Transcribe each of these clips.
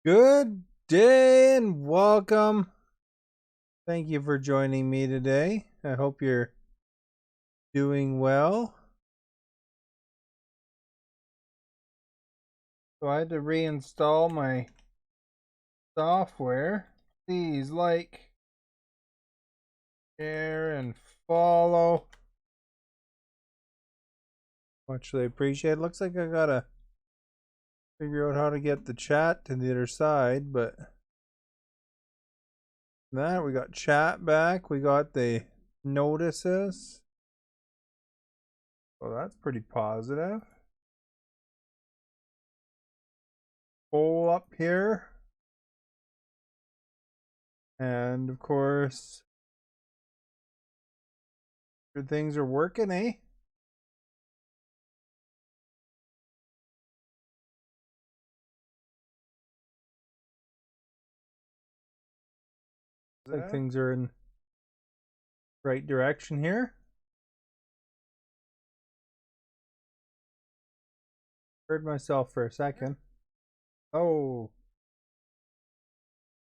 Good day and welcome. Thank you for joining me today. I hope you're doing well. So I had to reinstall my software. Please like, share, and follow. Muchly appreciate it. Looks like I gotta figure out how to get the chat to the other side, but that we got chat back. We got the notices. Well, that's pretty positive. Poll up here. And of course, good things are working, eh? Looks like things are in the right direction here. Heard myself for a second. Oh.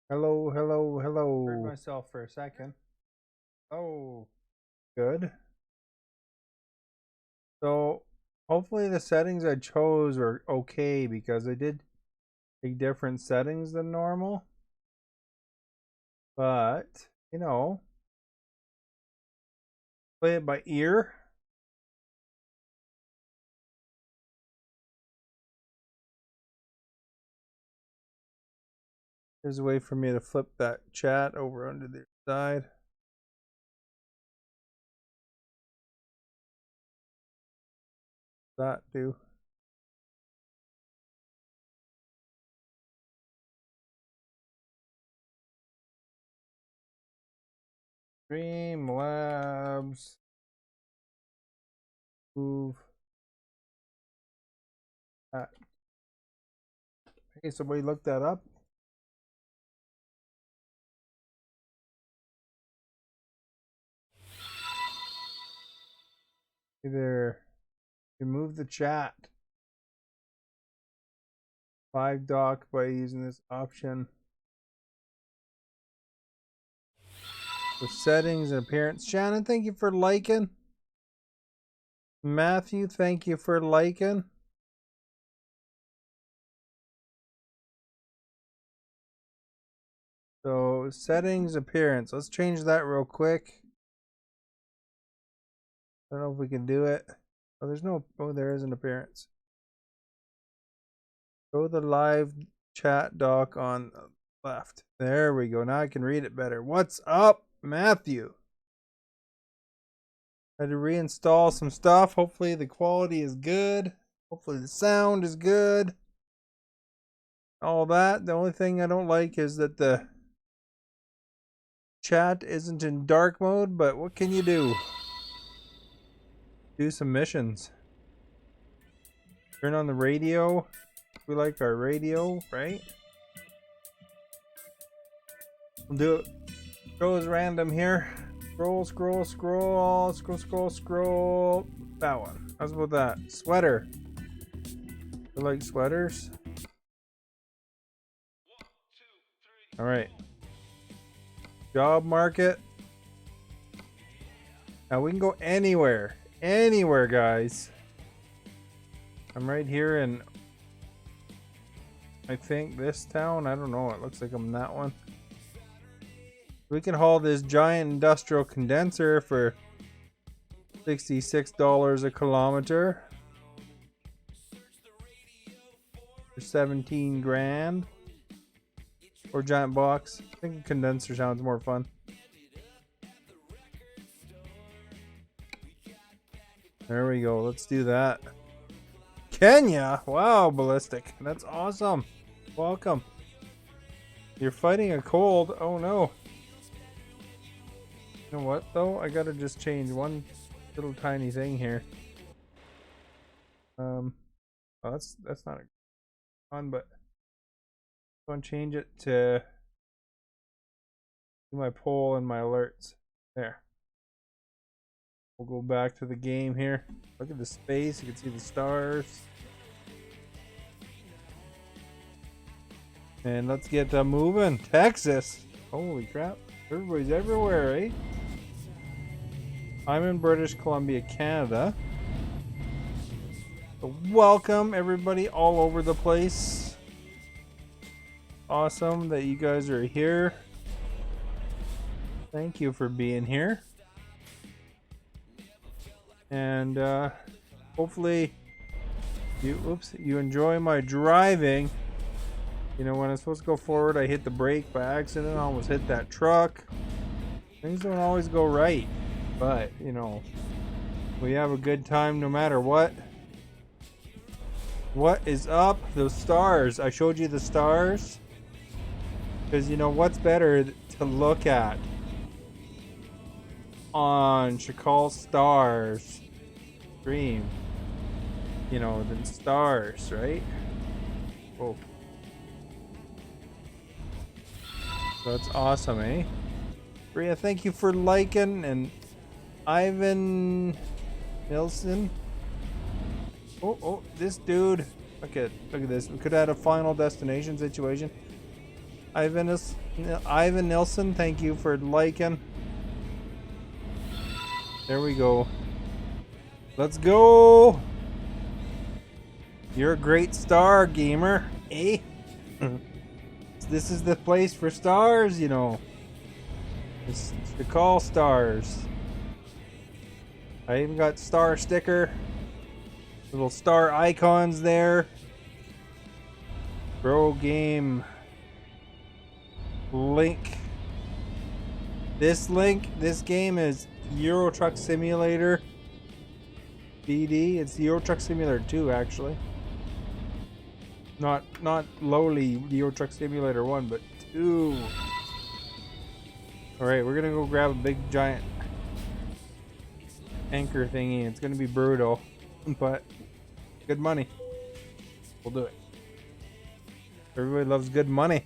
Hello, hello, hello. Heard myself for a second. Oh. Good. So hopefully the settings I chose are okay because I did take different settings than normal. But, play it by ear. There's a way for me to flip that chat over onto the side. That do. Streamlabs. Move that. Hey, somebody look that up. Either remove the chat 5 dock by using this option. The settings and appearance. Shannon, thank you for liking. Matthew, thank you for liking. So settings, appearance. Let's change that real quick. I don't know if we can do it. Oh, there's no. Oh, there is an appearance. Go the live chat dock on the left. There we go. Now I can read it better. What's up, Matthew? I had to reinstall some stuff. Hopefully the quality is good. Hopefully the sound is good. All that. The only thing I don't like is that the chat isn't in dark mode, but what can you do? Do some missions. Turn on the radio. We like our radio, right? We'll do it. Goes random here. Scroll, scroll, scroll, scroll, scroll, scroll. That one. How's about that? Sweater. I like sweaters. All right. Job market. Now we can go anywhere. Anywhere, guys. I'm right here in, I think, this town. I don't know. It looks like I'm in that one. We can haul this giant industrial condenser for $66 a kilometer. For 17 grand. Or giant box. I think a condenser sounds more fun. There we go. Let's do that. Kenya. Wow, Ballistic. That's awesome. Welcome. You're fighting a cold. Oh no. You know what though? I gotta just change one little tiny thing here. Oh, that's not a fun, but I want to change it to my poll and my alerts. There. We'll go back to the game here. Look at the space. You can see the stars. And let's get moving. Texas. Holy crap. Everybody's everywhere, eh? I'm in British Columbia, Canada. So welcome everybody all over the place. Awesome that you guys are here. Thank you for being here. And hopefully you enjoy my driving. You know, when I'm supposed to go forward, I hit the brake by accident. I almost hit that truck. Things don't always go right, but you know, we have a good time no matter what. What is up? Those stars. I showed you the stars. Because you know what's better to look at on Shakal Stars stream, you know, than stars, right? Oh. That's awesome, eh? Bria, thank you for liking, and Ivan Nilsson. Oh, this dude. Look at this. We could have had a Final Destination situation. Ivan Nilsson, thank you for liking. There we go. Let's go. You're a great star, gamer, eh? This is the place for stars, you know. It's to call stars. I even got star sticker. Little star icons there. Bro game link. This game is Euro Truck Simulator BD. It's Euro Truck Simulator 2 actually. Not lowly Euro Truck Simulator 1, but 2. Alright, we're gonna go grab a big giant anchor thingy. It's gonna be brutal, but good money. We'll do it. Everybody loves good money.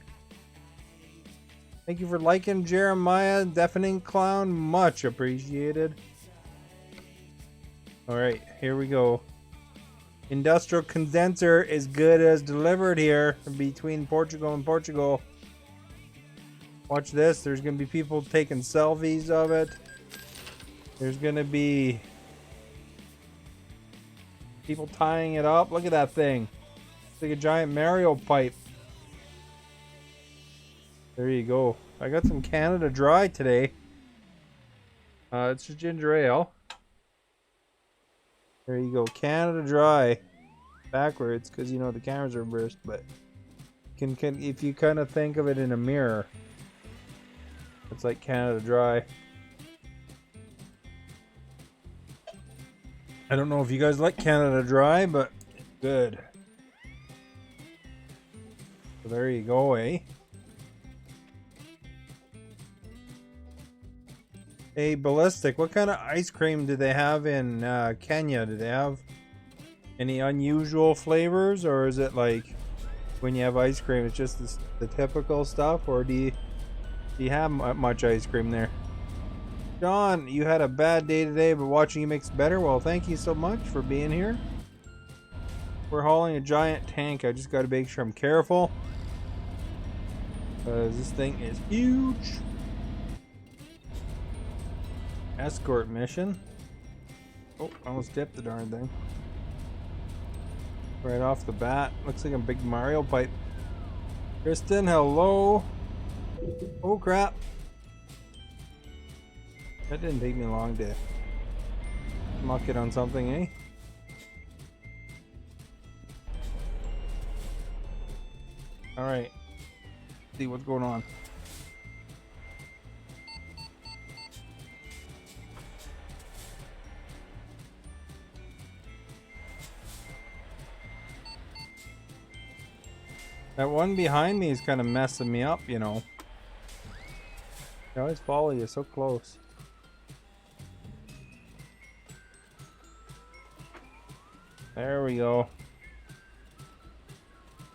Thank you for liking, Jeremiah. Deafening Clown. Much appreciated. Alright, here we go. Industrial condenser is good as delivered here between Portugal and Portugal. Watch this. There's going to be people taking selfies of it. There's going to be people tying it up. Look at that thing. It's like a giant Mario pipe. There you go. I got some Canada Dry today. It's just ginger ale. There you go. Canada Dry. Backwards, because you know the cameras are reversed, but can if you kind of think of it in a mirror, it's like Canada Dry. I don't know if you guys like Canada Dry, but good. So there you go, eh? Hey, Ballistic, what kind of ice cream do they have in Kenya? Do they have any unusual flavors, or is it like when you have ice cream, it's just the typical stuff, or do you have much ice cream there? John, you had a bad day today, but watching you makes it better. Well, thank you so much for being here. We're hauling a giant tank. I just got to make sure I'm careful, because this thing is huge. Escort mission. Oh, I almost dipped the darn thing. Right off the bat. Looks like a big Mario pipe. Kristen, hello. Oh crap. That didn't take me long to muck it on something, eh? Alright. See what's going on. That one behind me is kind of messing me up, you know. I always follow you so close. There we go.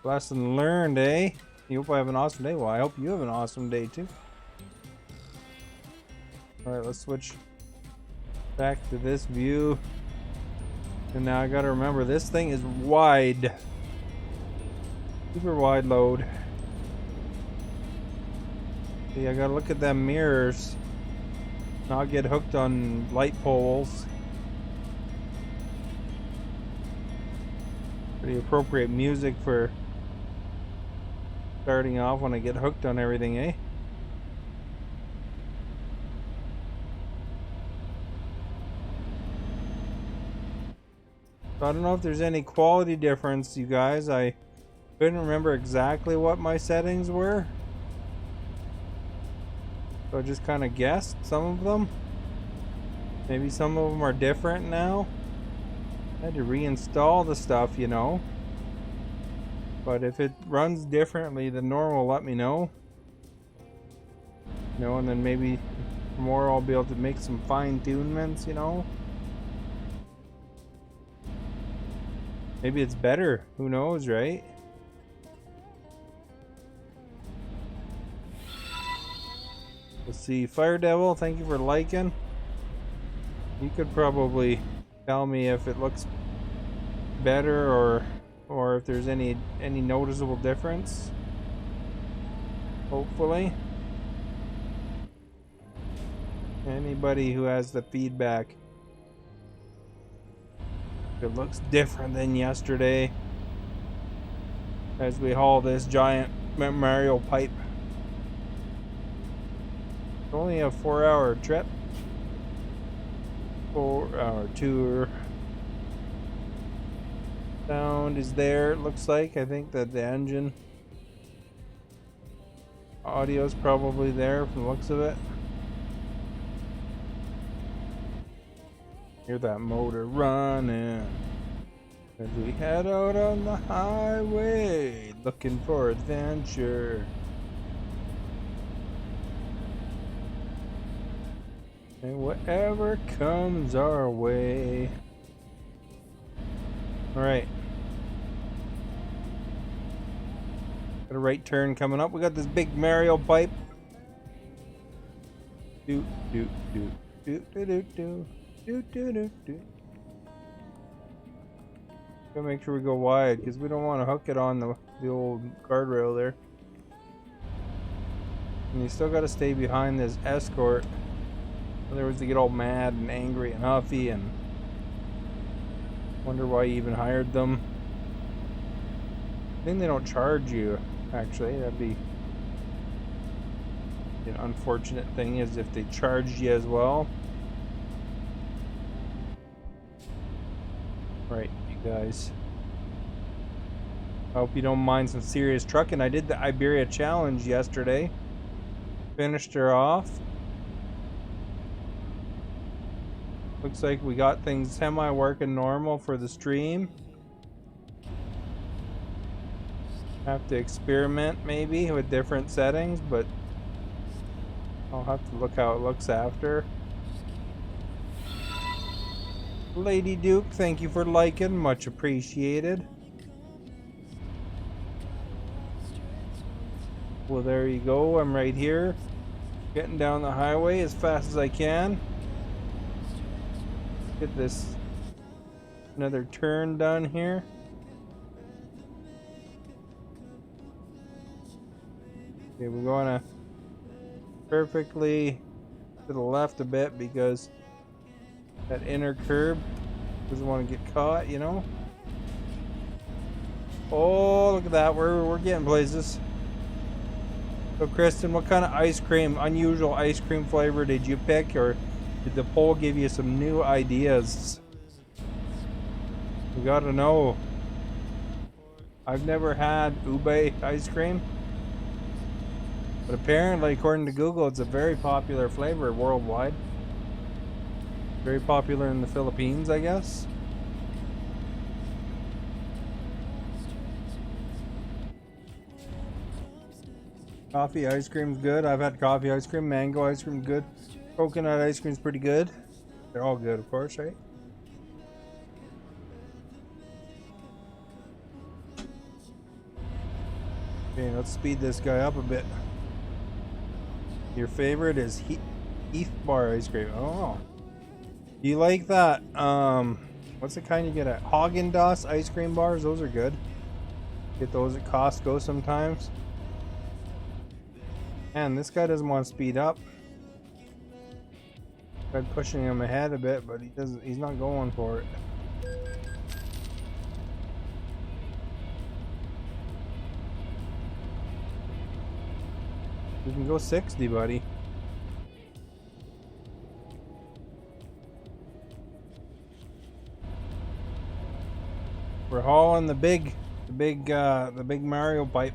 Lesson learned, eh? You hope I have an awesome day. Well, I hope you have an awesome day too. Alright, let's switch back to this view. And now I gotta remember, this thing is wide. Super wide load. See, I gotta look at them mirrors. Not get hooked on light poles. Pretty appropriate music for starting off when I get hooked on everything, eh? So I don't know if there's any quality difference, you guys. I couldn't remember exactly what my settings were. So I just kind of guessed some of them. Maybe some of them are different now. I had to reinstall the stuff, you know. But if it runs differently than normal, let me know. You know, and then maybe tomorrow I'll be able to make some fine-tunements, you know. Maybe it's better. Who knows, right? Let's see. Fire Devil, thank you for liking. You could probably tell me if it looks better or if there's any noticeable difference. Hopefully. Anybody who has the feedback. It looks different than yesterday as we haul this giant Mario pipe. It's only a 4-hour trip. 4-hour tour. Sound is there, it looks like. I think that the engine audio is probably there from the looks of it. Hear that motor running as we head out on the highway looking for adventure. And whatever comes our way. Alright. Got a right turn coming up. We got this big Mario pipe. Do do do do do do do. Gotta make sure we go wide because we don't want to hook it on the old guardrail there. And you still gotta stay behind this escort. Otherwise they get all mad and angry and huffy and wonder why you even hired them. I think they don't charge you, actually. That'd be an unfortunate thing is if they charged you as well. Right, you guys. I hope you don't mind some serious trucking. I did the Iberia Challenge yesterday. Finished her off. Looks like we got things semi-working normal for the stream. Have to experiment maybe with different settings, but I'll have to look how it looks after. Lady Duke, thank you for liking, much appreciated. Well, there you go, I'm right here, getting down the highway as fast as I can. Get this another turn done here. Okay, we're going to perfectly to the left a bit because that inner curb doesn't want to get caught, you know. Oh, look at that. We're getting places. So, Kristen, what kind of ice cream, unusual ice cream flavor did you pick, or did the poll give you some new ideas? We gotta know. I've never had ube ice cream, but apparently, according to Google, it's a very popular flavor worldwide. Very popular in the Philippines, I guess. Coffee ice cream's good. I've had coffee ice cream. Mango ice cream good. Coconut ice cream's pretty good. They're all good, of course, right? Okay, let's speed this guy up a bit. Your favorite is Heath Bar ice cream. Oh. Do you like that? What's the kind you get at Haagen-Dazs ice cream bars? Those are good. Get those at Costco sometimes. Man, this guy doesn't want to speed up. Tried pushing him ahead a bit, but he's not going for it. You can go 60, buddy. We're hauling the big Mario pipe.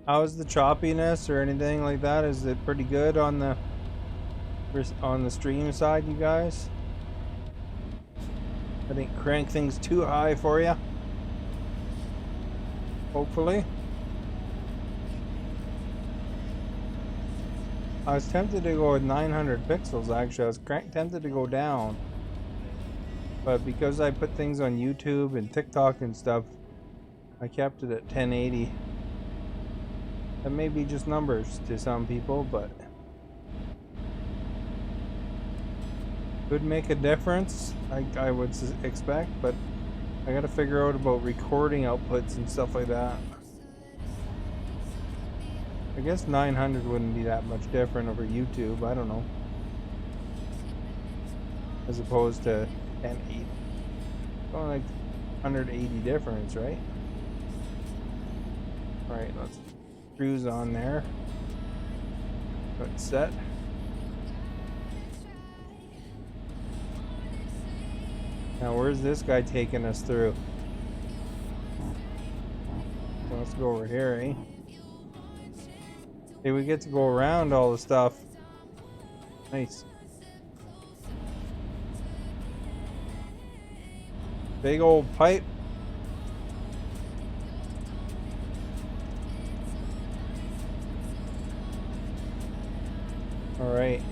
How's the choppiness or anything like that? Is it pretty good on the stream side, you guys? I didn't crank things too high for you. Hopefully. I was tempted to go with 900 pixels actually. I was tempted to go down. But because I put things on YouTube and TikTok and stuff, I kept it at 1080. That may be just numbers to some people, but could make a difference, I would expect, but I gotta figure out about recording outputs and stuff like that. I guess 900 wouldn't be that much different over YouTube, I don't know. As opposed to 1080. Only like 180 difference, right? Alright, let's cruise on there. Good set. Now where's this guy taking us through? Well, let's go over here, eh? Hey, we get to go around all the stuff. Nice. Big old pipe. All right.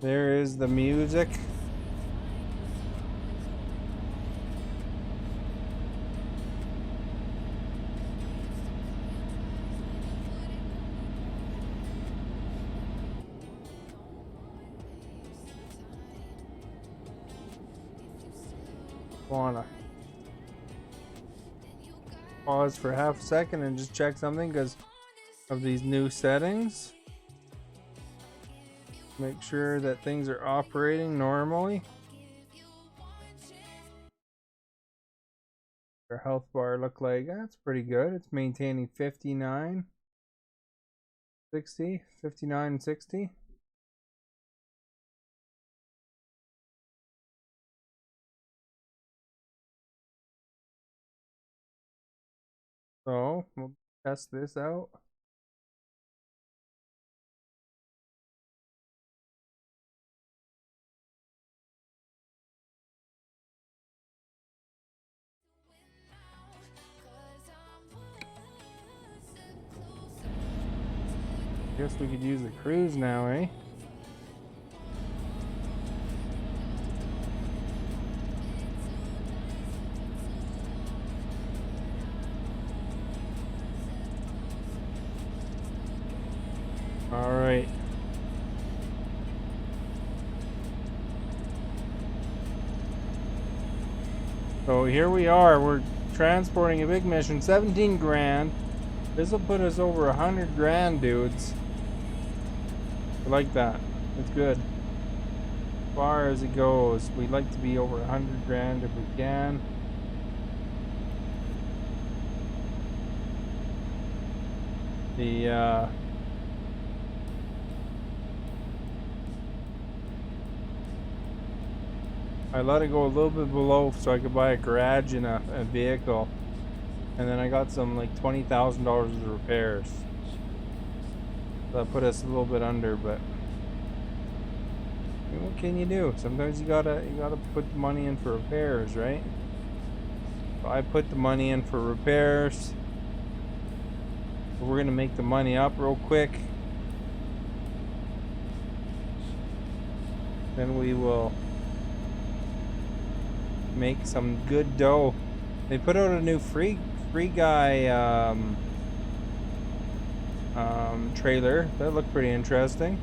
There is the music. Wanna pause for half a second and just check something because of these new settings. Make sure that things are operating normally. Our health bar look like that's pretty good. It's maintaining 59, 60, 59, 60. So we'll test this out. Guess we could use the cruise now, eh? All right. So here we are. We're transporting a big mission, 17 grand. This will put us over 100 grand, dudes. I like that. It's good. As far as it goes, we'd like to be over 100 grand if we can. I let it go a little bit below so I could buy a garage and a vehicle. And then I got some like $20,000 of repairs. So that put us a little bit under, but what can you do? Sometimes you gotta put the money in for repairs, right? So I put the money in for repairs. We're gonna make the money up real quick. Then we will make some good dough. They put out a new free guy trailer that looked pretty interesting.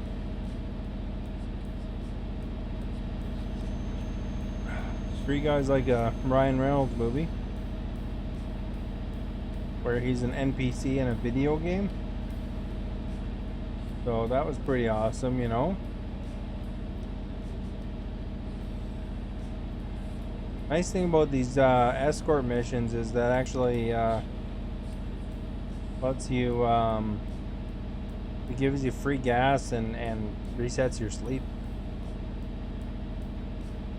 Three Guys like a Ryan Reynolds movie where he's an NPC in a video game. So that was pretty awesome, you know. Nice thing about these escort missions is that actually lets you it gives you free gas and resets your sleep.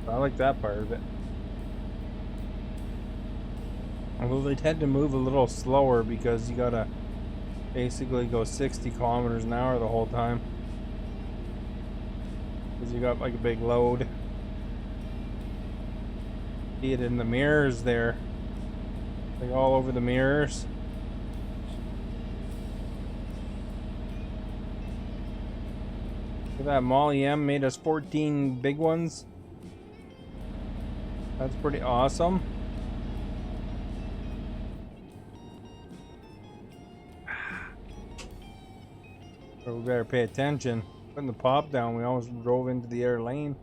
I like that part of it. Although they tend to move a little slower because you gotta basically go 60 kilometers an hour the whole time. Because you got like a big load. See it in the mirrors there. Like all over the mirrors. Look at that, Molly M made us 14 big ones. That's pretty awesome. So we better pay attention. Putting the pop down, we almost drove into the air lane.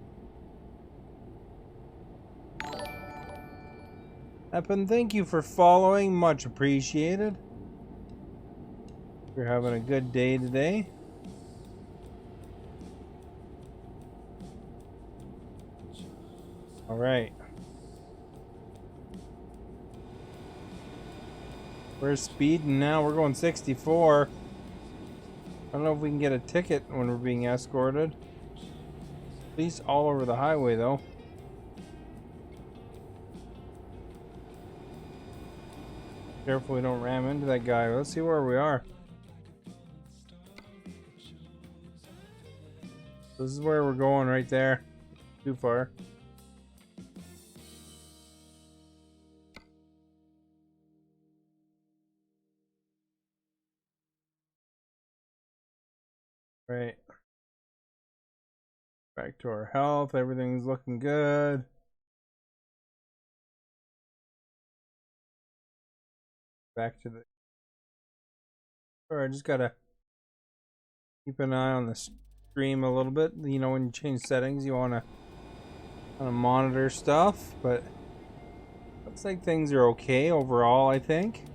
Eppin, thank you for following, much appreciated. You're having a good day today. All right. We're speeding now. We're going 64. I don't know if we can get a ticket when we're being escorted. Police all over the highway, though. Careful we don't ram into that guy. Let's see where we are. This is where we're going right there. Too far. Right. Back to our health. Everything's looking good. Back to the... Alright, I just gotta keep an eye on the stream a little bit. You know, when you change settings, you wanna monitor stuff, but looks like things are okay overall, I think.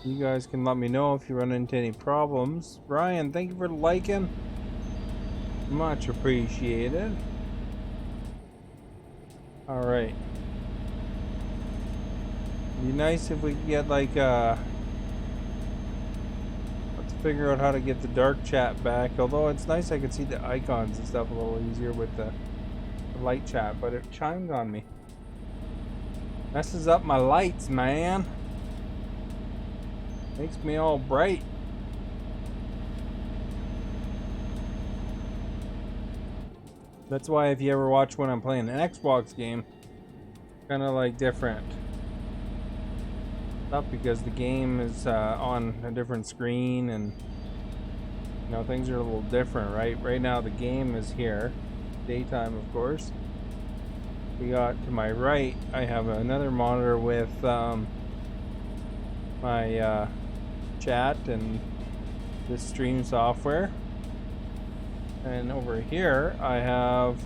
You guys can let me know if you run into any problems. Brian, thank you for liking. Much appreciated. Alright. It'd be nice if we could get like let's figure out how to get the dark chat back. Although it's nice I could see the icons and stuff a little easier with the light chat, but it chimes on me. Messes up my lights, man. Makes me all bright. That's why if you ever watch when I'm playing an Xbox game, kind of like different. Not because the game is on a different screen and you know things are a little different, right? Right now the game is here, daytime of course. We got to my right, I have another monitor with my chat and this stream software, and over here I have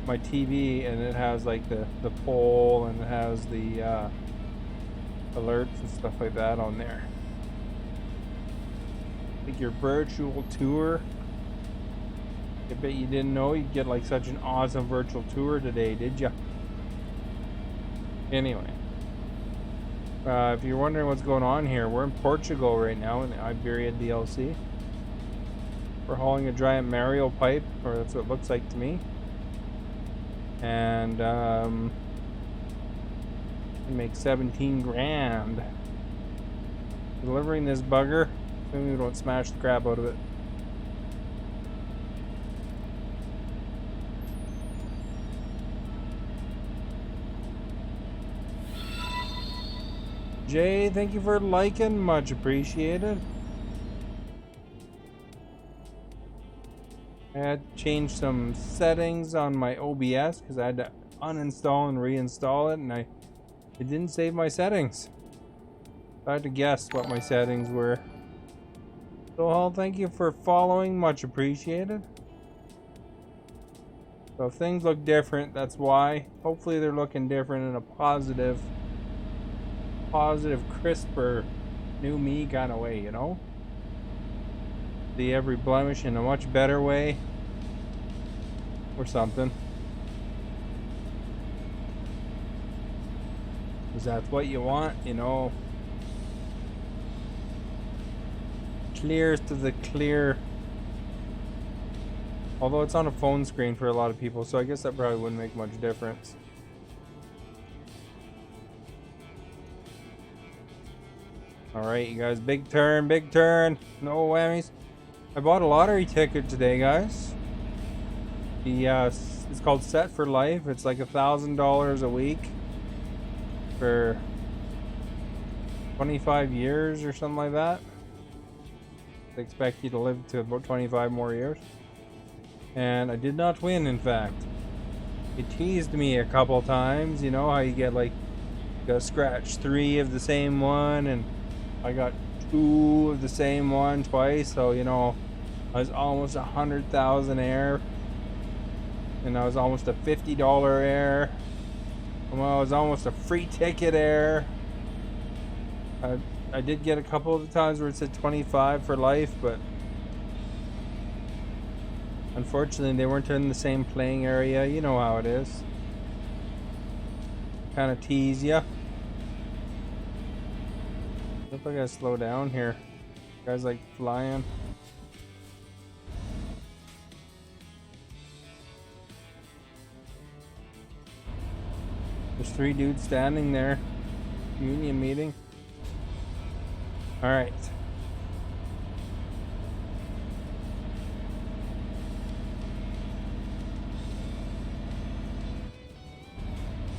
my TV, and it has like the poll, and it has the alerts and stuff like that on there. Like your virtual tour. I bet you didn't know you'd get like such an awesome virtual tour today, did ya? Anyway, if you're wondering what's going on here, we're in Portugal right now in the Iberia DLC. We're hauling a giant Mario pipe, or that's what it looks like to me. And we make 17 grand. Delivering this bugger, assuming we don't smash the crap out of it. Jay, thank you for liking, much appreciated. I had to change some settings on my OBS because I had to uninstall and reinstall it, and it didn't save my settings. I had to guess what my settings were. So, Hall, thank you for following. Much appreciated. So if things look different, that's why. Hopefully they're looking different in a positive, crisper, new me kind of way, you know? See every blemish in a much better way. Or something. Because that's what you want, you know? Clear to the clear. Although it's on a phone screen for a lot of people, so I guess that probably wouldn't make much difference. Alright, you guys, big turn, big turn. No whammies. I bought a lottery ticket today, guys. It's called Set for Life. It's like $1,000 a week for 25 years or something like that. They expect you to live to about 25 more years. And I did not win, in fact. It teased me a couple times, you know how you get like, you gotta scratch 3 of the same one, and I got 2 of the same one twice, so you know, I was almost 100,000 air, and I was almost a $50 air. Well, I was almost a free ticket air. I did get a couple of the times where it said 25 for life, but unfortunately they weren't in the same playing area. You know how it is. Kind of tease ya. If I gotta slow down here. Guys like flying. There's 3 dudes standing there. Union meeting. Alright.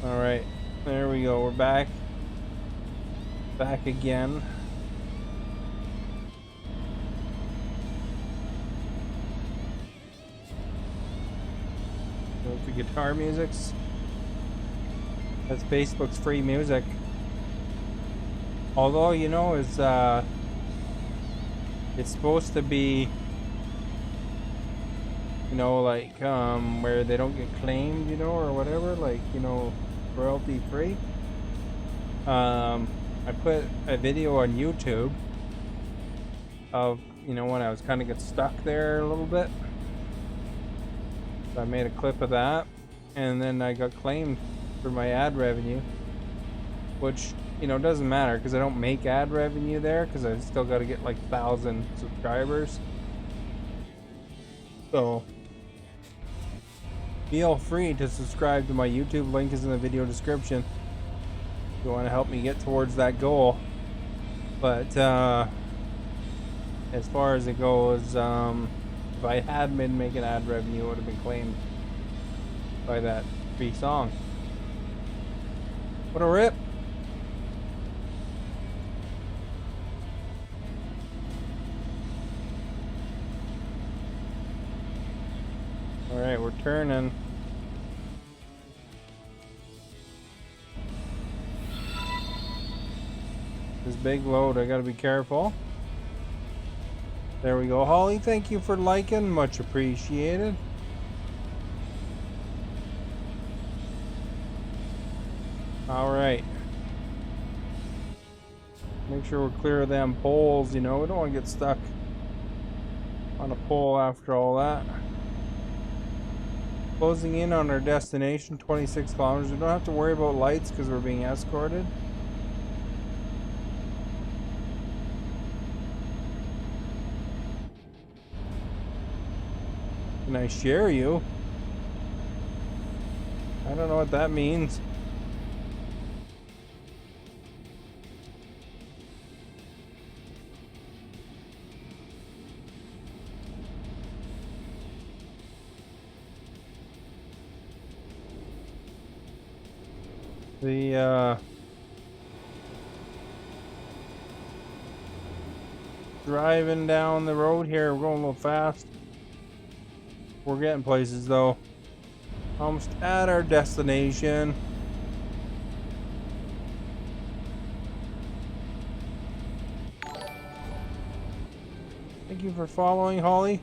Alright. There we go. We're back. Back again. Go to guitar musics. That's Facebook's free music. Although, you know, it's supposed to be, you know, like where they don't get claimed, you know, or whatever, like, you know, royalty free. I put a video on YouTube of, you know, when I was kind of get stuck there a little bit. So I made a clip of that, and then I got claimed for my ad revenue, which, you know, doesn't matter because I don't make ad revenue there because I still got to get like 1,000 subscribers. So feel free to subscribe to my YouTube. Link is in the video description if you want to help me get towards that goal. But as far as it goes, if I had been making ad revenue, it would have been claimed by that free song. What a rip! Alright, we're turning. This big load, I gotta be careful. There we go. Holly, thank you for liking. Much appreciated. Alright. Make sure we're clear of them poles, you know. We don't want to get stuck on a pole after all that. Closing in on our destination, 26 kilometers. We don't have to worry about lights because we're being escorted. Can I share you? I don't know what that means. The driving down the road here, we're going a little fast. We're getting places though. Almost at our destination. I you for following, Holly.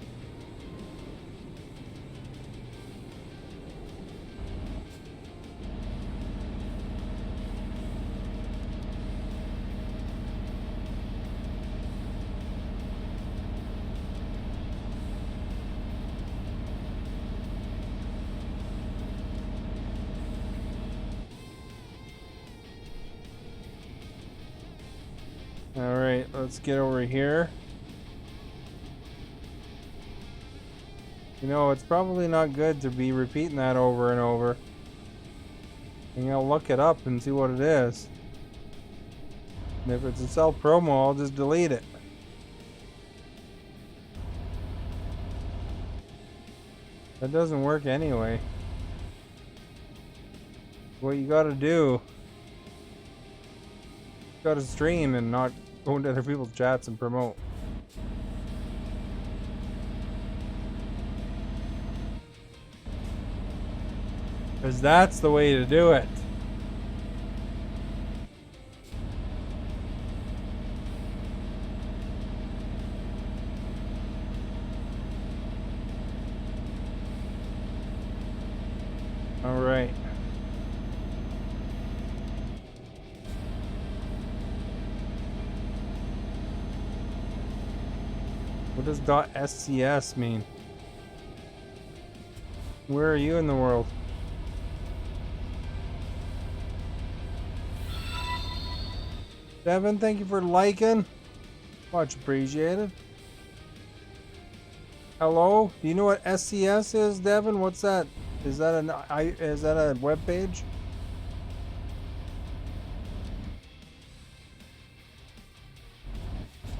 Alright, let's get over here. You know, it's probably not good to be repeating that over and over. And I'll look it up and see what it is. And if it's a self promo, I'll just delete it. That doesn't work anyway. What you gotta do, you gotta stream and not go into other people's chats and promote. Because that's the way to do it. All right. What does .scs mean? Where are you in the world? Devin, thank you for liking. Much appreciated. Hello? Do you know what SCS is, Devin? What's that? Is that a web page?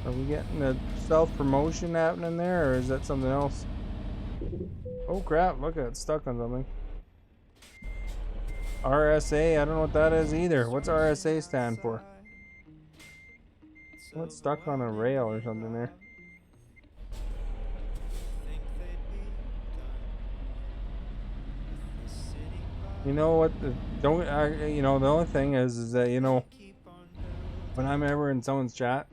Are we getting a self-promotion happening there, or is that something else? Oh crap, look at it, stuck on something. RSA, I don't know what that is either. What's RSA stand for? What's stuck on a rail or something there? You know what? The only thing is that, you know, when I'm ever in someone's chat,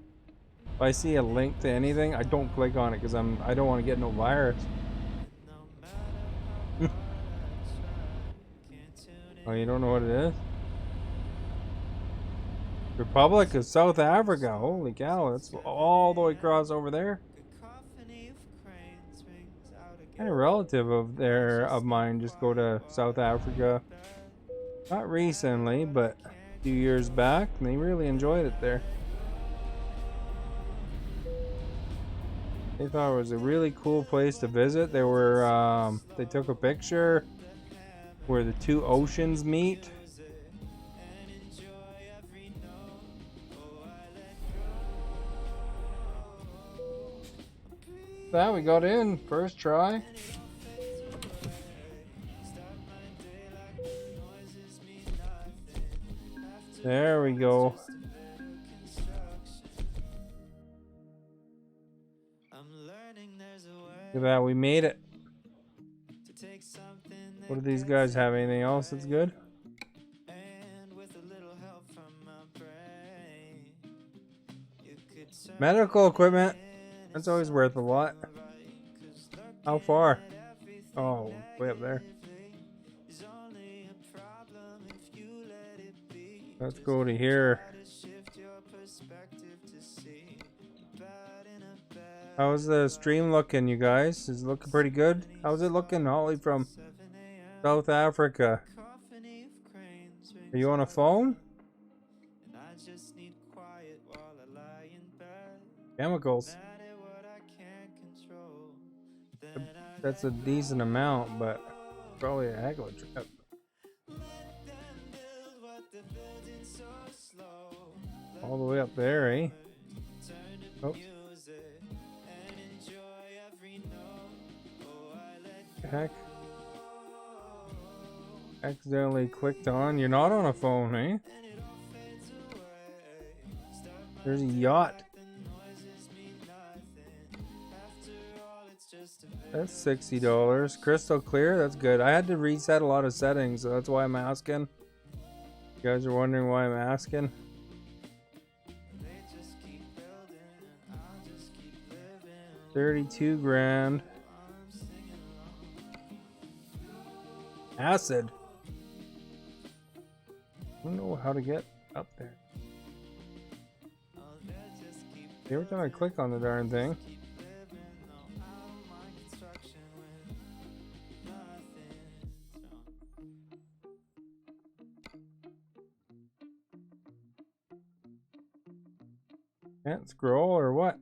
if I see a link to anything, I don't click on it because I don't want to get no virus. Oh, you don't know what it is? Republic of South Africa. Holy cow, that's all the way across over there. Kind of relative of mine just go to South Africa. Not recently, but a few years back, and they really enjoyed it there. They thought it was a really cool place to visit. They were they took a picture where the two oceans meet. That we got in first try. There we go. Look at that, we made it. What do these guys have? Anything else that's good? Medical equipment. That's always worth a lot. How far? Oh, way up there. Let's go to here. How's the stream looking, you guys? Is it looking pretty good? How's it looking, Holly from South Africa? Are you on a phone? Chemicals. That's a decent amount, but probably a heck of a trip. All the way up there, eh? Oh. Heck. Accidentally clicked on. You're not on a phone, eh? There's a yacht. That's $60. Crystal clear? That's good. I had to reset a lot of settings, so that's why I'm asking. You guys are wondering why I'm asking? 32 grand. Acid. I don't know how to get up there. Every time I click on the darn thing. Can't scroll or what?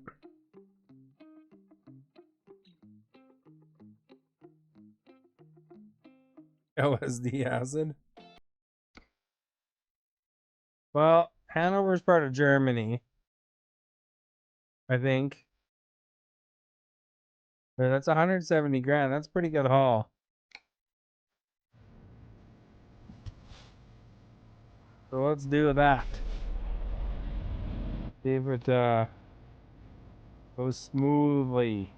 LSD acid. Well, Hanover's part of Germany, I think. But that's 170 grand. That's a pretty good haul. So let's do that. See if it goes smoothly.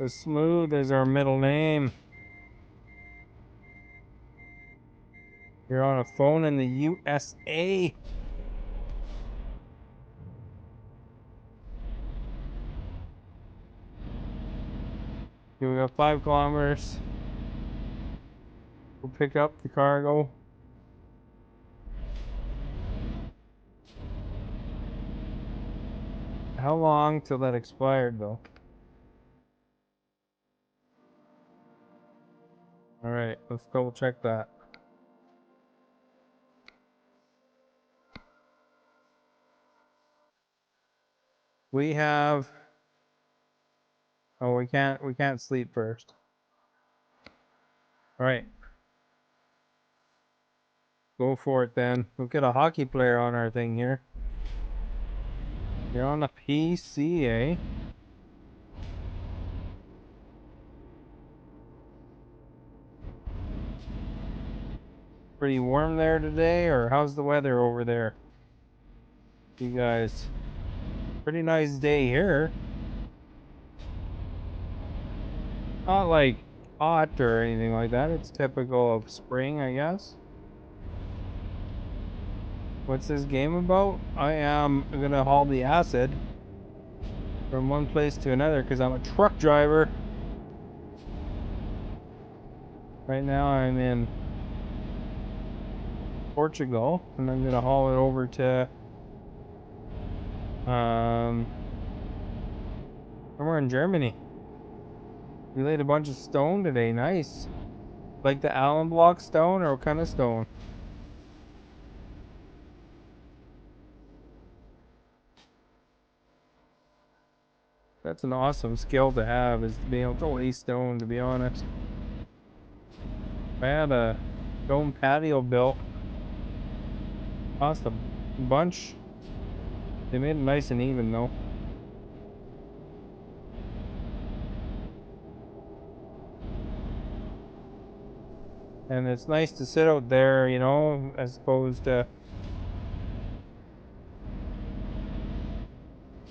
As smooth as our middle name. You're on a phone in the USA. Okay, we got 5 kilometers. We'll pick up the cargo. How long till that expired though? Alright, let's double check that. We have... Oh, we can't sleep first. Alright. Go for it then. We'll get a hockey player on our thing here. You're on a PC, eh? Pretty warm there today, or how's the weather over there? You guys. Pretty nice day here. Not like hot or anything like that. It's typical of spring, I guess. What's this game about? I am gonna haul the acid from one place to another because I'm a truck driver. Right now I'm in Portugal and I'm gonna haul it over to somewhere in Germany. We laid a bunch of stone today. Nice. Like the Allen block stone, or what kind of stone? That's an awesome skill to have, is to be able to lay stone, to be honest. I had a stone patio built. Cost a bunch. They made it nice and even though. And it's nice to sit out there, you know, as opposed to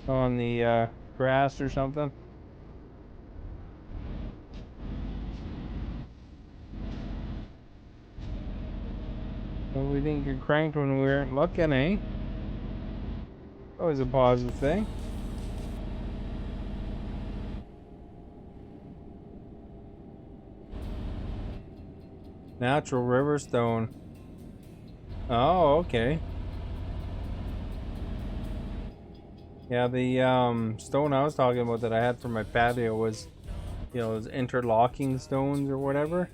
on the grass or something. Well, we didn't get cranked when we weren't looking, eh? Always a positive thing. Natural river stone. Oh, okay. Yeah, the stone I was talking about that I had for my patio was, you know, those interlocking stones or whatever.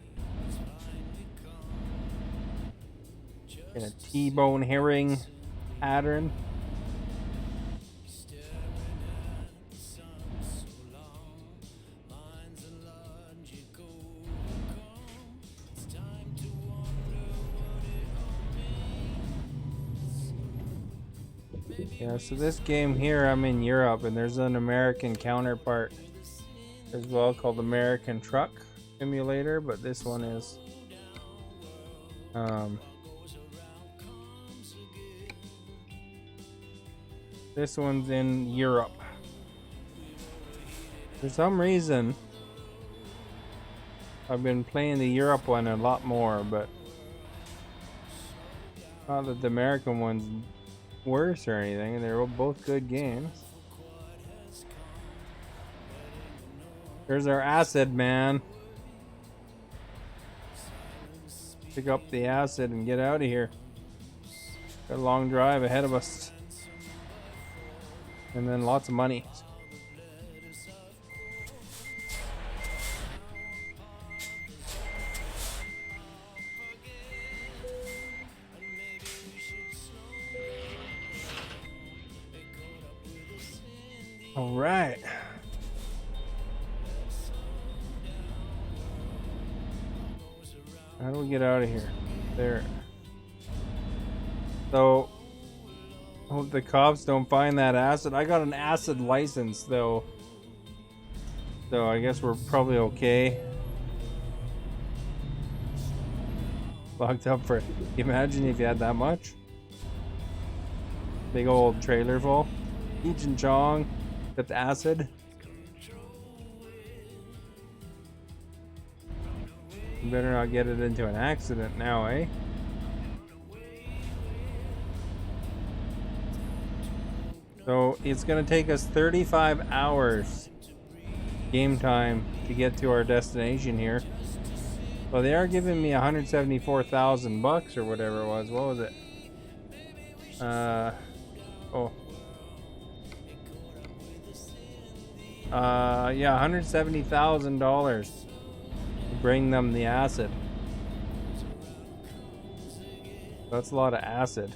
In a T-bone herring pattern. Yeah, so this game here, I'm in Europe, and there's an American counterpart as well called American Truck Simulator, but this one is this one's in Europe. For some reason, I've been playing the Europe one a lot more, but not that the American one's worse or anything. They're both good games. There's our acid, man. Pick up the acid and get out of here. Got a long drive ahead of us. And then lots of money. All right. How do we get out of here? There. So, hope the cops don't find that acid. I got an acid license though. So I guess we're probably okay. Locked up for, imagine if you had that much. Big old trailer full. Cheech and Chong with acid. You better not get it into an accident now, eh? So it's gonna take us 35 hours game time to get to our destination here. Well, they are giving me 174,000 bucks or whatever it was. What was it? Yeah, $170,000 to bring them the acid. That's a lot of acid.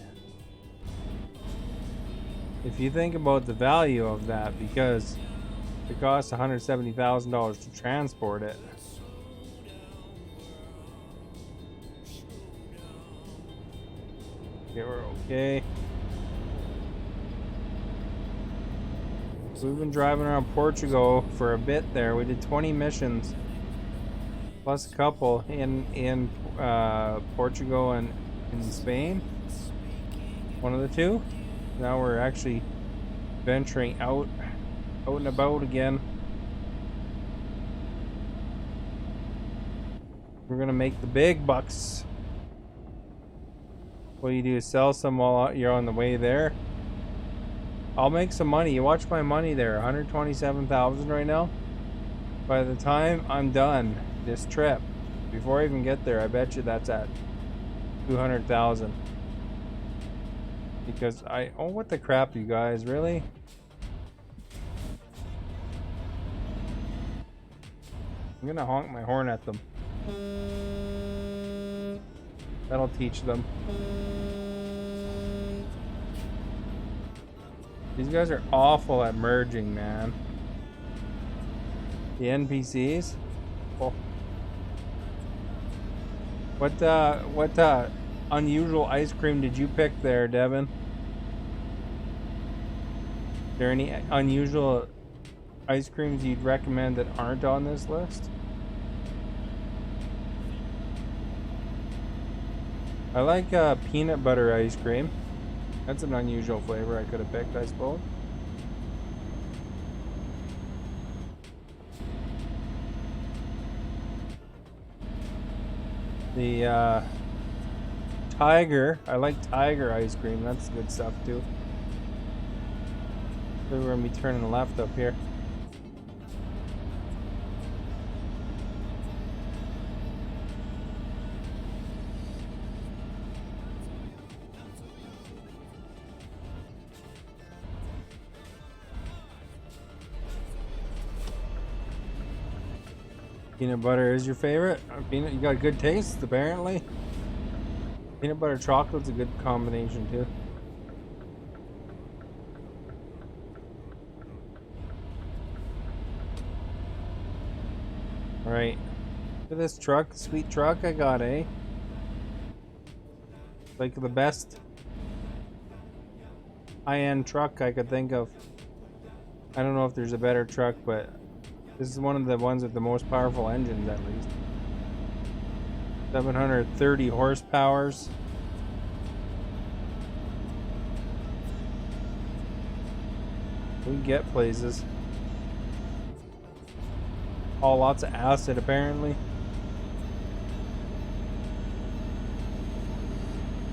If you think about the value of that, because it costs $170,000 to transport it. Okay, we're okay. So we've been driving around Portugal for a bit there. We did 20 missions, plus a couple in Portugal and in Spain. One of the two. Now we're actually venturing out and about again. We're gonna make the big bucks. What you do is sell some while you're on the way there. I'll make some money. You watch my money there, 127,000 right now. By the time I'm done this trip, before I even get there, I bet you that's at 200,000. Because oh, what the crap, you guys, really? I'm gonna honk my horn at them. That'll teach them. These guys are awful at merging, man. The NPCs. Oh. What unusual ice cream did you pick there, Devin? Are there any unusual ice creams you'd recommend that aren't on this list? I like peanut butter ice cream. That's an unusual flavor I could have picked, I suppose. The tiger, I like tiger ice cream. That's good stuff too. So we're gonna be turning left up here. Peanut butter is your favorite? You got good taste, apparently. Peanut butter chocolate's a good combination too. Alright. Look at this truck, sweet truck I got, eh? Like the best high-end truck I could think of. I don't know if there's a better truck, but this is one of the ones with the most powerful engines, at least. 730 horsepowers. We can get places. Oh, lots of acid, apparently.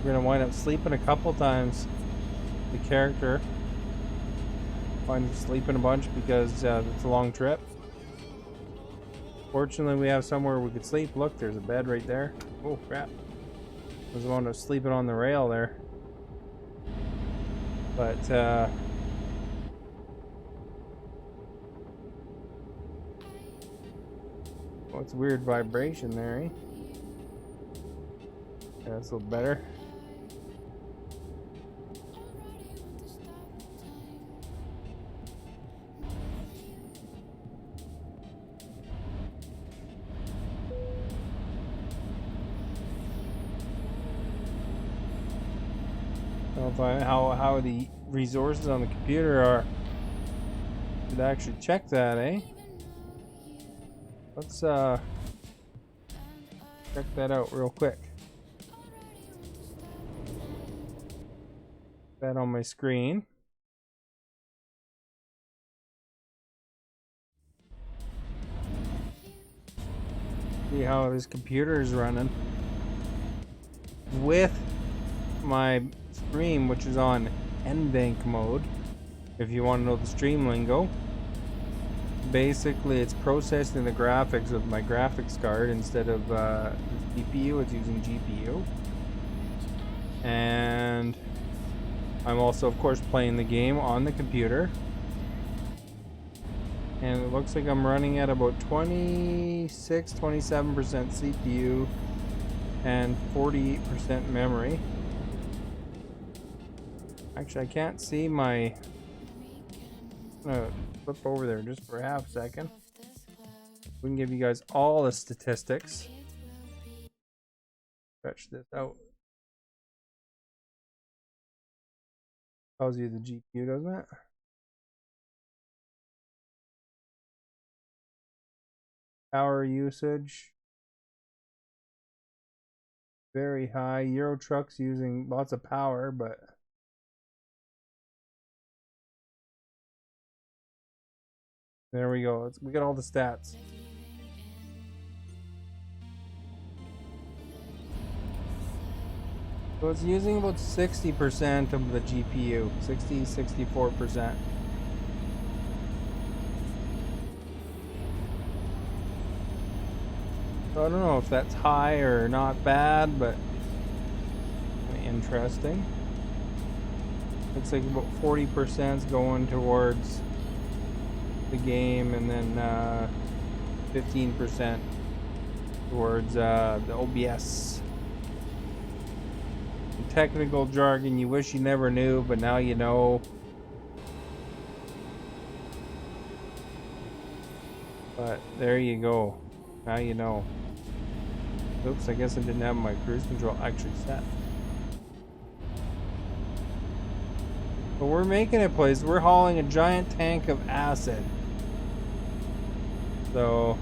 We're gonna wind up sleeping a couple times the character. Find sleeping a bunch because it's a long trip. Fortunately, we have somewhere we could sleep. Look, there's a bed right there. Oh crap! I was one of sleeping on the rail there. But oh, it's a weird vibration there, eh? Yeah, that's a little better. How the resources on the computer are. Should actually check that, eh? Let's check that out real quick. That on my screen. See how this computer is running with my stream, which is on NVENC mode. If you want to know the stream lingo, basically it's processing the graphics of my graphics card instead of the CPU. It's using GPU, and I'm also, of course, playing the game on the computer. And it looks like I'm running at about 27% CPU and 48% memory. Actually, I can't see my... I'm gonna flip over there just for half a second. We can give you guys all the statistics. Stretch this out. Tells you the GPU, doesn't it? Power usage. Very high. Euro Truck's using lots of power, but... There we go. We got all the stats. So it's using about 60% of the GPU. 64%. So I don't know if that's high or not bad, but interesting. Looks like about 40% is going towards the game, and then 15% towards the OBS. The technical jargon you wish you never knew, but now you know. But there you go. Now you know. Oops, I guess I didn't have my cruise control actually set. But we're making it, please. We're hauling a giant tank of acid. So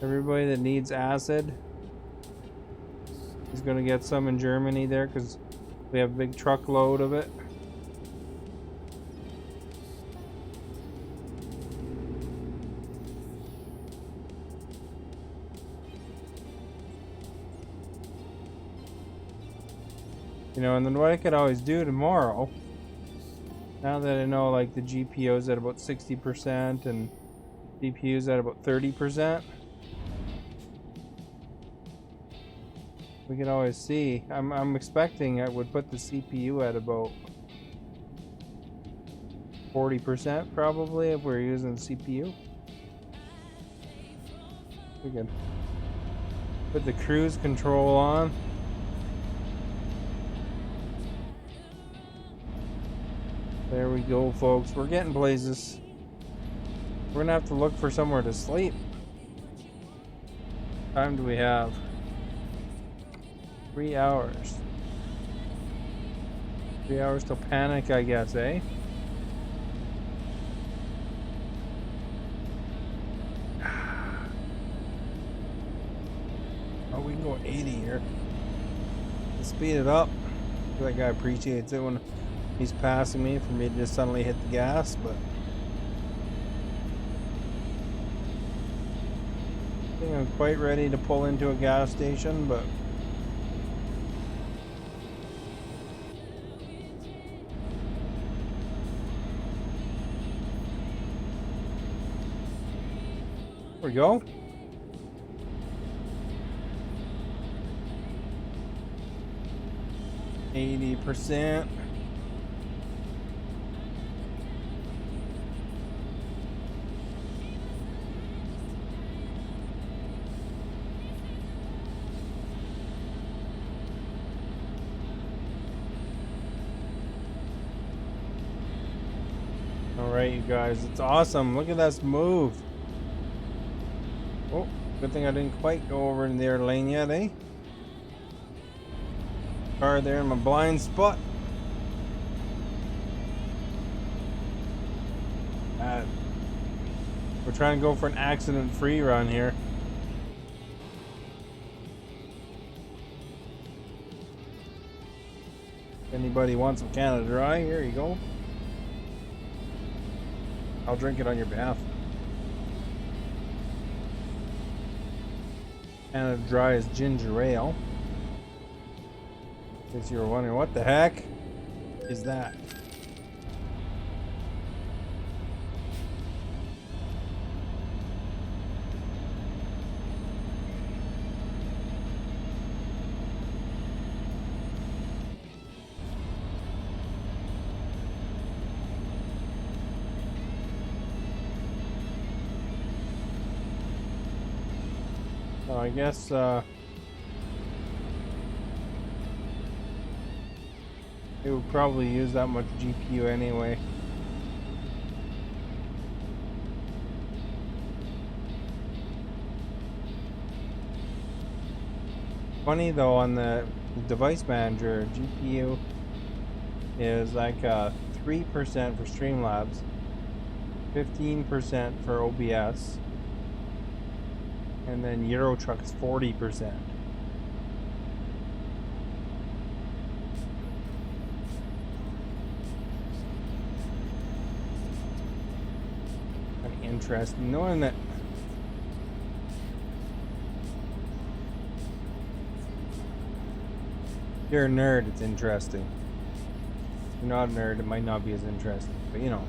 everybody that needs acid is going to get some in Germany there, because we have a big truckload of it. You know, and then what I could always do tomorrow, now that I know like the GPU's at about 60% and CPU's at about 30%, we can always see. I'm expecting I would put the CPU at about 40% probably if we're using the CPU. We can put the cruise control on. There we go, folks. We're getting places. We're gonna have to look for somewhere to sleep. What time do we have? 3 hours. 3 hours till panic, I guess, eh? Oh, we can go 80 here. Let's speed it up. That guy appreciates it when he's passing me for me to just suddenly hit the gas, but I think I'm quite ready to pull into a gas station, but we go. %. All right, you guys, it's awesome. Look at us move. Oh, good thing I didn't quite go over in their lane yet, eh? Car there in my blind spot. We're trying to go for an accident-free run here. If anybody wants some Canada Dry, here you go. I'll drink it on your behalf. Canada Dry is ginger ale. In case you were wondering, what the heck is that? So I guess it would probably use that much GPU anyway. Funny though, on the device manager, GPU is like 3% for Streamlabs, 15% for OBS, and then Euro Truck is 40%. Kind of interesting, knowing that. If you're a nerd, it's interesting. If you're not a nerd, it might not be as interesting, but you know.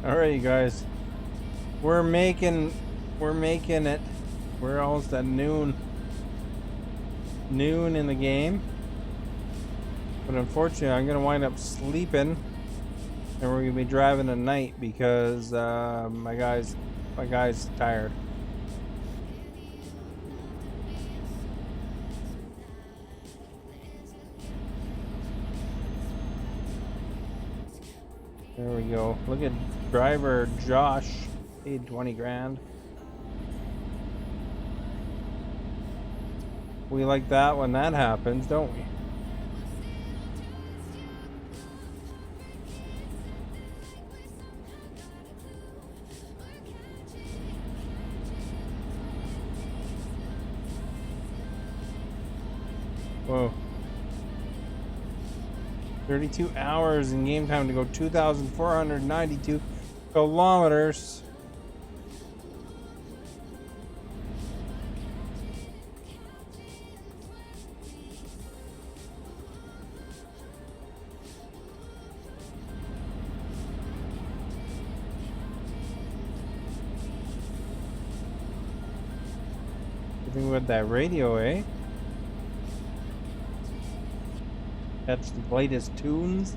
Alright, you guys. We're making it. We're almost at noon in the game. But unfortunately, I'm gonna wind up sleeping, and we're gonna be driving at night because my guy's tired. There we go. Look at driver Josh, paid 20 grand. We like that when that happens, don't we? Whoa. 32 hours in game time to go 2,492 kilometers. Good thing with that radio, eh? Catch the latest tunes.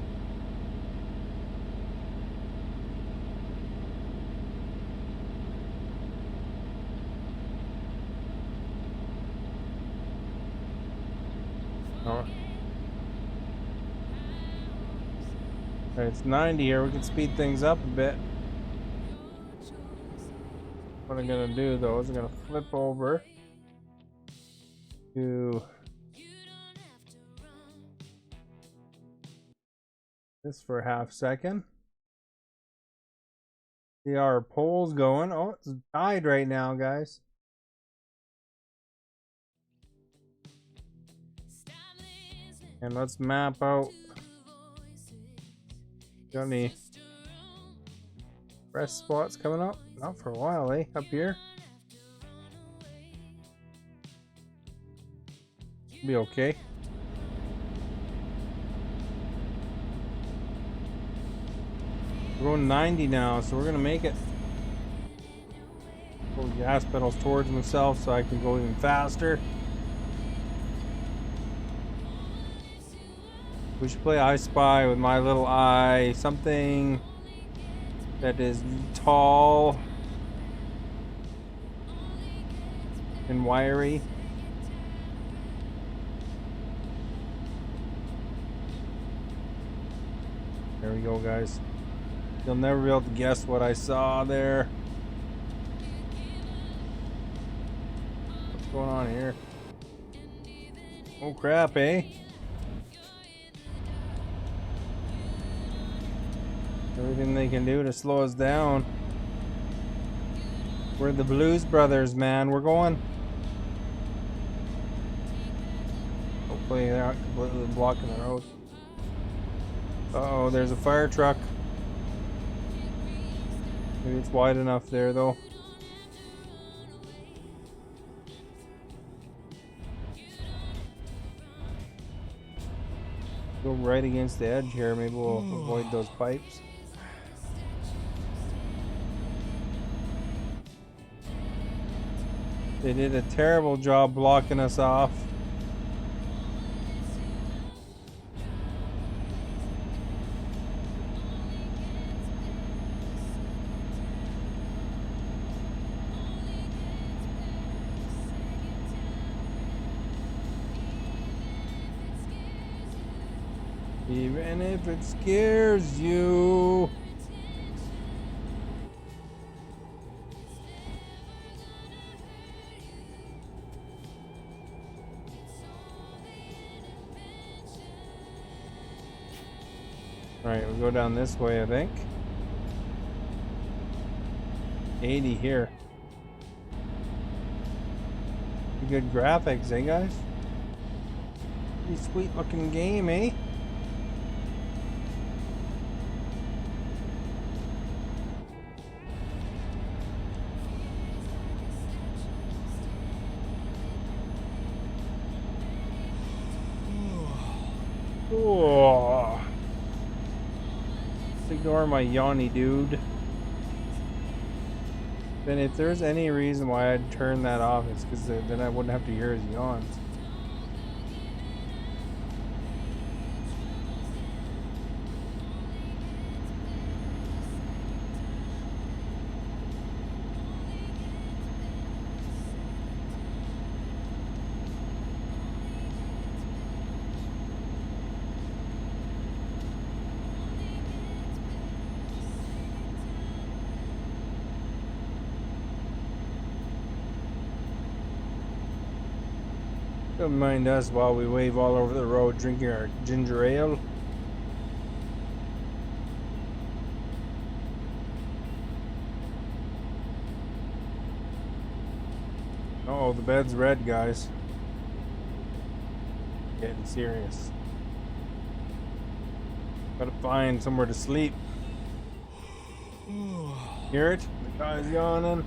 Oh. It's 90 here. We can speed things up a bit. What I'm gonna do though is I'm gonna flip over to this for a half second. See our polls going. Oh, it's tied right now, guys. And let's map out Got any rest spots coming up? Not for a while, eh? Up here? Be okay. We're going 90 now, so we're gonna make it. Pull the gas pedals towards myself so I can go even faster. We should play I Spy with my little eye. Something that is tall and wiry. There we go, guys. You'll never be able to guess what I saw there. What's going on here? Oh crap, eh? Everything they can do to slow us down. We're the Blues Brothers, man. We're going. Hopefully they're not completely blocking the road. Uh-oh, there's a fire truck. Maybe it's wide enough there, though. Go right against the edge here. Maybe we'll avoid those pipes. They did a terrible job blocking us off. Even if it scares you. Alright, we'll go down this way, I think. 80 here. Good graphics, eh, guys? Pretty sweet looking game, eh? Oh. Ignore my yawny dude. Then if there's any reason why I'd turn that off, it's because then I wouldn't have to hear his yawns. Don't mind us while we wave all over the road drinking our ginger ale. Oh, the bed's red, guys. Getting serious. Gotta find somewhere to sleep. Hear it? The guy's yawning.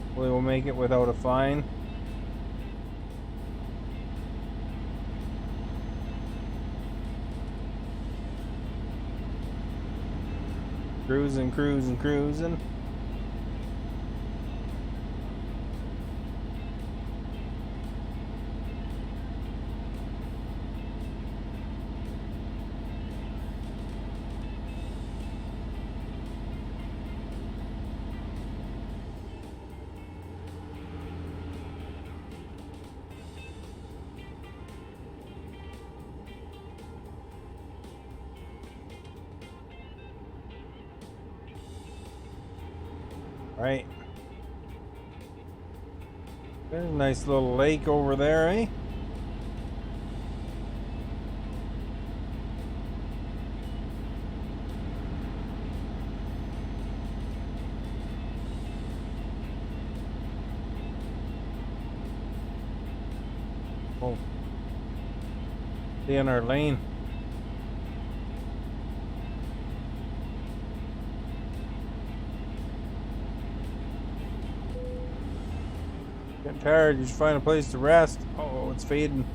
Hopefully we'll make it without a fine. Cruising, cruising, cruising. Right. There's a nice little lake over there, eh? Oh. Stay in our lane. Getting tired, you should find a place to rest. Oh, it's fading.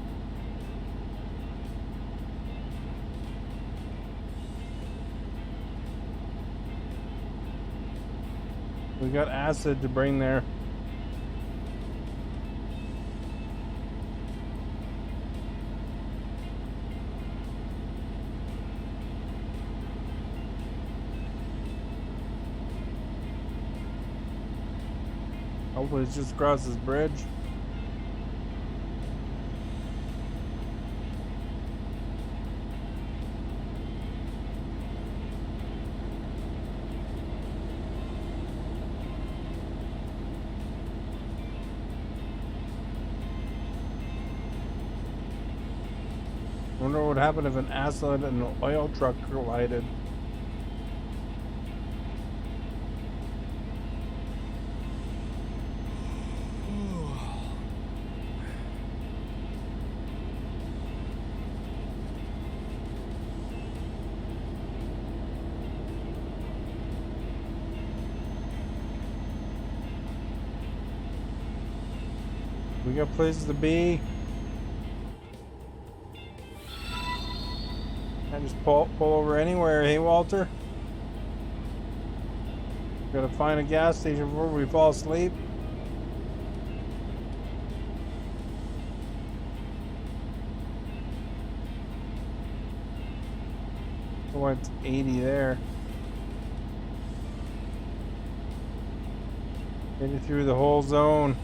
We got acid to bring there. Hopefully it's just across this bridge. I wonder what would happen if an acid and an oil truck collided. We got places to be. I just pull over anywhere, hey Walter? Gotta find a gas station before we fall asleep. Oh, it's 80 there. Get it through the whole zone.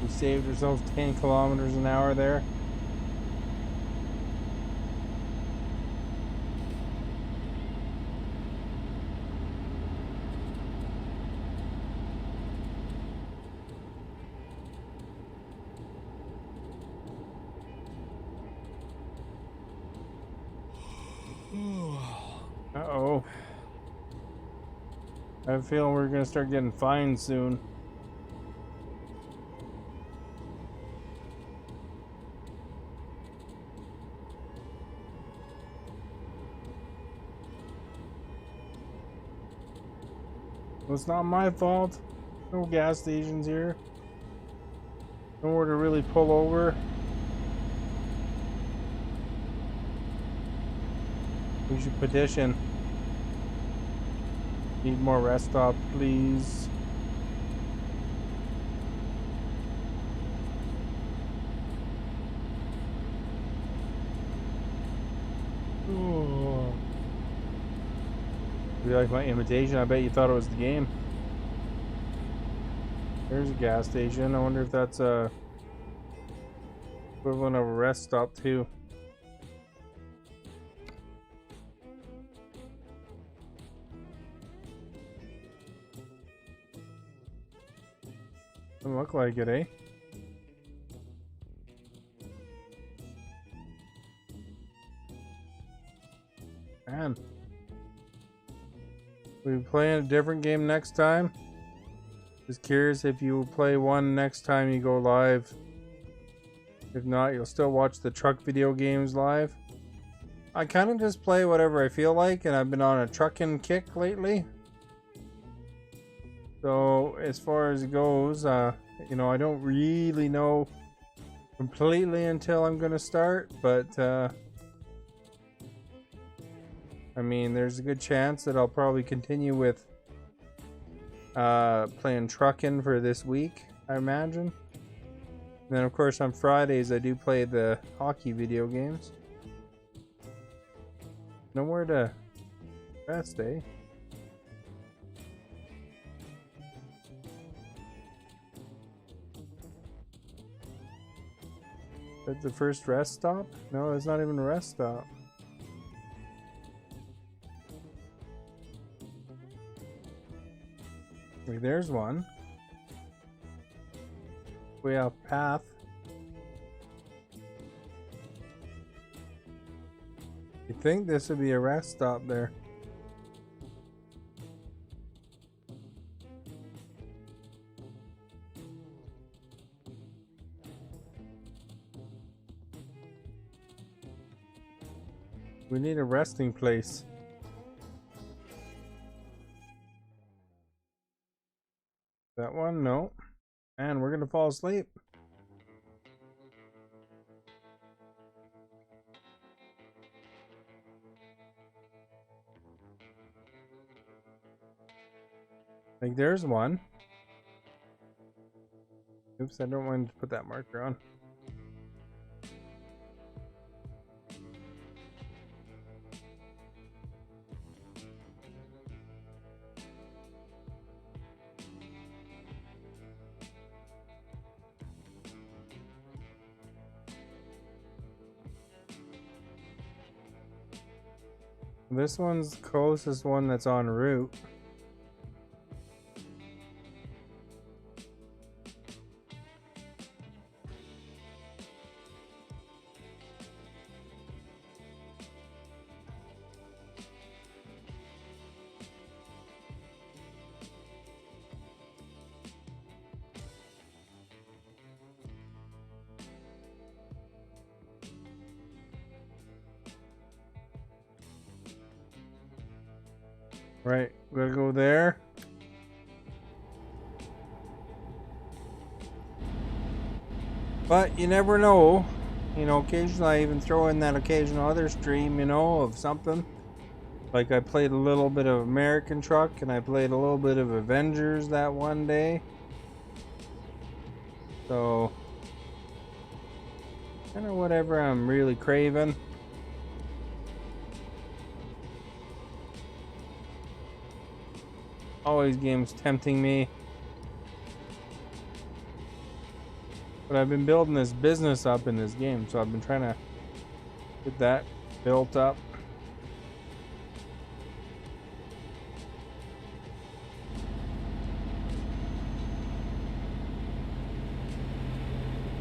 We saved ourselves 10 kilometers an hour there. Uh-oh. I have a feeling we're gonna start getting fined soon. Well, it's not my fault. No gas stations here. Nowhere to really pull over. We should petition. Need more rest stop, please. Oh. You like my imitation? I bet you thought it was the game. There's a gas station. I wonder if that's a equivalent of a rest stop too. Doesn't look like it, eh? Man. We playing a different game next time? Just curious if you play one next time you go live. If not, you'll still watch the truck video games live. I kind of just play whatever I feel like, and I've been on a trucking kick lately. So as far as it goes, you know, I don't really know completely until I'm gonna start, but I mean, there's a good chance that I'll probably continue with playing trucking for this week, I imagine. And then of course on Fridays I do play the hockey video games. Nowhere to rest, eh? That's the first rest stop? No, it's not even a rest stop. Wait, there's one. Way off path. You think this would be a rest stop there? We need a resting place. That one? No. And we're gonna fall asleep. Like there's one. Oops, I don't want to put that marker on. This one's the closest one that's en route. Right, we're gonna go there. But you never know. You know, occasionally I even throw in that occasional other stream, you know, of something. Like I played a little bit of American Truck and I played a little bit of Avengers that one day. So, kind of whatever I'm really craving. Always games tempting me. But I've been building this business up in this game, so I've been trying to get that built up.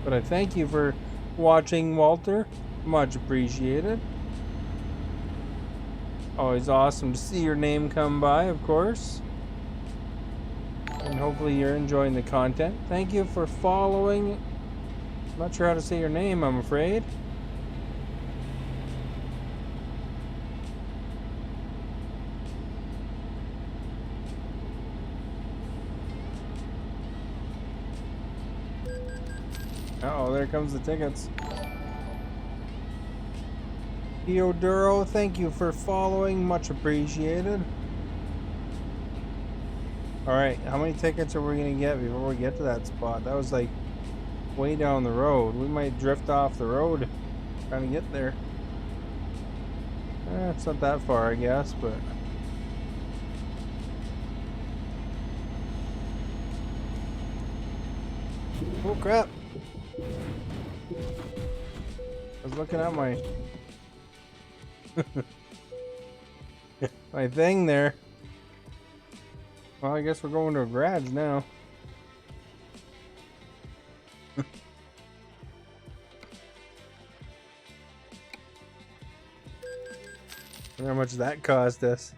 But I thank you for watching, Walter. Much appreciated. Always awesome to see your name come by, of course. And hopefully you're enjoying the content. Thank you for following. I'm not sure how to say your name, I'm afraid. Uh-oh, there comes the tickets. Theodoro, thank you for following. Much appreciated. Alright, how many tickets are we going to get before we get to that spot? That was like way down the road. We might drift off the road trying to get there. It's not that far, I guess, but... Oh crap! I was looking at my... my thing there. Well, I guess we're going to a garage now. I wonder how much that cost us.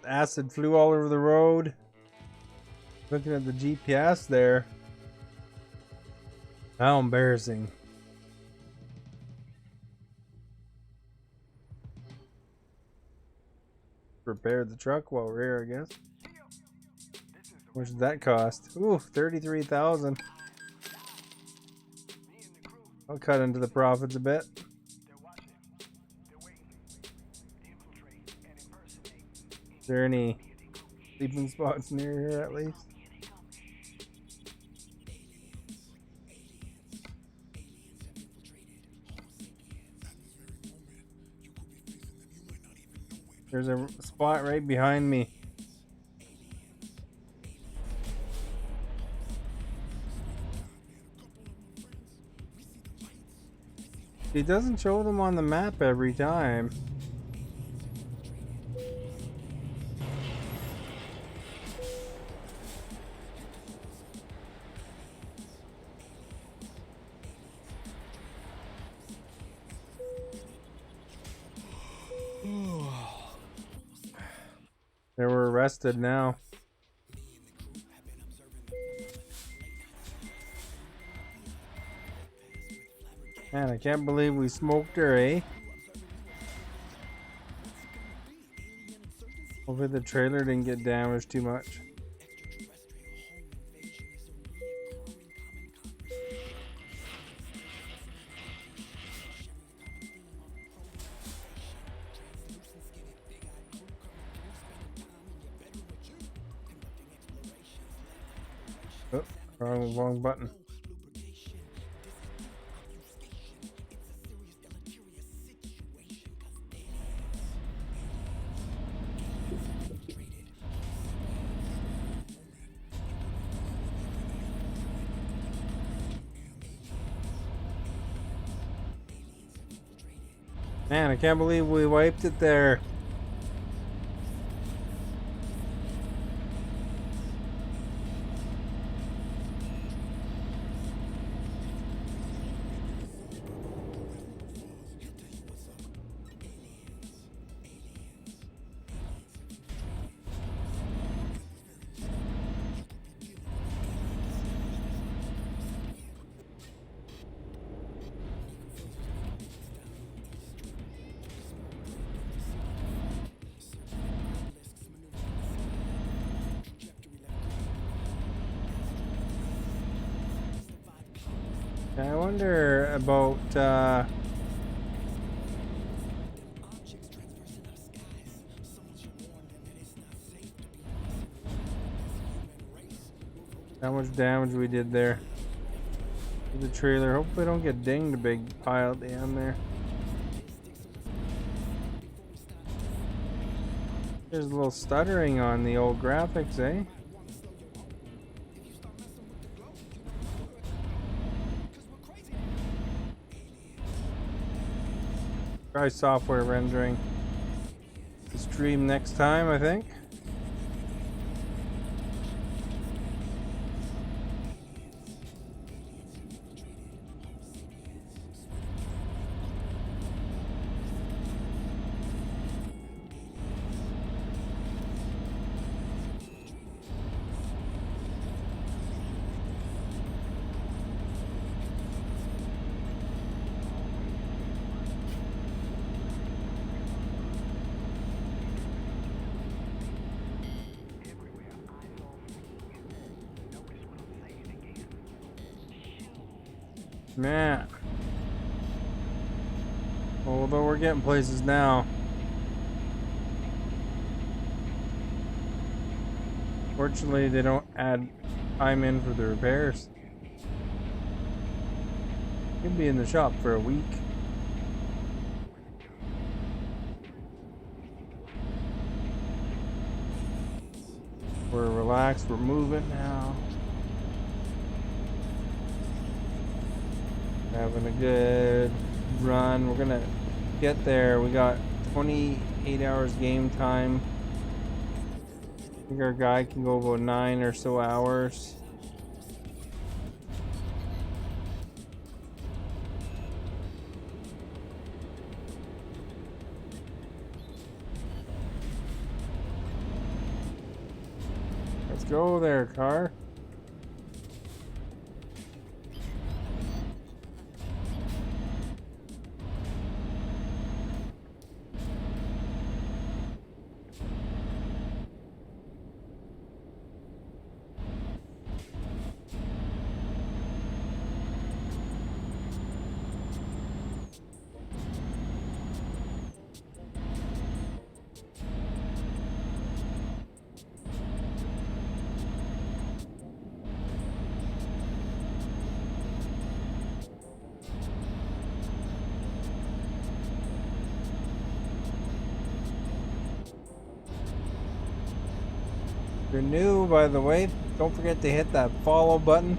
Acid flew all over the road. Looking at the GPS there. How embarrassing. Repair the truck while we're here, I guess. How much did that cost? Ooh, 33,000. I'll cut into the profits a bit. Is there any sleeping spots near here at least? There's a spot right behind me. It doesn't show them on the map every time. They were arrested now. Man, I can't believe we smoked her, eh? Hopefully the trailer didn't get damaged too much. Oh, wrong button. Man, I can't believe we wiped it there. I wonder about how much damage we did there to the trailer. Hopefully, don't get dinged a big pile at the end there. There's a little stuttering on the old graphics, eh? Try software rendering. Stream next time, I think. Man. Although we're getting places now. Fortunately, they don't add time in for the repairs. You'll be in the shop for a week. We're relaxed, we're moving now. Having a good run. We're gonna get there. We got 28 hours game time. I think our guy can go about 9 or so hours. Let's go there, car. If you're new, by the way, don't forget to hit that follow button.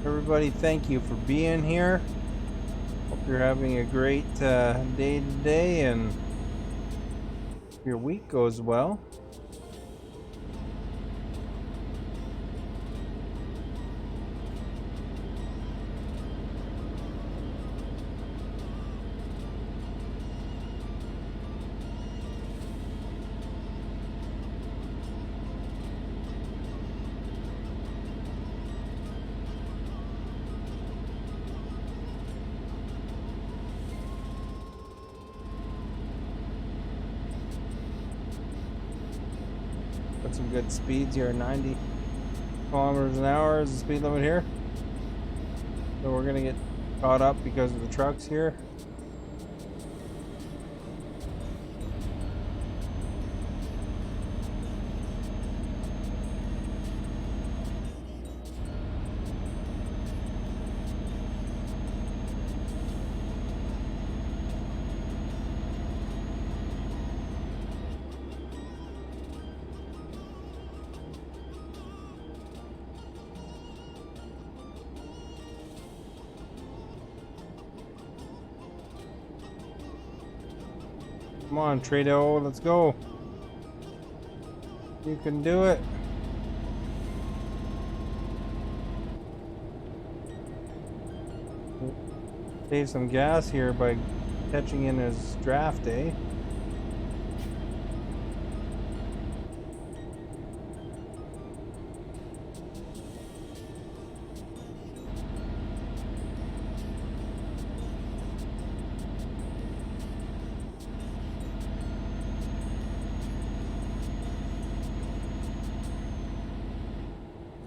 Everybody, thank you for being here. Hope you're having a great day today and your week goes well. some good speeds here. 90 kilometers an hour is the speed limit here. So we're gonna get caught up because of the trucks here. Come on, Trado, let's go. You can do it. Save some gas here by catching in his draft, eh?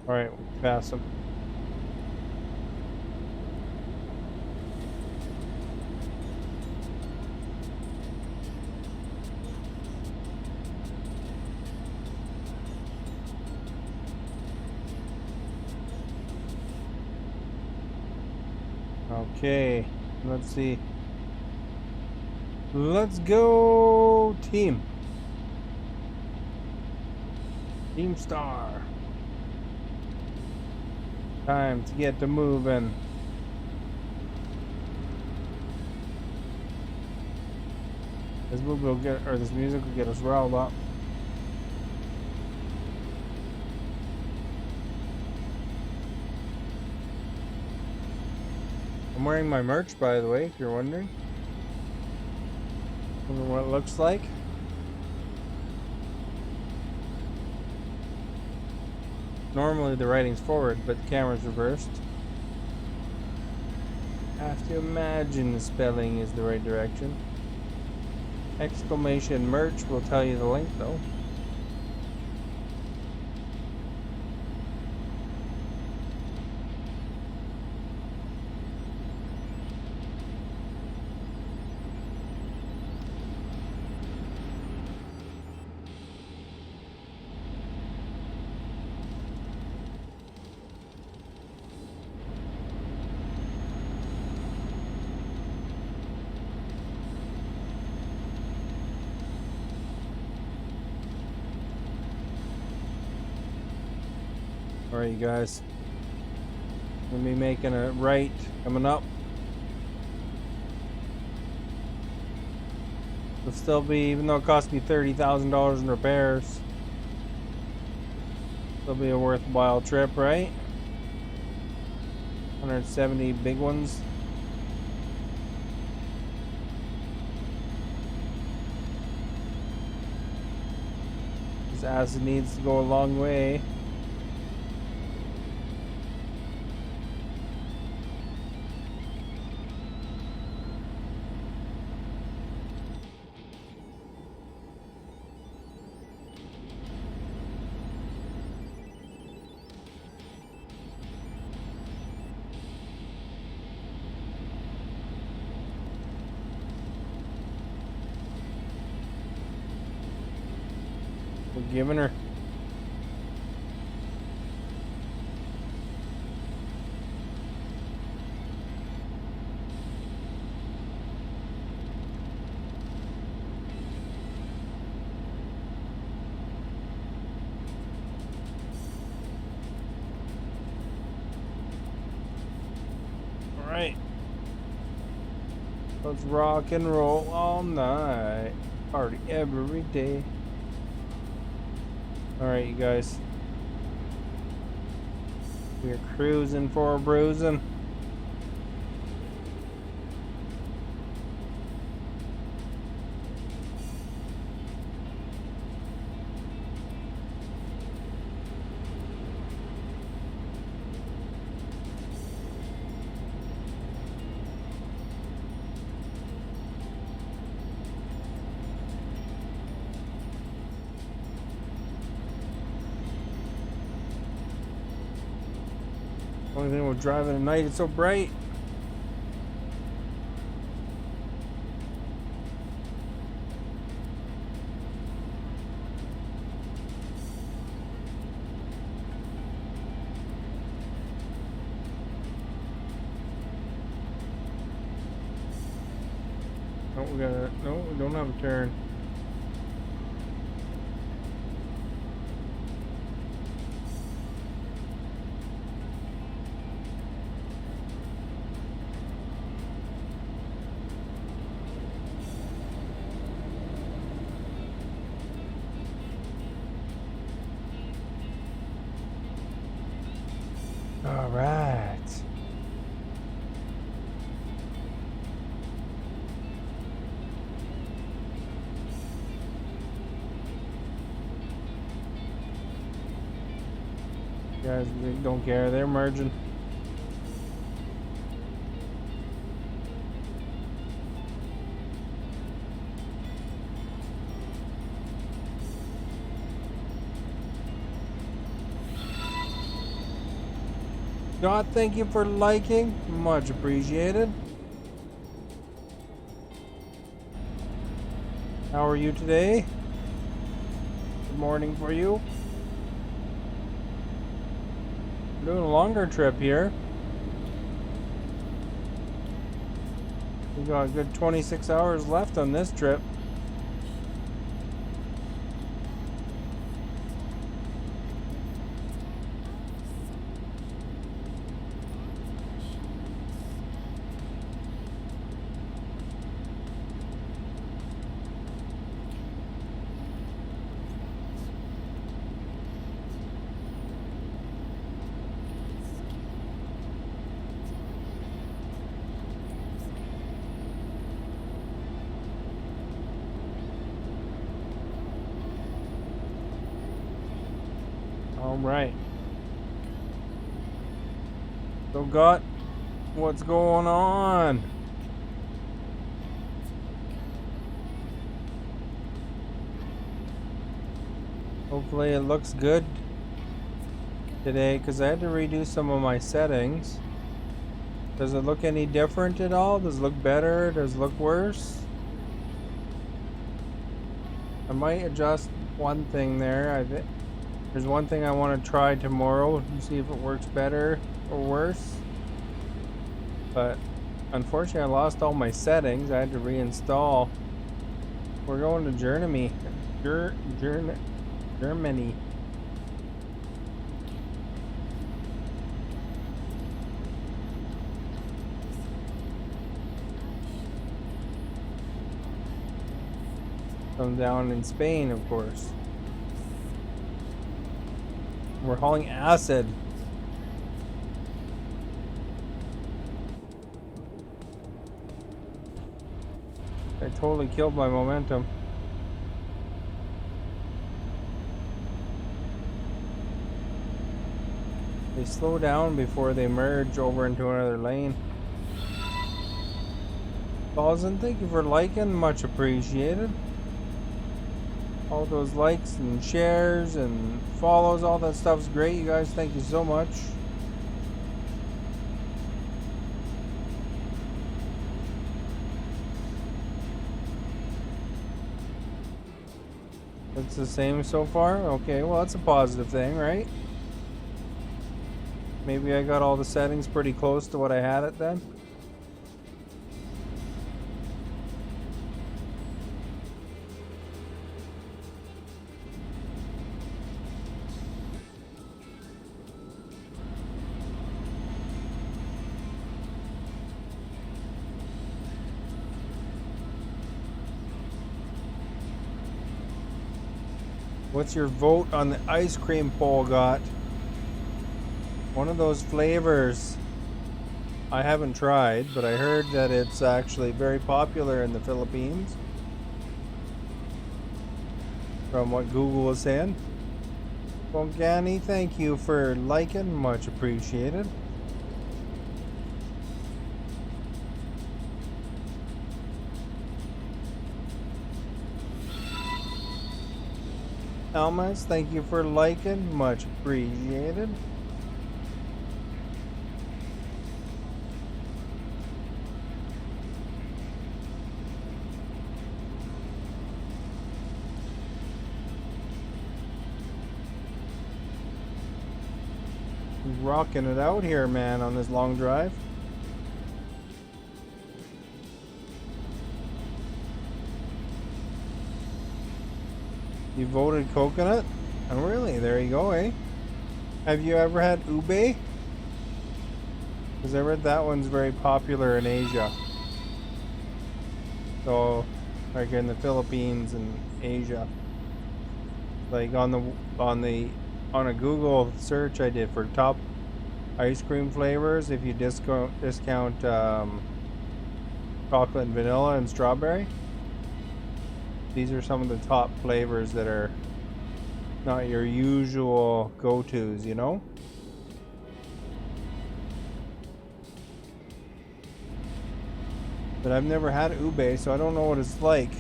Alright, we'll pass him. Okay, let's see. Let's go, team. Team Star. Time to get to moving. This movie will get, or this music will get us riled up. I'm wearing my merch, by the way, if you're wondering. Wonder what it looks like. Normally the writing's forward, but the camera's reversed. I have to imagine the spelling is the right direction. Exclamation merch will tell you the link though. Alright, you guys. We'll be making a right coming up. It'll still be, even though it cost me $30,000 in repairs, it'll be a worthwhile trip, right? 170 big ones. This acid needs to go a long way. We're giving her. All right. Let's rock and roll all night. Party every day. Alright, you guys. We're cruising for a bruising. Only thing with driving at night, it's so bright. Oh, no, we don't have a turn. All right. Guys, they don't care. They're merging. Scott, thank you for liking. Much appreciated. How are you today? Good morning for you. We're doing a longer trip here. We got a good 26 hours left on this trip. Alright. So got what's going on? Hopefully it looks good today because I had to redo some of my settings. Does it look any different at all? Does it look better? Does it look worse? I might adjust one thing there. There's one thing I want to try tomorrow and see if it works better or worse. But unfortunately I lost all my settings. I had to reinstall. We're going to Germany. Germany. I'm down in Spain, of course. We're hauling acid. I totally killed my momentum. They slow down before they merge over into another lane. Balzan, thank you for liking, much appreciated. All those likes and shares and follows, all that stuff's great, you guys. Thank you so much. It's the same so far? Okay, well, that's a positive thing, right? Maybe I got all the settings pretty close to what I had it then. What's your vote on the ice cream poll got? One of those flavors I haven't tried, but I heard that it's actually very popular in the Philippines. From what Google was saying. Bongani, thank you for liking, much appreciated. Almas, thank you for liking, much appreciated. rocking it out here, man, on this long drive. You voted coconut? Oh, really? There you go, eh? Have you ever had ube? Because I read that one's very popular in Asia. So, like in the Philippines and Asia. Like on a Google search I did for top ice cream flavors, if you discount chocolate and vanilla and strawberry, these are some of the top flavors that are not your usual go-tos, you know? But I've never had ube, so I don't know what it's like.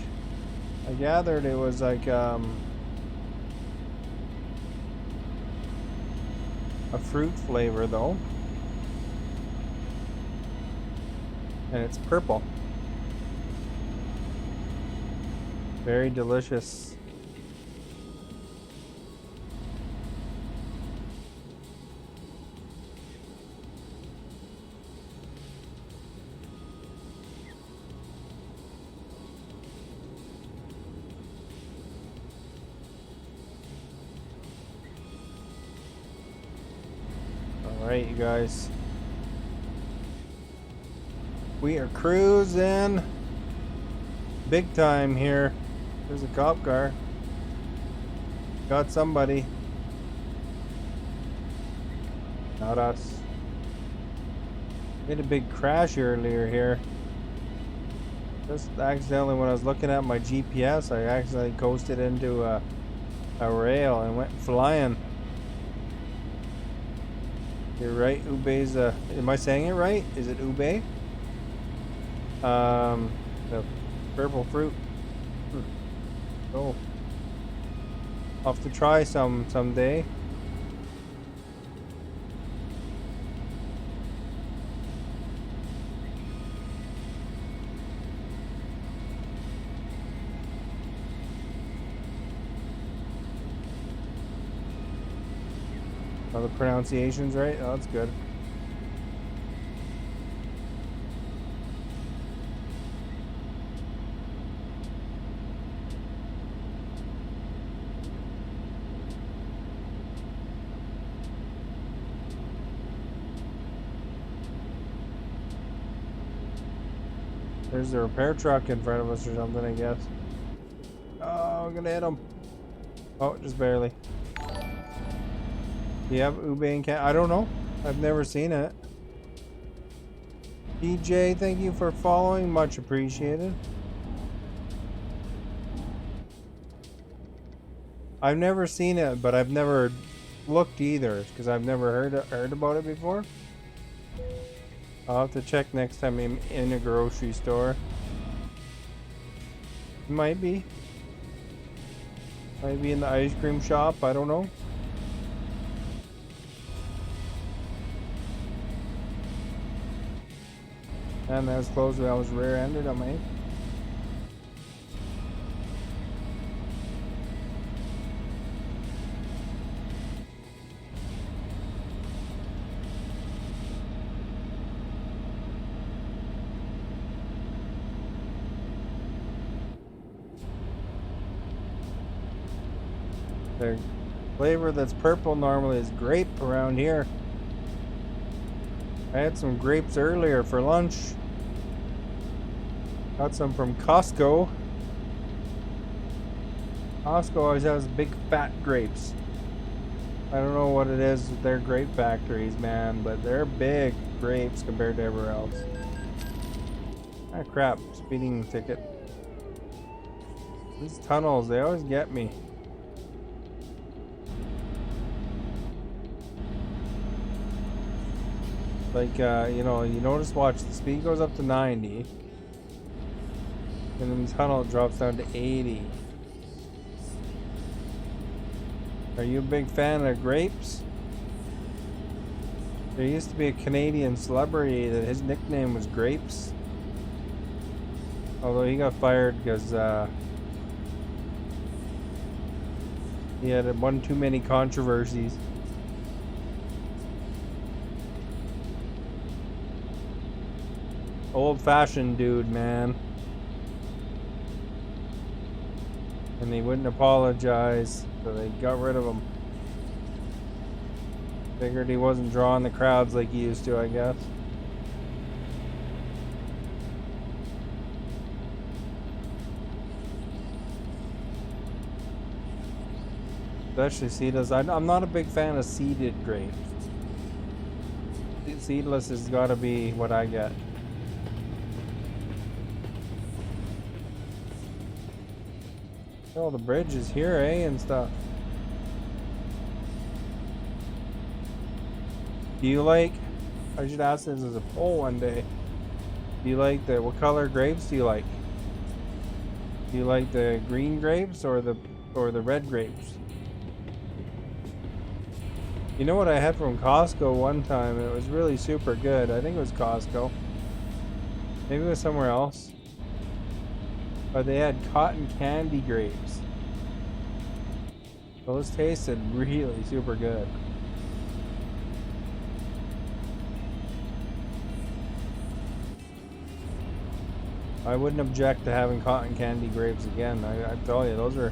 I gathered it was like a fruit flavor though. And it's purple. Very delicious. Alright, you guys. We are cruising big time here. There's a cop car. Got somebody. Not us. We had a big crash earlier here. Just accidentally, when I was looking at my GPS, I accidentally coasted into a rail and went flying. You're right, ube's am I saying it right? Is it ube? The purple fruit. Oh, I'll have to try someday. Are the pronunciations right? Oh, that's good. There's a repair truck in front of us or something, I guess. Oh, I'm gonna hit him. Oh, just barely. Do you have ube in Canada? I don't know. I've never seen it. DJ, thank you for following. Much appreciated. I've never seen it, but I've never looked either, because I've never heard about it before. I'll have to check next time I'm in a grocery store. Might be. Might be in the ice cream shop, I don't know. And that was close when I was rear-ended on my... The flavor that's purple normally is grape around here. I had some grapes earlier for lunch. Got some from Costco. Costco always has big fat grapes. I don't know what it is with their grape factories, man, but they're big grapes compared to everywhere else. Ah, crap. Speeding ticket. These tunnels, they always get me. Like, you know, you notice, watch, the speed goes up to 90. And then the tunnel drops down to 80. Are you a big fan of grapes? There used to be a Canadian celebrity that his nickname was Grapes. Although he got fired because he had one too many controversies. Old-fashioned dude, man. And they wouldn't apologize, so they got rid of him. Figured he wasn't drawing the crowds like he used to, I guess. Especially seedless. I'm not a big fan of seeded grapes. Seedless has got to be what I get. Oh, the bridge is here, eh, and stuff. Do you like, I should ask this as a poll one day. Do you like what color grapes do you like? Do you like the green grapes or the red grapes? You know what I had from Costco one time, and it was really super good. I think it was Costco. Maybe it was somewhere else. But they had cotton candy grapes. Those tasted really super good. I wouldn't object to having cotton candy grapes again. I tell you, those are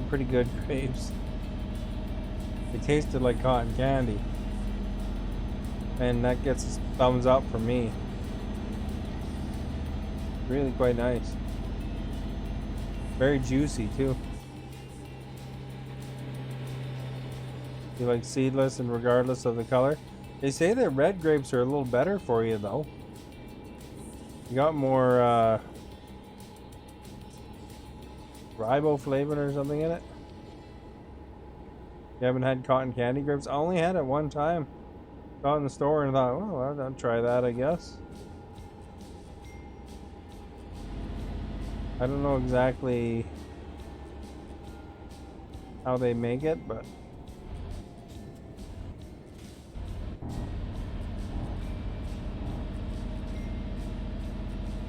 pretty good grapes. They tasted like cotton candy. And that gets a thumbs up for me. Really quite nice. Very juicy too. You like seedless and regardless of the color? They say that red grapes are a little better for you though. You got more riboflavin or something in it. You haven't had cotton candy grapes? I only had it one time. Got in the store and thought, well, I'll try that, I guess. I don't know exactly how they make it, but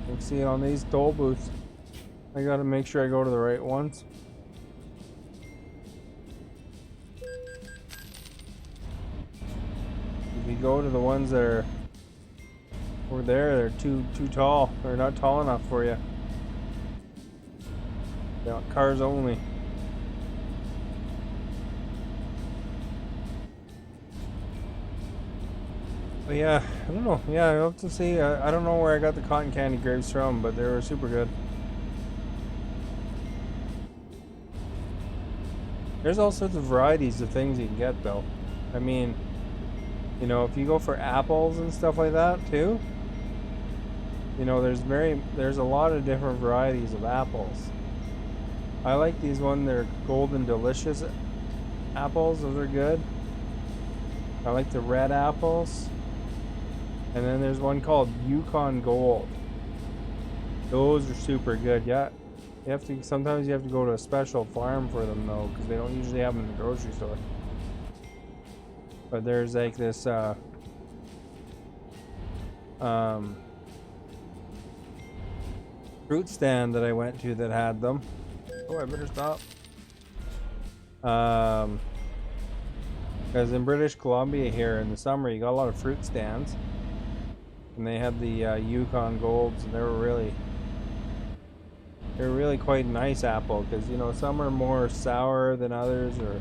you can see it on these toll booths. I gotta make sure I go to the right ones. If you go to the ones that are over there, they're too tall. They're not tall enough for you. Yeah, cars only. But yeah, I don't know. Yeah, I'll have to see. I don't know where I got the cotton candy grapes from, but they were super good. There's all sorts of varieties of things you can get though. I mean, you know, if you go for apples and stuff like that too, you know, there's a lot of different varieties of apples. I like these ones, they're golden delicious apples, those are good. I like the red apples. And then there's one called Yukon Gold. Those are super good. Yeah, sometimes you have to go to a special farm for them though, because they don't usually have them in the grocery store. But there's like this fruit stand that I went to that had them. Oh, I better stop. Because in British Columbia here in the summer, you got a lot of fruit stands. And they had the Yukon Golds, and they were really quite nice apple, because you know some are more sour than others, or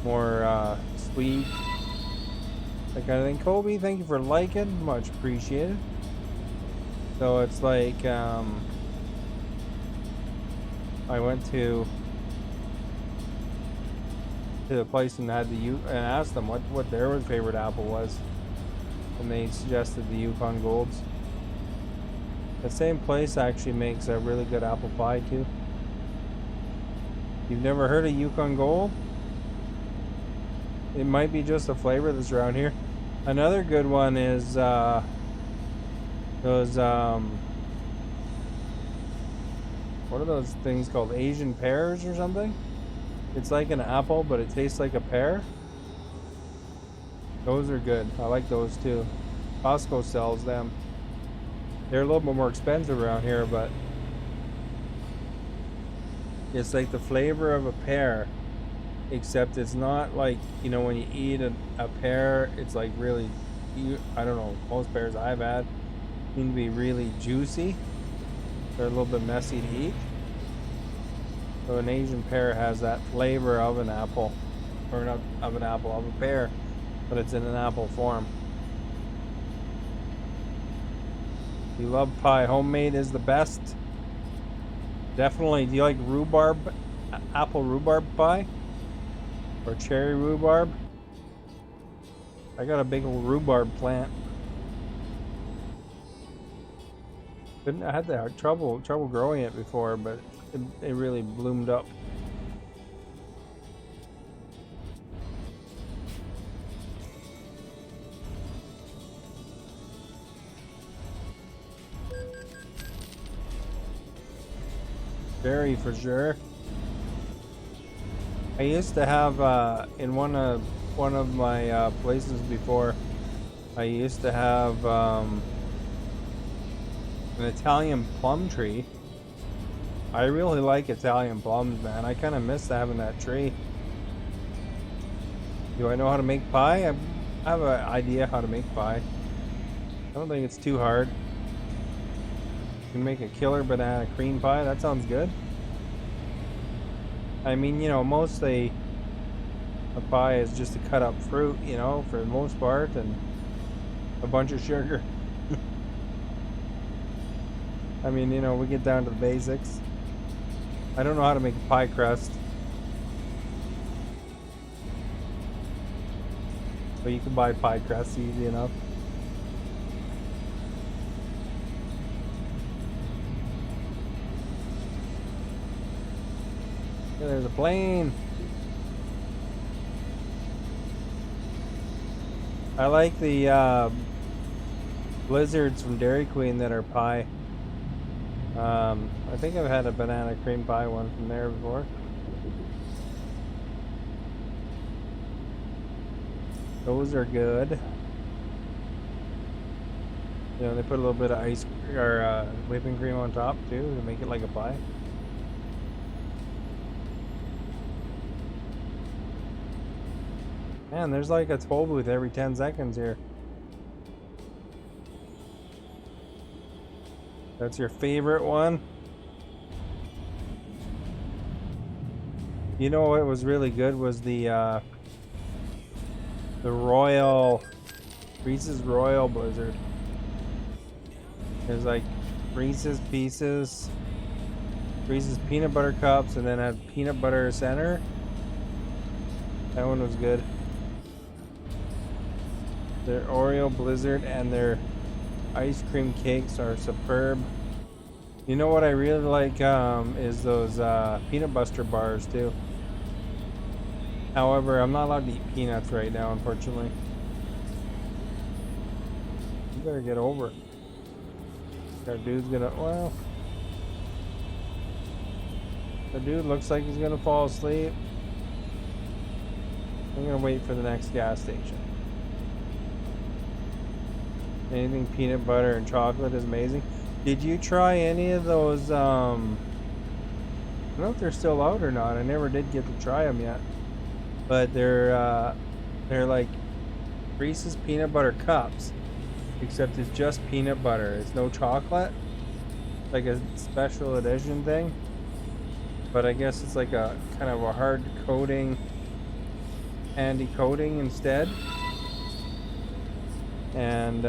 more sweet, that kind of thing. Kobe, thank you for liking, much appreciated. So it's like I went to the place and had and asked them what their favorite apple was. And they suggested the Yukon Golds. The same place actually makes a really good apple pie too. You've never heard of Yukon Gold? It might be just a flavor that's around here. Another good one is those what are those things called? Asian pears or something? It's like an apple, but it tastes like a pear. Those are good. I like those too. Costco sells them. They're a little bit more expensive around here, but it's like the flavor of a pear, except it's not like, you know, when you eat a pear, it's like really, I don't know, most pears I've had, seem to be really juicy. They're a little bit messy to eat. So an Asian pear has that flavor of an apple, or not of an apple, of a pear, but it's in an apple form. You love pie. Homemade is the best. Definitely. Do you like rhubarb, apple rhubarb pie? Or cherry rhubarb? I got a big old rhubarb plant. I had that trouble growing it before, but it really bloomed up. Berry for sure. I used to have in one of my places before. I used to have an Italian plum tree. I really like Italian plums, man. I kind of miss having that tree. Do I know how to make pie? I have an idea how to make pie. I don't think it's too hard. You can make a killer banana cream pie. That sounds good. I mean, you know, mostly a pie is just to cut up fruit, you know, for the most part, and a bunch of sugar. I mean, you know, we get down to the basics. I don't know how to make a pie crust. But you can buy pie crust easy enough. Yeah, there's a plane. I like the blizzards from Dairy Queen that are pie. I think I've had a banana cream pie one from there before. Those are good. You know, they put a little bit of ice or whipping cream on top too to make it like a pie. Man, there's like a toll booth every 10 seconds here. That's your favorite one? You know what was really good was the Royal Reese's Royal Blizzard. There's like Reese's Pieces, Reese's Peanut Butter Cups, and then had peanut butter center. That one was good. Their Oreo Blizzard and their ice cream cakes are superb. You know what I really like is those peanut buster bars too. However, I'm not allowed to eat peanuts right now, unfortunately. You better get over it. That dude's gonna, well, the dude looks like he's gonna fall asleep. I'm gonna wait for the next gas station. Anything peanut butter and chocolate is amazing. Did you try any of those? I don't know if they're still out or not. I never did get to try them yet. But they're like Reese's peanut butter cups, except it's just peanut butter. It's no chocolate, like a special edition thing. But I guess it's like a kind of a hard coating, candy coating instead. And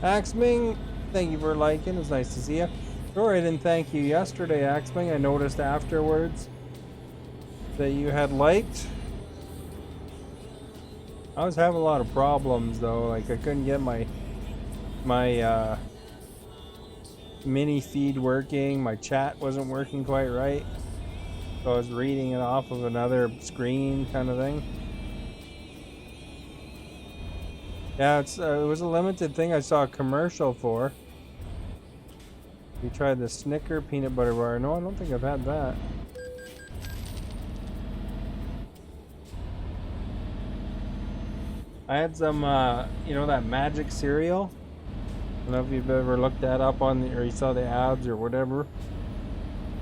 Axming, thank you for liking. It's nice to see you. Sure, I didn't thank you yesterday, Axming. I noticed afterwards that you had liked. I was having a lot of problems though. Like I couldn't get my mini feed working. My chat wasn't working quite right. So I was reading it off of another screen, kind of thing. Yeah, it was a limited thing I saw a commercial for. You tried the Snicker peanut butter bar. No, I don't think I've had that. I had some, you know, that Magic cereal. I don't know if you've ever looked that up on the, or you saw the ads or whatever.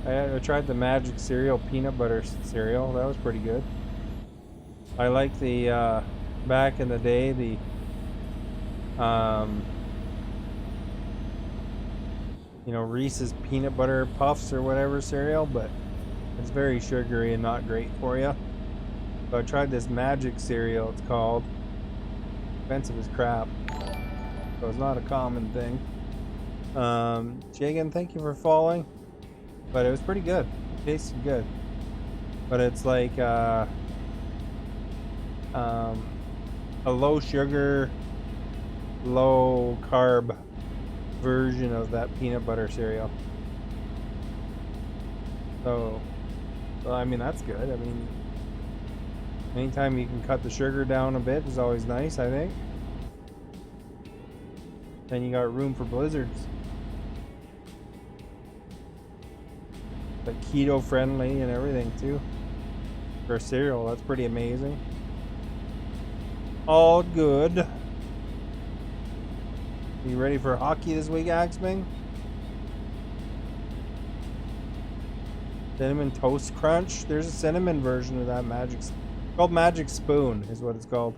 I tried the Magic cereal peanut butter cereal. That was pretty good. I like the back in the day the you know, Reese's peanut butter puffs or whatever cereal, but it's very sugary and not great for you. So I tried this magic cereal, it's called. Expensive as crap. So it's not a common thing. Jagan, thank you for following. But it was pretty good. It tasted good. But it's like a low sugar, low carb version of that peanut butter cereal. So, well, I mean, that's good. I mean, anytime you can cut the sugar down a bit is always nice, I think. Then you got room for blizzards. Like keto friendly and everything too. For cereal, that's pretty amazing. All good. You ready for hockey this week, Axming? Cinnamon Toast Crunch. There's a cinnamon version of that magic. It's called Magic Spoon is what it's called.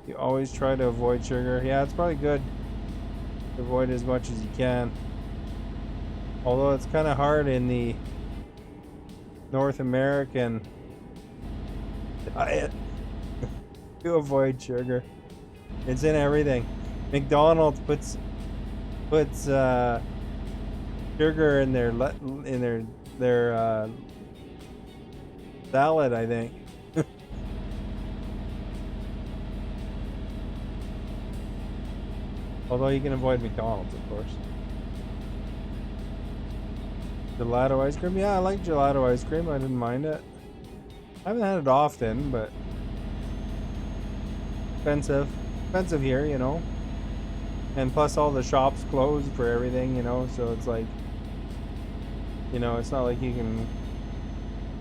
You always try to avoid sugar. Yeah, it's probably good to avoid as much as you can. Although it's kind of hard in the North American diet to avoid sugar. It's in everything. McDonald's puts sugar in their salad, I think. Although you can avoid McDonald's, of course. Gelato ice cream? Yeah, I like gelato ice cream. I didn't mind it. I haven't had it often, but expensive. Expensive here, you know. And plus all the shops closed for everything, you know, so it's like, you know, it's not like you can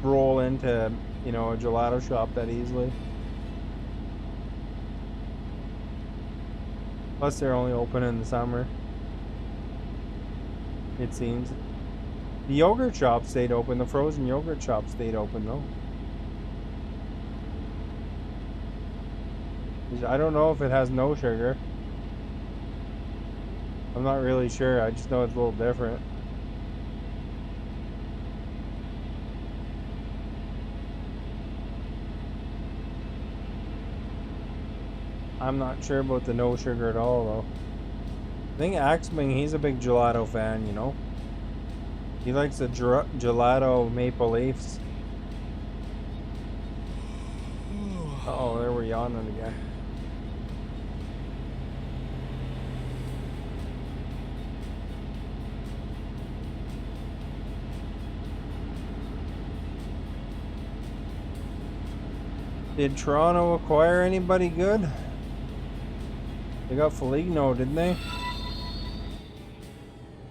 roll into, you know, a gelato shop that easily. Plus they're only open in the summer, it seems. The yogurt shop stayed open. The frozen yogurt shop stayed open though. I don't know if it has no sugar. I'm not really sure. I just know it's a little different. I'm not sure about the no sugar at all though. I think Axming, he's a big gelato fan, you know. He likes the gelato maple leafs. Uh-oh, there we're yawning again. Did Toronto acquire anybody good? They got Foligno, didn't they?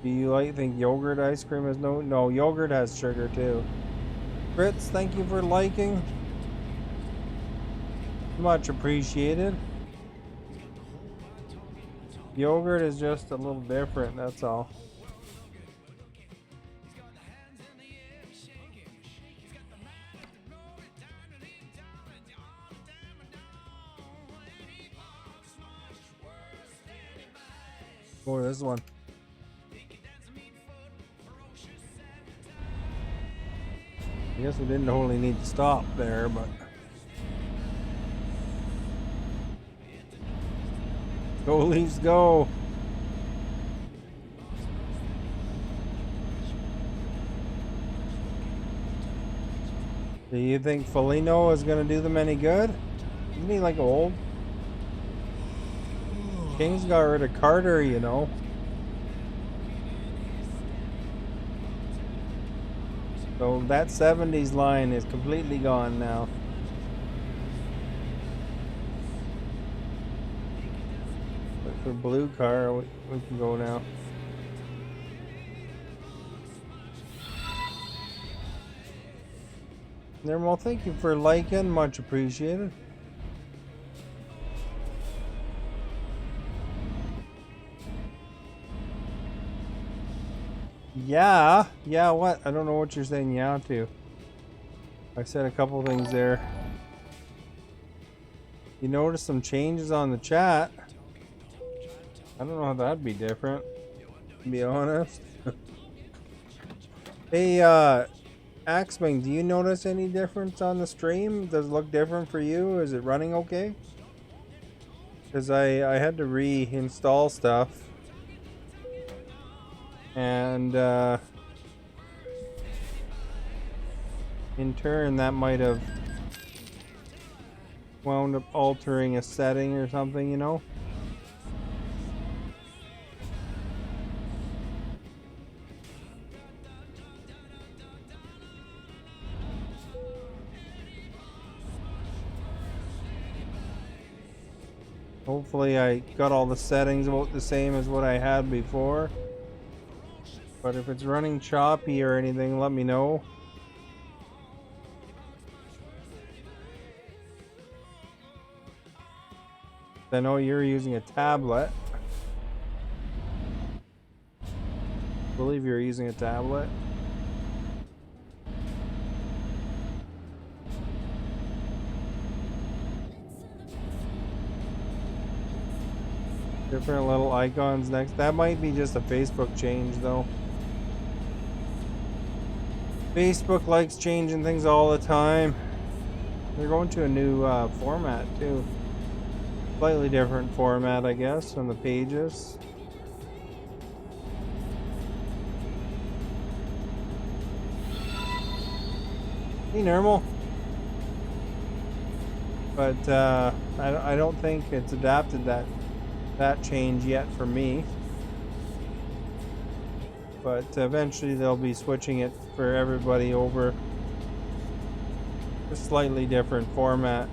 Do you think yogurt ice cream has no yogurt has sugar too. Fritz, thank you for liking. Much appreciated. Yogurt is just a little different, that's all. Oh, this one. I guess we didn't totally need to stop there, but go Leafs, go! Do you think Foligno is going to do them any good? Isn't he like old? Kings got rid of Carter, you know. So that 70s line is completely gone now. But for blue car, we can go now. Well, thank you for liking, much appreciated. Yeah, what? I don't know what you're saying yeah to. I said a couple things there. You notice some changes on the chat. I don't know how that'd be different. to be honest. Hey, Axwing, do you notice any difference on the stream? Does it look different for you? Is it running okay? Because I had to reinstall stuff. And, in turn, that might have wound up altering a setting or something, you know? Hopefully I got all the settings about the same as what I had before. But if it's running choppy or anything, let me know. I know you're using a tablet. I believe you're using a tablet. Different little icons next. That might be just a Facebook change though. Facebook likes changing things all the time. They're going to a new format too. Slightly different format, I guess, on the pages. Hey, normal. But I don't think it's adapted that change yet for me. But eventually they'll be switching it for everybody over a slightly different format.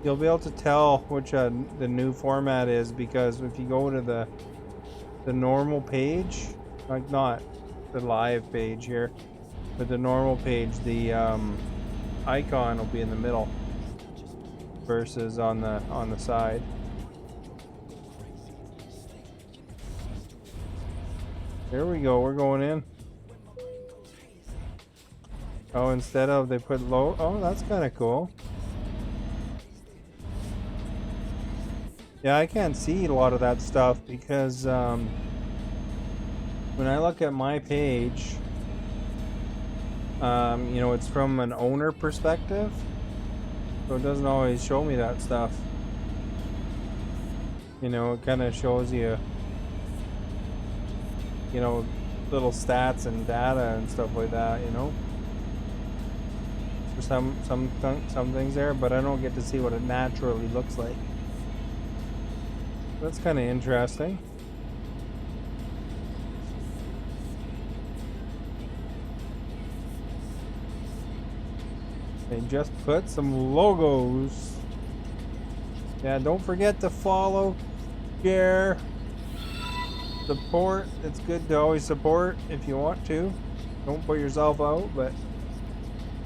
You'll be able to tell which the new format is because if you go to the normal page, like not the live page here, but the normal page, the icon will be in the middle versus on the side. There we go, we're going in. Oh, instead of they put low, oh, that's kind of cool. Yeah, I can't see a lot of that stuff because when I look at my page, you know, it's from an owner perspective, so it doesn't always show me that stuff. You know, it kind of shows you, you know, little stats and data and stuff like that, you know. For some things there, but I don't get to see what it naturally looks like. That's kind of interesting. They just put some logos. Yeah, don't forget to follow, share, support. It's good to always support if you want to. Don't put yourself out, but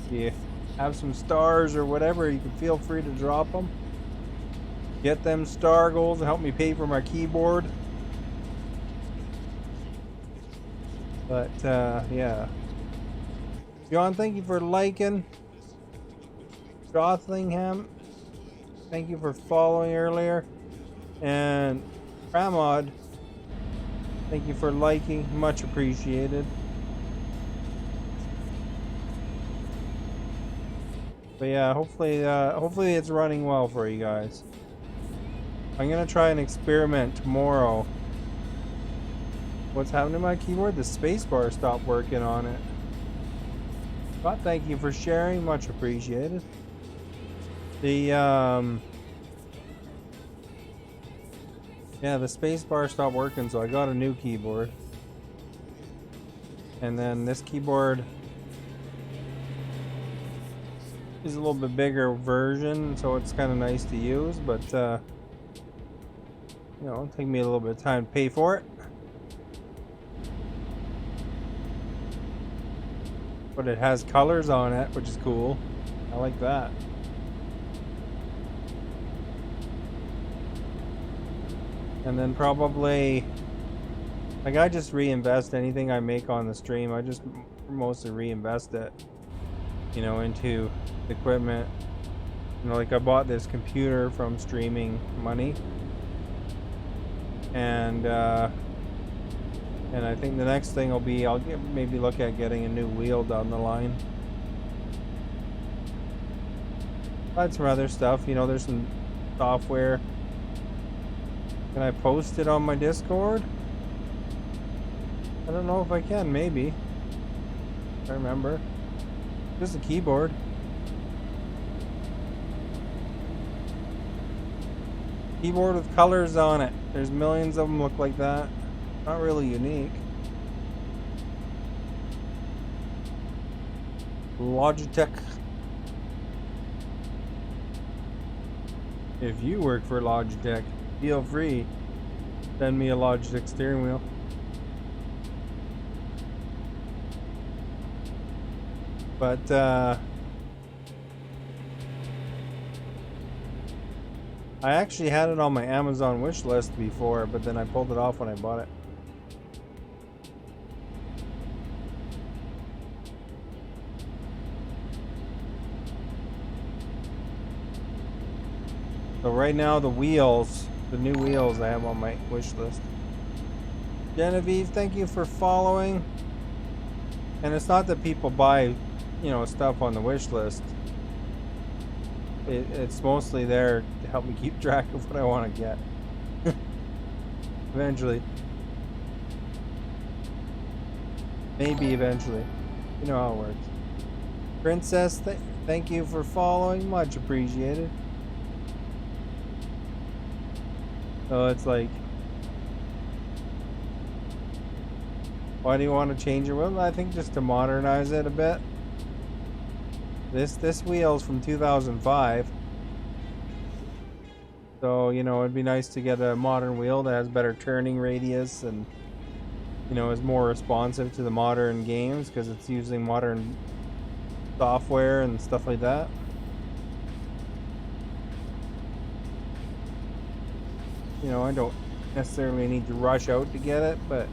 if you have some stars or whatever, you can feel free to drop them. Get them star goals and help me pay for my keyboard. But yeah. John, thank you for liking. Jothingham, thank you for following earlier. And Ramod, thank you for liking. Much appreciated. But yeah, hopefully it's running well for you guys. I'm gonna try an experiment tomorrow. What's happened to my keyboard? The spacebar stopped working on it. But thank you for sharing, much appreciated. The yeah, the spacebar stopped working, so I got a new keyboard. And then this keyboard is a little bit bigger version, so it's kind of nice to use, but you know, it'll take me a little bit of time to pay for it. But it has colors on it, which is cool. I like that. And then probably, like, I just reinvest anything I make on the stream. I just mostly reinvest it, you know, into equipment. You know, like I bought this computer from streaming money. And And I think the next thing will be maybe look at getting a new wheel down the line. But some other stuff, you know, there's some software. Can I post it on my Discord? I don't know if I can, maybe. I remember. Just a keyboard. Keyboard with colors on it. There's millions of them look like that. Not really unique. Logitech. If you work for Logitech, feel free. Send me a Logitech steering wheel. But I actually had it on my Amazon wish list before, but then I pulled it off when I bought it. So right now the wheels, the new wheels I have on my wish list. Genevieve, thank you for following. And it's not that people buy, you know, stuff on the wish list. It's mostly there to help me keep track of what I want to get. Eventually. Maybe eventually. You know how it works. Princess, thank you for following. Much appreciated. So it's like, why do you want to change it? Well, I think just to modernize it a bit. This wheel's from 2005. So, you know, it'd be nice to get a modern wheel that has better turning radius and, you know, is more responsive to the modern games because it's using modern software and stuff like that. You know, I don't necessarily need to rush out to get it, but,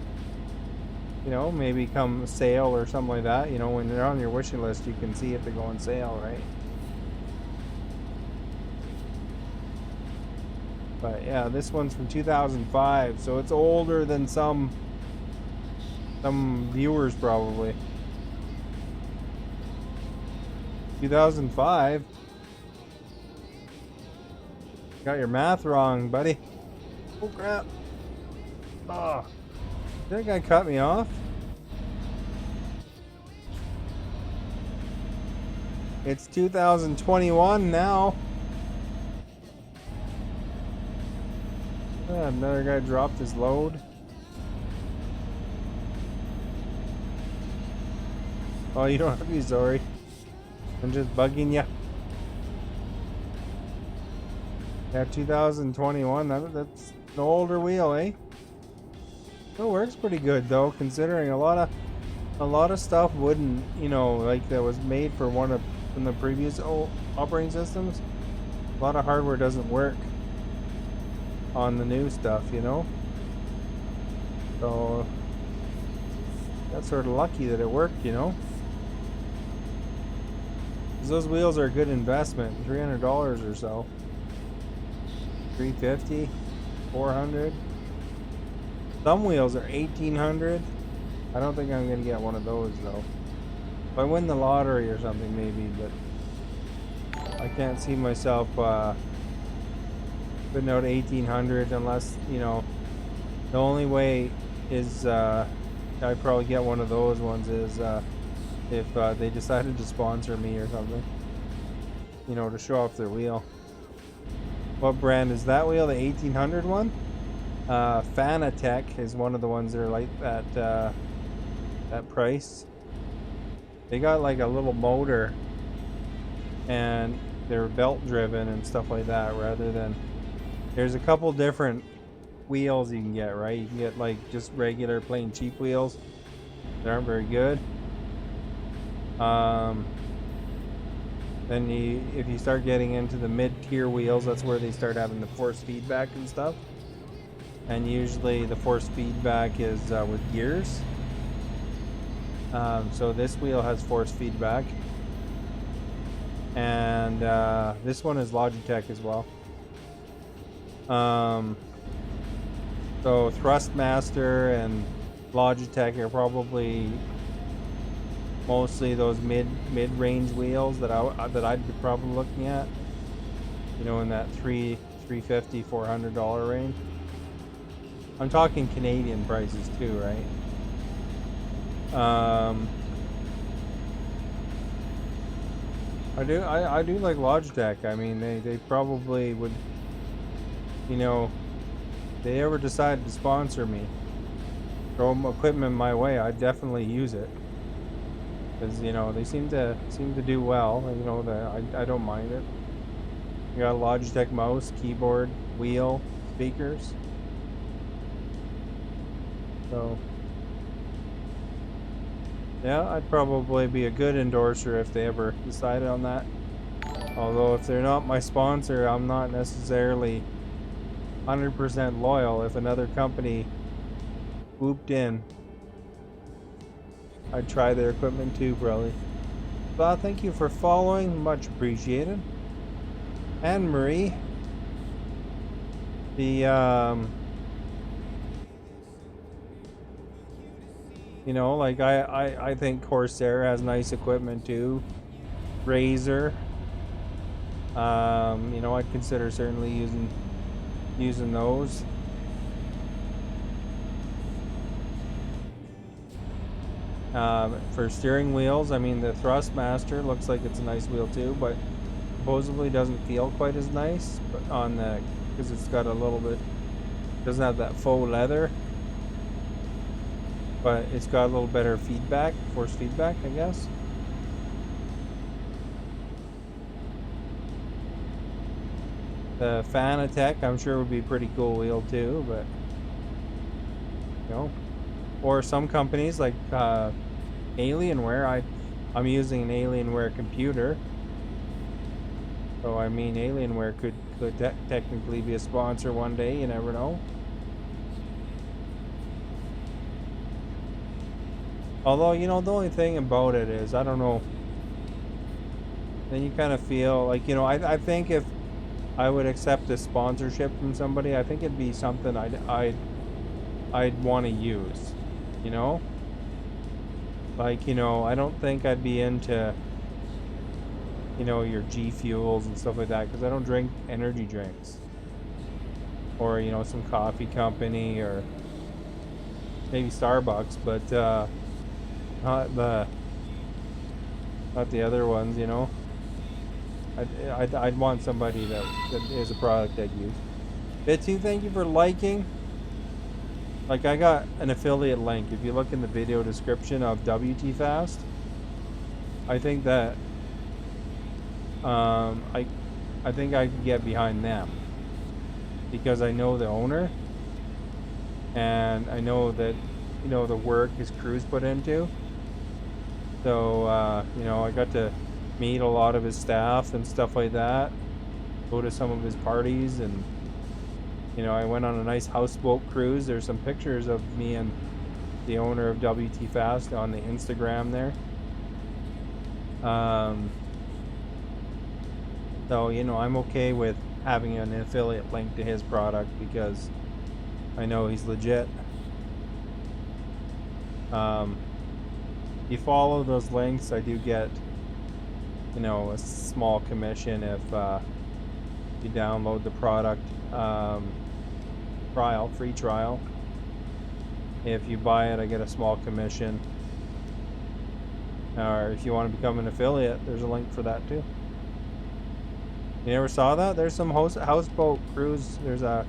you know, maybe come sale or something like that. You know, when they're on your wishing list, you can see if they go on sale, right? But yeah, this one's from 2005, so it's older than some viewers probably. 2005. Got your math wrong, buddy. Oh crap. Oh. That guy cut me off. It's 2021 now. Ah, another guy dropped his load. Oh, you don't have to be sorry. I'm just bugging you. Yeah, 2021. That's an older wheel, eh? It works pretty good though, considering a lot of stuff wouldn't, you know, like that was made for one of from the previous operating systems. A lot of hardware doesn't work on the new stuff, you know. So that's sort of lucky that it worked, you know. 'Cause those wheels are a good investment. $300 or so. $350, $400. Some wheels are $1,800. I don't think I'm gonna get one of those though. If I win the lottery or something, maybe, but I can't see myself putting out $1,800 unless, you know, the only way is I'd probably get one of those ones is if they decided to sponsor me or something, you know, to show off their wheel. What brand is that wheel? The 1800 one? Fanatec is one of the ones that are like that price. They got like a little motor and they're belt driven and stuff like that, rather than, there's a couple different wheels you can get, right? You can get like just regular plain cheap wheels that aren't very good. Then if you start getting into the mid-tier wheels, that's where they start having the force feedback and stuff. And usually the force feedback is with gears. So this wheel has force feedback. And this one is Logitech as well. So Thrustmaster and Logitech are probably mostly those mid-range wheels that I'd be probably looking at. You know, in that $350, $400 range. I'm talking Canadian prices too, right? I do like Logitech. I mean, they probably would, you know, if they ever decide to sponsor me, throw equipment my way, I'd definitely use it. Because, you know, they seem to do well. You know, I don't mind it. You got a Logitech mouse, keyboard, wheel, speakers. So yeah, I'd probably be a good endorser if they ever decided on that. Although if they're not my sponsor, I'm not necessarily 100% loyal. If another company swooped in, I'd try their equipment too, probably. Well, thank you for following, much appreciated. And Marie, the you know, like I think Corsair has nice equipment too. Razer. You know, I'd consider certainly using those. For steering wheels, I mean the Thrustmaster looks like it's a nice wheel too, but supposedly doesn't feel quite as nice. But on the because it's got a little bit doesn't have that faux leather, but it's got a little better feedback, force feedback, I guess. The Fanatec, I'm sure would be a pretty cool wheel too, but you know, or some companies like Alienware. I'm using an Alienware computer, so I mean Alienware could technically be a sponsor one day. You never know. Although, you know, the only thing about it is, I don't know. Then you kind of feel like, you know, I think if I would accept a sponsorship from somebody, I think it'd be something I'd want to use, you know? Like, you know, I don't think I'd be into, you know, your G Fuels and stuff like that, because I don't drink energy drinks. Or, you know, some coffee company, or maybe Starbucks, but not the other ones, you know? I'd want somebody that is a product I'd use. Bitsy, thank you for liking. Like, I got an affiliate link. If you look in the video description of WT Fast, I think that I think I can get behind them because I know the owner, and I know that, you know, the work his crew's put into. So you know, I got to meet a lot of his staff and stuff like that, go to some of his parties, and you know, I went on a nice houseboat cruise. There's some pictures of me and the owner of WT Fast on the Instagram there. So, you know, I'm okay with having an affiliate link to his product because I know he's legit. You follow those links, I do get, you know, a small commission if you download the product free trial. If you buy it, I get a small commission. Or if you want to become an affiliate, there's a link for that too. You never saw that? There's some houseboat cruise. There's a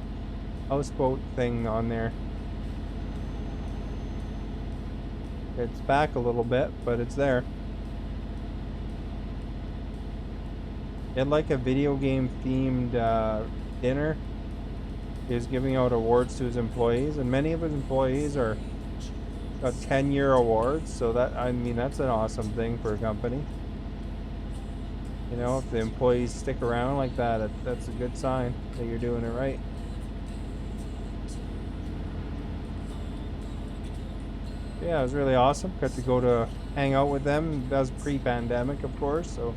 houseboat thing on there. It's back a little bit, but it's there. He had like a video game themed dinner. He was giving out awards to his employees, and many of his employees got 10-year awards. So that, I mean, that's an awesome thing for a company. You know, if the employees stick around like that, that's a good sign that you're doing it right. Yeah, it was really awesome. Got to go to hang out with them. That was pre-pandemic, of course, so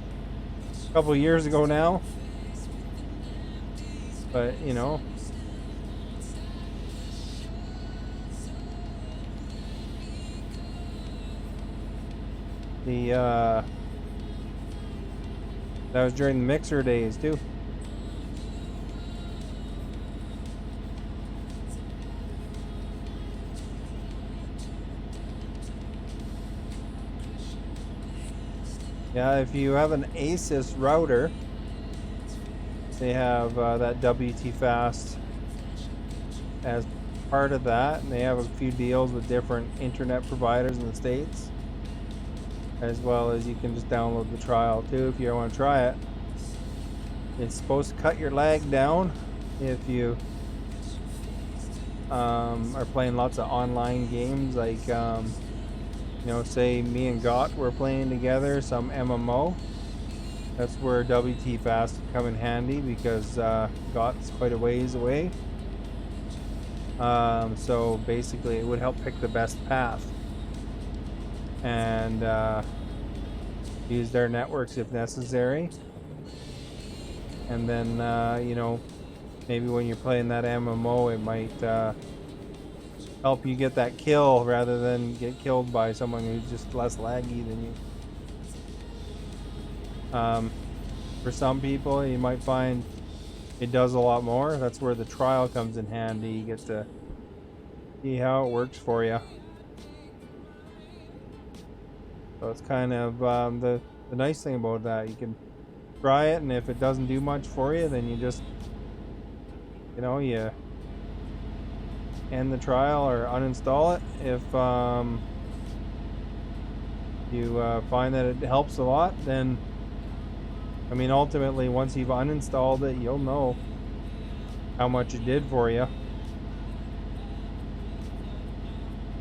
a couple of years ago now. But, you know, The that was during the Mixer days too. Yeah, if you have an Asus router, they have that WT Fast as part of that, and they have a few deals with different internet providers in the States, as well as you can just download the trial too if you want to try it. It's supposed to cut your lag down if you are playing lots of online games, like you know, say me and Got were playing together some MMO. That's where WT Fast would come in handy, because Got's quite a ways away. So basically it would help pick the best path and use their networks if necessary. And then you know, maybe when you're playing that MMO, it might help you get that kill rather than get killed by someone who's just less laggy than you. For some people, you might find it does a lot more. That's where the trial comes in handy. You get to see how it works for you. So it's kind of the nice thing about that. You can try it, and if it doesn't do much for you, then you just, you know, you end the trial or uninstall it. If you find that it helps a lot, then I mean, ultimately, once you've uninstalled it, you'll know how much it did for you.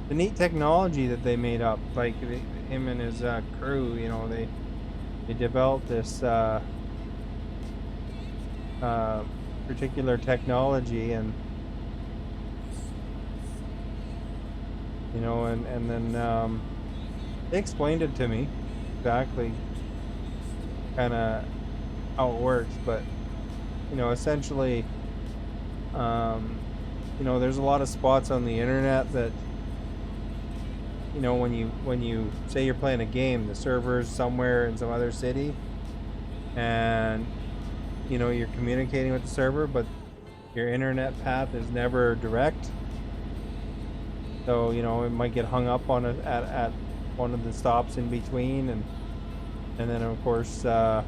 The neat technology that they made up, like him and his crew, you know, they developed this particular technology, and you know, and then they explained it to me exactly, kind of how it works. But you know, essentially, you know, there's a lot of spots on the internet that, you know, when you say you're playing a game, the server's somewhere in some other city, and you know, you're communicating with the server, but your internet path is never direct. So you know, it might get hung up on at one of the stops in between, and then of course the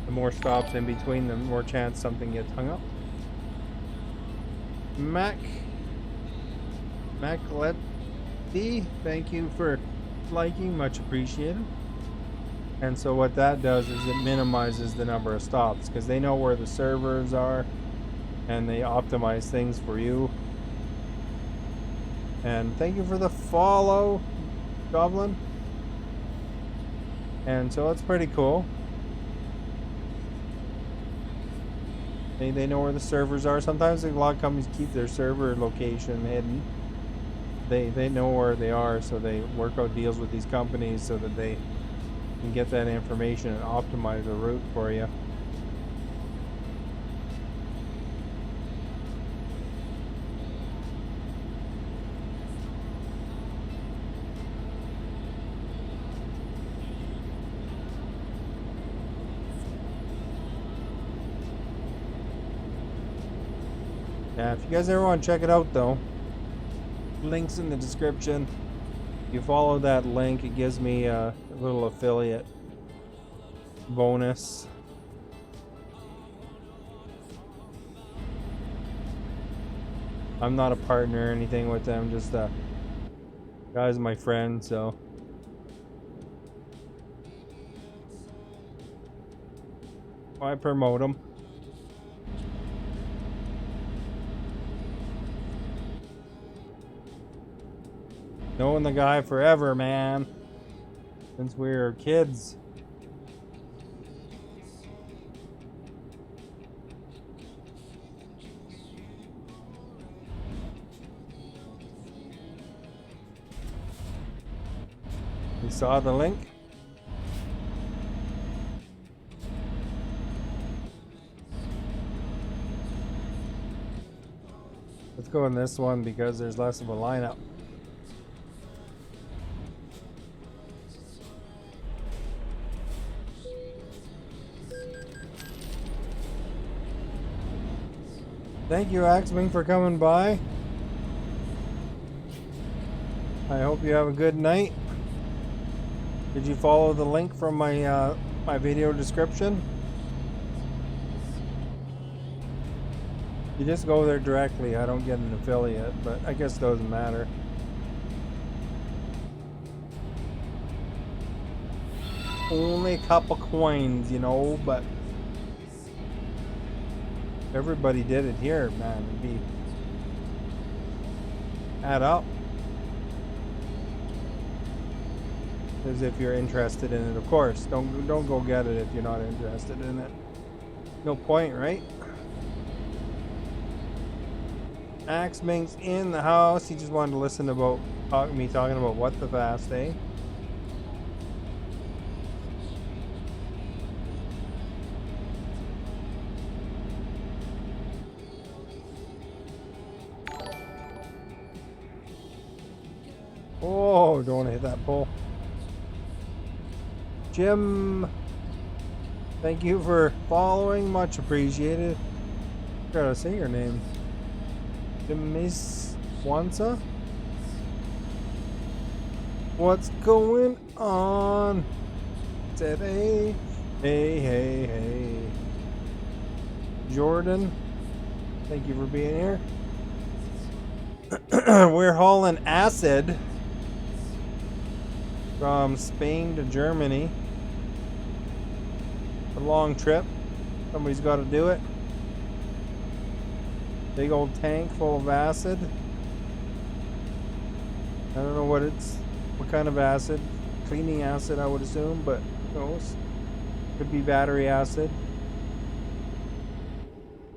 more stops in between, the more chance something gets hung up. Maclety, thank you for liking, much appreciated. And so what that does is it minimizes the number of stops, because they know where the servers are and they optimize things for you. And thank you for the follow, Goblin. And so it's pretty cool. They know where the servers are. Sometimes a lot of companies keep their server location hidden. They know where they are, so they work out deals with these companies so that they can get that information and optimize the route for you. Yeah, if you guys ever want to check it out though, links in the description. If you follow that link, it gives me a little affiliate bonus. I'm not a partner or anything with them, just guy's my friend, so I promote them. Knowing the guy forever, man, since we were kids. You saw the link? Let's go in this one because there's less of a lineup. Thank you, Axming, for coming by. I hope you have a good night. Did you follow the link from my my video description? You just go there directly. I don't get an affiliate, but I guess it doesn't matter. Only a couple coins, you know, but everybody did it here, man. It'd be add up. As if you're interested in it, of course. Don't go get it if you're not interested in it. No point, right? Axming's in the house. He just wanted to listen about me talking about what the fast, eh? Oh, don't want to hit that pole. Jim, thank you for following. Much appreciated. I gotta say your name. Miss Wansa? What's going on today? Hey. Jordan, thank you for being here. We're hauling acid from Spain to Germany. A long trip. Somebody's got to do it. Big old tank full of acid. I don't know what kind of acid. Cleaning acid, I would assume, but who knows? Could be battery acid.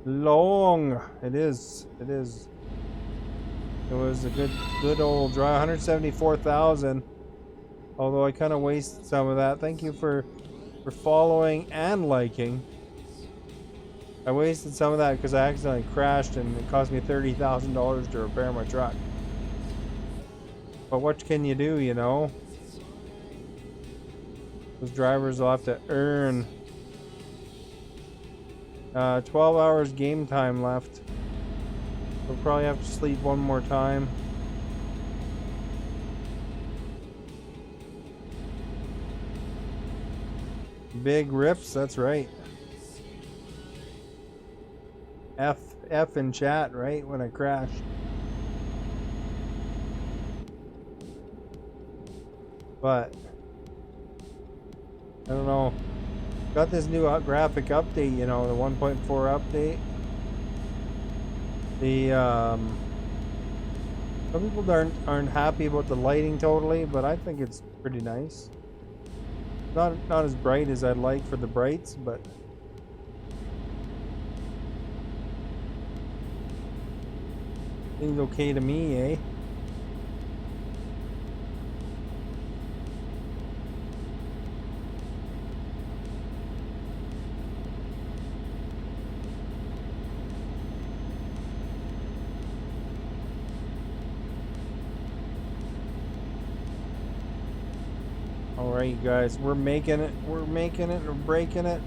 Long. It is. It was a good old dry. 174,000. Although I kind of wasted some of that. Thank you for following and liking. I wasted some of that because I accidentally crashed and it cost me $30,000 to repair my truck. But what can you do, you know? Those drivers will have to earn. 12 hours game time left. We'll probably have to sleep one more time. Big rips, that's right. F in chat, right? When I crashed. But I don't know. Got this new graphic update, you know, the 1.4 update. The some people aren't happy about the lighting totally, but I think it's pretty nice. Not as bright as I'd like for the brights, but seems okay to me, eh? Alright, you guys, we're making it, we're breaking it.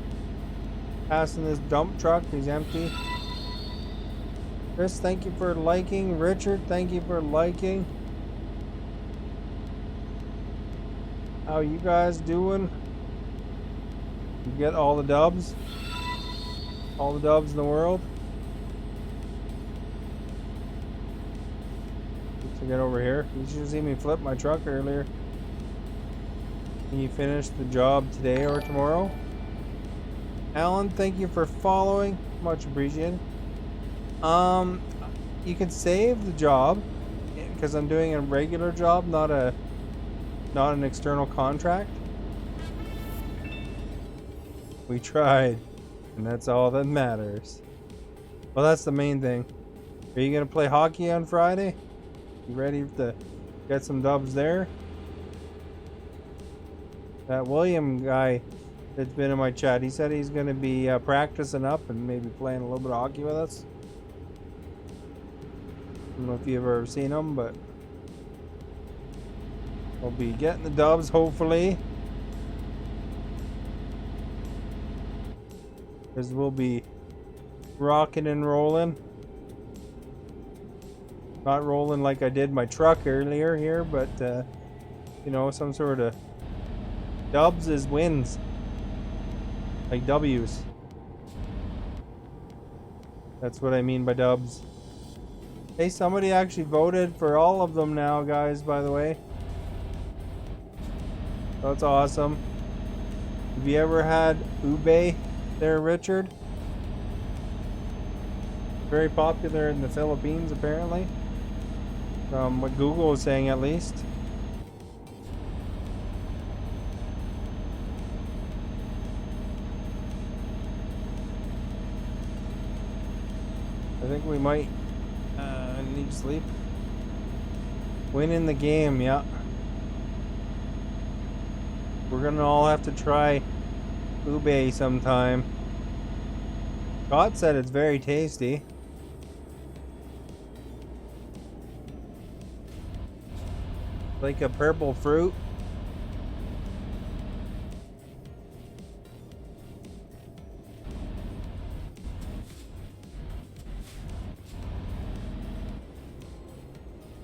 Passing this dump truck, he's empty. Chris, thank you for liking. Richard, thank you for liking. How you guys doing? You get all the dubs? All the dubs in the world? Let's get over here. You should have seen me flip my truck earlier. Can you finish the job today or tomorrow? Alan, thank you for following. Much appreciated. You can save the job because I'm doing a regular job, not an external contract. We tried, and that's all that matters. Well, that's the main thing. Are you gonna play hockey on Friday? You ready to get some dubs there? That William guy that's been in my chat, he said he's gonna be practicing up and maybe playing a little bit of hockey with us. I don't know if you've ever seen him, but we'll be getting the dubs hopefully. Because we'll be rocking and rolling. Not rolling like I did my truck earlier here, but you know, some sort of dubs is wins. Like W's. That's what I mean by dubs. Hey, somebody actually voted for all of them now, guys, by the way. That's awesome. Have you ever had ube there, Richard? Very popular in the Philippines, apparently. From what Google is saying, at least. I think we might need sleep. Win in the game, yeah. We're gonna all have to try ube sometime. Scott said it's very tasty. Like a purple fruit.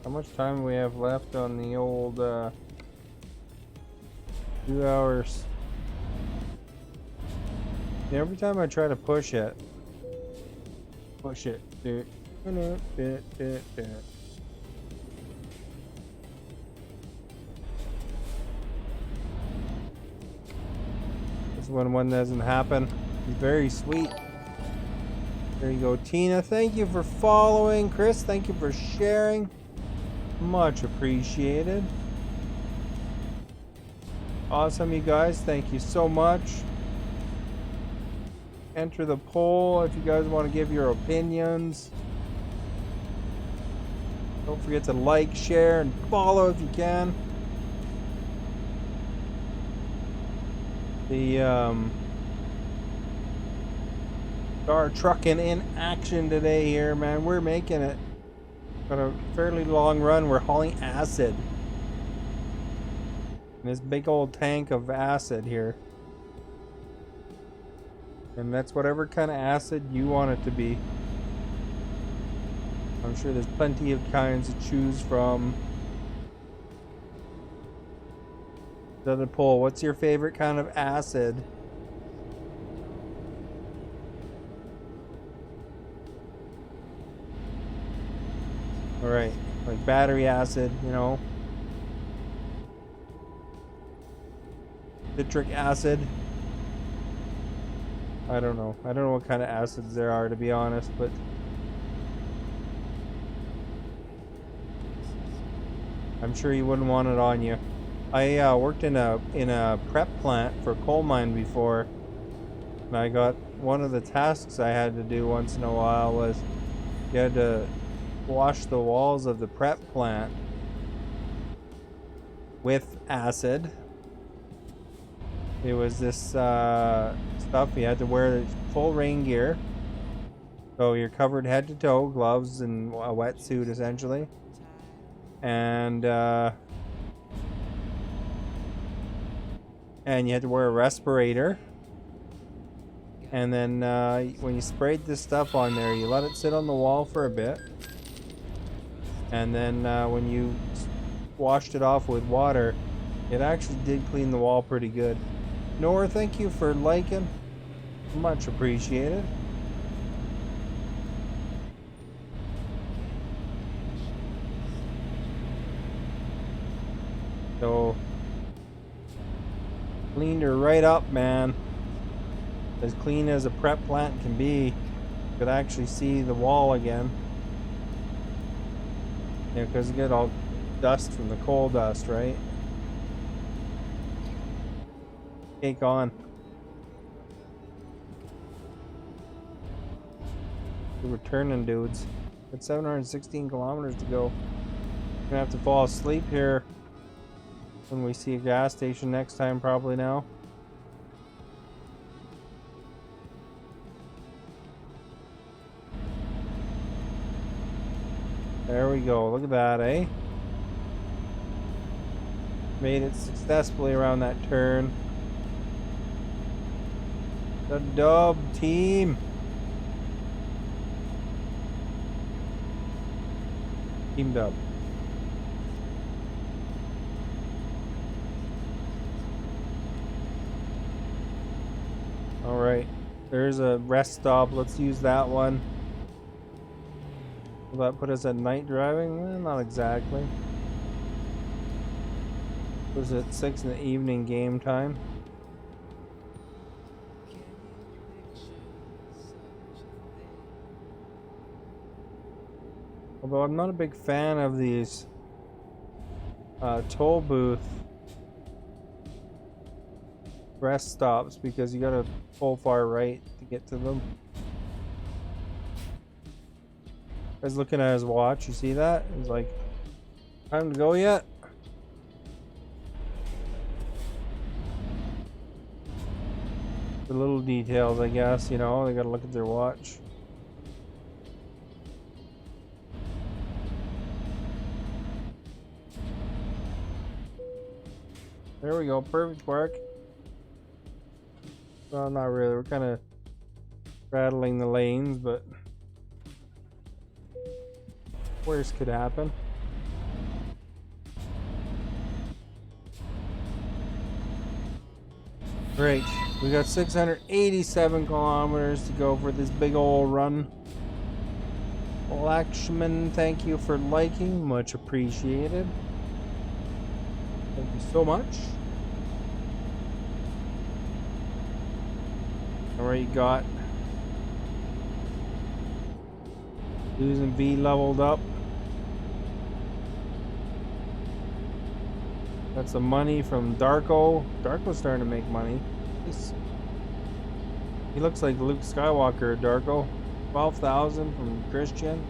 How much time do we have left on the old 2 hours? Yeah, every time I try to push it. This one doesn't happen. It's very sweet. There you go, Tina. Thank you for following. Chris, thank you for sharing. Much appreciated. Awesome, you guys. Thank you so much. Enter the poll if you guys want to give your opinions. Don't forget to like, share, and follow if you can. The Star Trucking in action today here, man. We're making it. Got a fairly long run. We're hauling acid. And this big old tank of acid here. And that's whatever kind of acid you want it to be. I'm sure there's plenty of kinds to choose from. The other poll, what's your favorite kind of acid? Alright, like battery acid, you know. Citric acid. I don't know. I don't know what kind of acids there are, to be honest, but I'm sure you wouldn't want it on you. I worked in a prep plant for coal mine before, and I got one of the tasks I had to do once in a while was you had to wash the walls of the prep plant with acid. It was this stuff you had to wear full rain gear, so you're covered head to toe, gloves and a wetsuit essentially, and you had to wear a respirator. And then when you sprayed this stuff on there, you let it sit on the wall for a bit. And then when you washed it off with water, it actually did clean the wall pretty good. Nora, thank you for liking. Much appreciated. So, cleaned her right up, man. As clean as a prep plant can be. You could actually see the wall again. Yeah, because you get all dust from the coal dust, right? Cake on. We're turning, dudes. It's 716 kilometers to go. We're gonna have to fall asleep here when we see a gas station next time, probably now. There we go. Look at that, eh? Made it successfully around that turn. The dub team. Teamed up. All right, there's a rest stop. Let's use that one. Will that put us at night driving? Not exactly. Was it 6 in the evening game time? Although I'm not a big fan of these toll booth rest stops because you gotta pull far right to get to them. Guy's looking at his watch. You see that? He's like, time to go yet? The little details, I guess, you know, they gotta look at their watch. There we go, perfect park. Well, not really, we're kind of rattling the lanes, but worst could happen. Great, we got 687 kilometers to go for this big old run. Lakshman, thank you for liking, much appreciated. Thank you so much. Already got Susan V leveled up. Got some money from Darko. Darko's starting to make money. He looks like Luke Skywalker, Darko. 12,000 from Christian.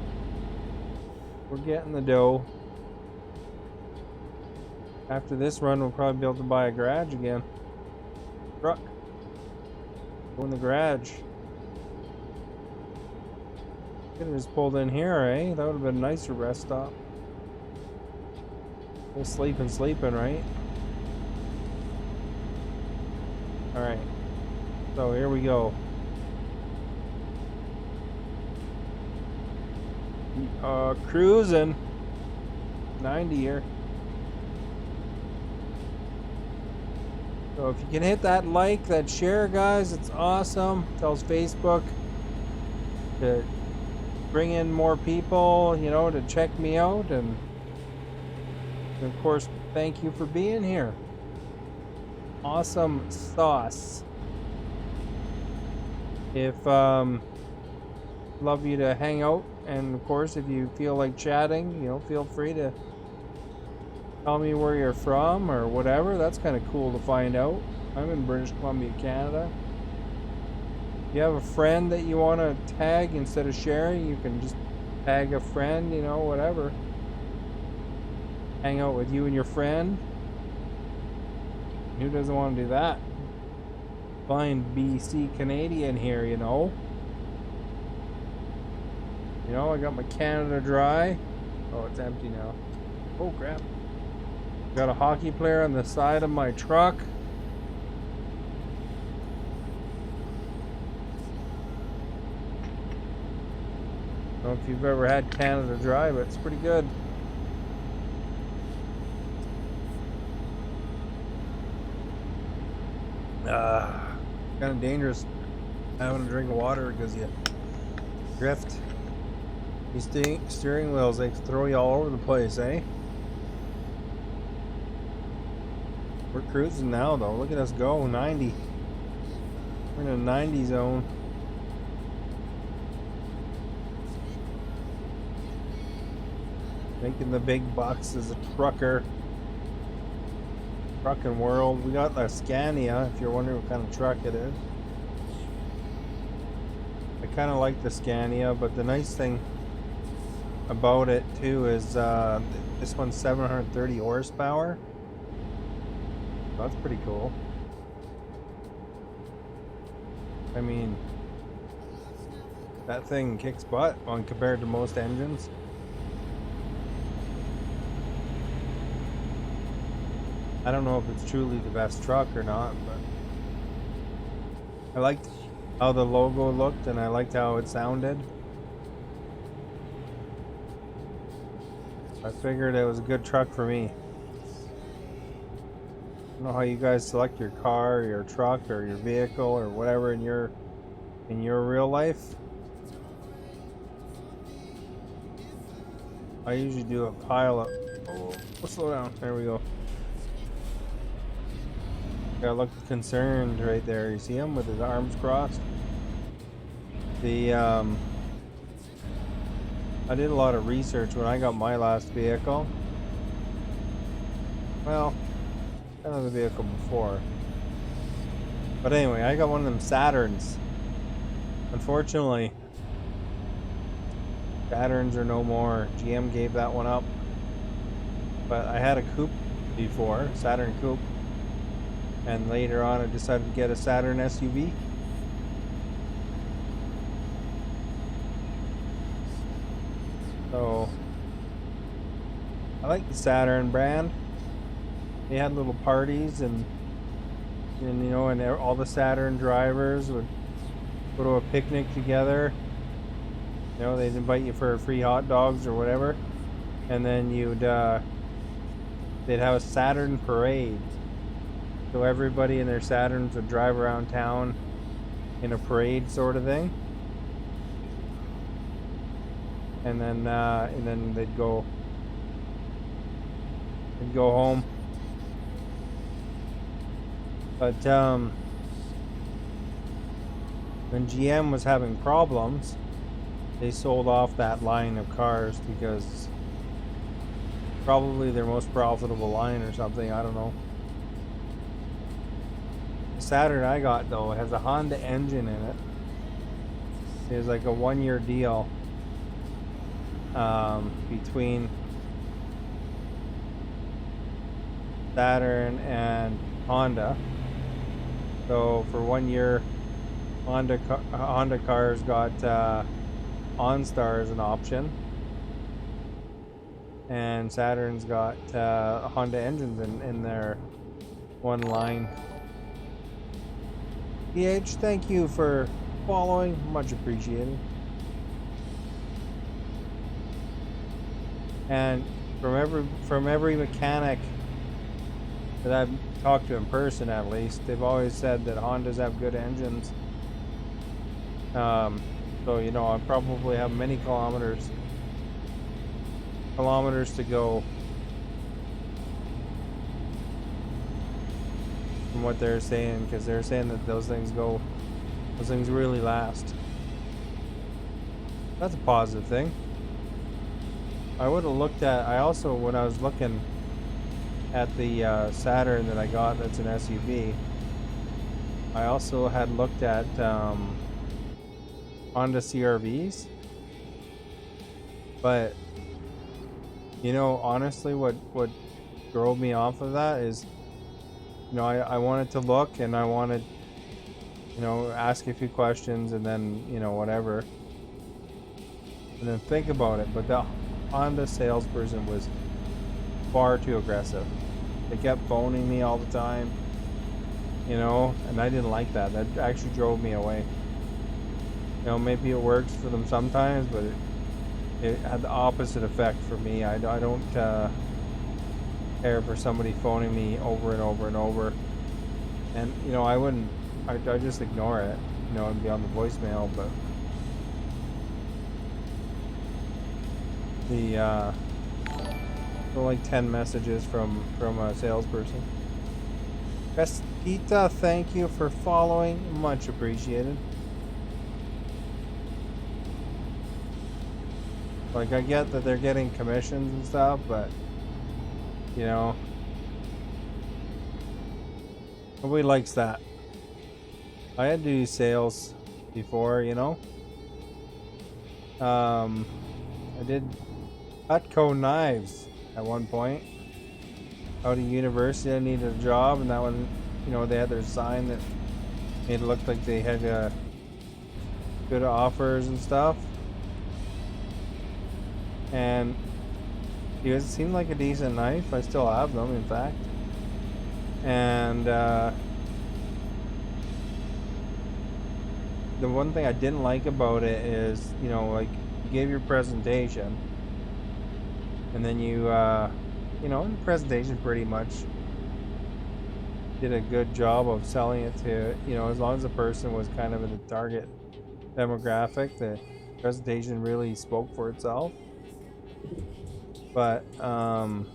We're getting the dough. After this run, we'll probably be able to buy a garage again. Truck. Go in the garage. Could have just pulled in here, eh? That would have been a nicer rest stop. Just sleeping, right? Alright. So here we go. Cruising. 90 here. So if you can hit that like, that share, guys, it's awesome. Tells Facebook to bring in more people, you know, to check me out. And of course, thank you for being here. Awesome sauce. If love you to hang out, and of course, if you feel like chatting, you know, feel free to tell me where you're from or whatever. That's kind of cool to find out. I'm in British Columbia, Canada. If you have a friend that you want to tag instead of sharing, you can just tag a friend, you know, whatever. Hang out with you and your friend. Who doesn't want to do that? Find BC Canadian here, you know. You know, I got my Canada Dry. Oh, it's empty now. Oh, crap. Got a hockey player on the side of my truck. I don't know if you've ever had Canada Dry, but it's pretty good. Kind of dangerous having a drink of water because you drift. These steering wheels, they throw you all over the place, eh? We're cruising now, though. Look at us go, 90. We're in a 90 zone. Making the big bucks as a trucker. Trucking world. We got the Scania, if you're wondering what kind of truck it is. I kind of like the Scania, but the nice thing about it too is this one's 730 horsepower. That's pretty cool. I mean, that thing kicks butt when compared to most engines. I don't know if it's truly the best truck or not, but I liked how the logo looked and I liked how it sounded. I figured it was a good truck for me. I don't know how you guys select your car, or your truck, or your vehicle, or whatever in your real life. I usually do a pile of. Oh, slow down. There we go. Gotta look concerned right there. You see him with his arms crossed? I did a lot of research when I got my last vehicle. Well, I had the vehicle before. But anyway, I got one of them Saturns. Unfortunately, Saturns are no more. GM gave that one up. But I had a coupe before, Saturn coupe. And later on I decided to get a Saturn SUV. So I like the Saturn brand. They had little parties and you know, and all the Saturn drivers would go to a picnic together. You know, they'd invite you for free hot dogs or whatever, and then they'd have a Saturn parade. So everybody in their Saturns would drive around town in a parade sort of thing, and then they'd go home. But when GM was having problems, they sold off that line of cars because probably their most profitable line or something. I don't know. The Saturn I got though has a Honda engine in it. It was like a 1-year deal between Saturn and Honda. So for 1 year, Honda cars got OnStar as an option, and Saturn's got Honda engines in their one line. PH, thank you for following, much appreciated. And from every mechanic that I've talked to in person, at least, they've always said that Hondas have good engines. So you know, I probably have many kilometers to go from what they're saying, because they're saying that those things really last. That's a positive thing. I would have looked at, when I was looking at the Saturn that I got that's an SUV, I also had looked at Honda CR-Vs, but you know, honestly, what drove me off of that is, you know, I wanted to look and I wanted, you know, ask a few questions and then, you know, whatever, and then think about it. But the Honda salesperson was far too aggressive. They kept phoning me all the time, you know, and I didn't like that. That actually drove me away. You know, maybe it works for them sometimes, but it had the opposite effect for me. I don't care for somebody phoning me over and over and over. And, you know, I just ignore it, you know, and be on the voicemail. But like 10 messages from a salesperson. Vestita, thank you for following, much appreciated. Like, I get that they're getting commissions and stuff, but, you know, nobody likes that. I had to do sales before, you know. I did Cutco knives at one point. Out of university, I needed a job, and that one, you know, they had their sign that made it look like they had good offers and stuff. And it seemed like a decent knife. I still have them, in fact. And the one thing I didn't like about it is, you know, like, you gave your presentation, And then you know, the presentation pretty much did a good job of selling it to, you know, as long as the person was kind of in the target demographic, the presentation really spoke for itself. But and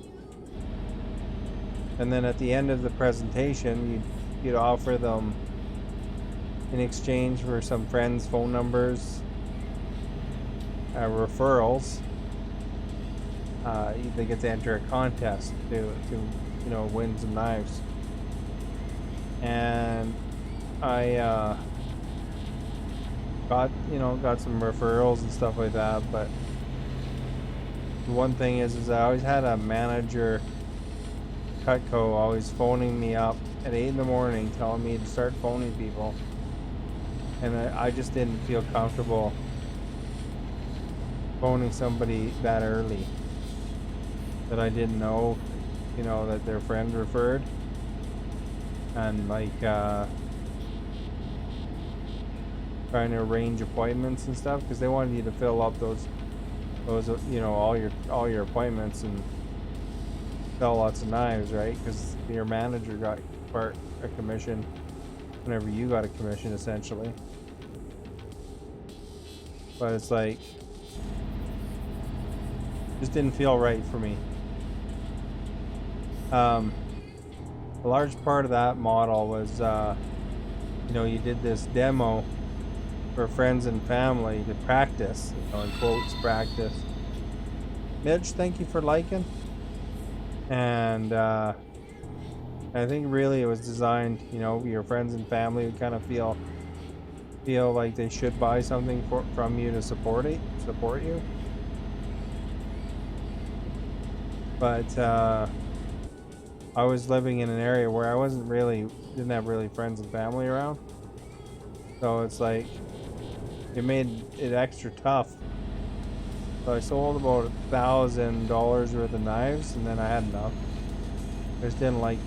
then at the end of the presentation, you'd offer them, in exchange for some friends' phone numbers, referrals. They get to enter a contest to you know, win some knives. And I got some referrals and stuff like that. But the one thing is I always had a manager, Cutco, always phoning me up at 8 in the morning, telling me to start phoning people, and I just didn't feel comfortable phoning somebody that early that I didn't know, you know, that their friend referred, and like trying to arrange appointments and stuff, because they wanted you to fill up those you know, all your appointments and sell lots of knives, right? Because your manager got a commission whenever you got a commission, essentially. But it's like, just didn't feel right for me. A large part of that model was, you know, you did this demo for friends and family to practice, you know, in quotes, practice. Mitch, thank you for liking. And I think really it was designed, you know, your friends and family would kind of feel like they should buy something from you to support you. But I was living in an area where I didn't have really friends and family around, so it's like it made it extra tough. So I sold about $1,000 worth of knives, and then I had enough. I just didn't like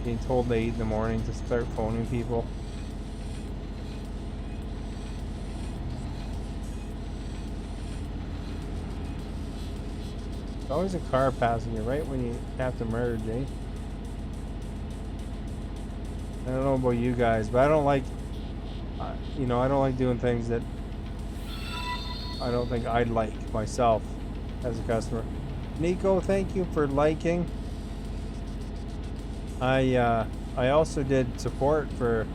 being told at 8 in the morning to start phoning people. There's always a car passing you right when you have to merge, eh? I don't know about you guys, but I don't like, you know, I don't like doing things that I don't think I'd like myself as a customer. Nico, thank you for liking. I also did support for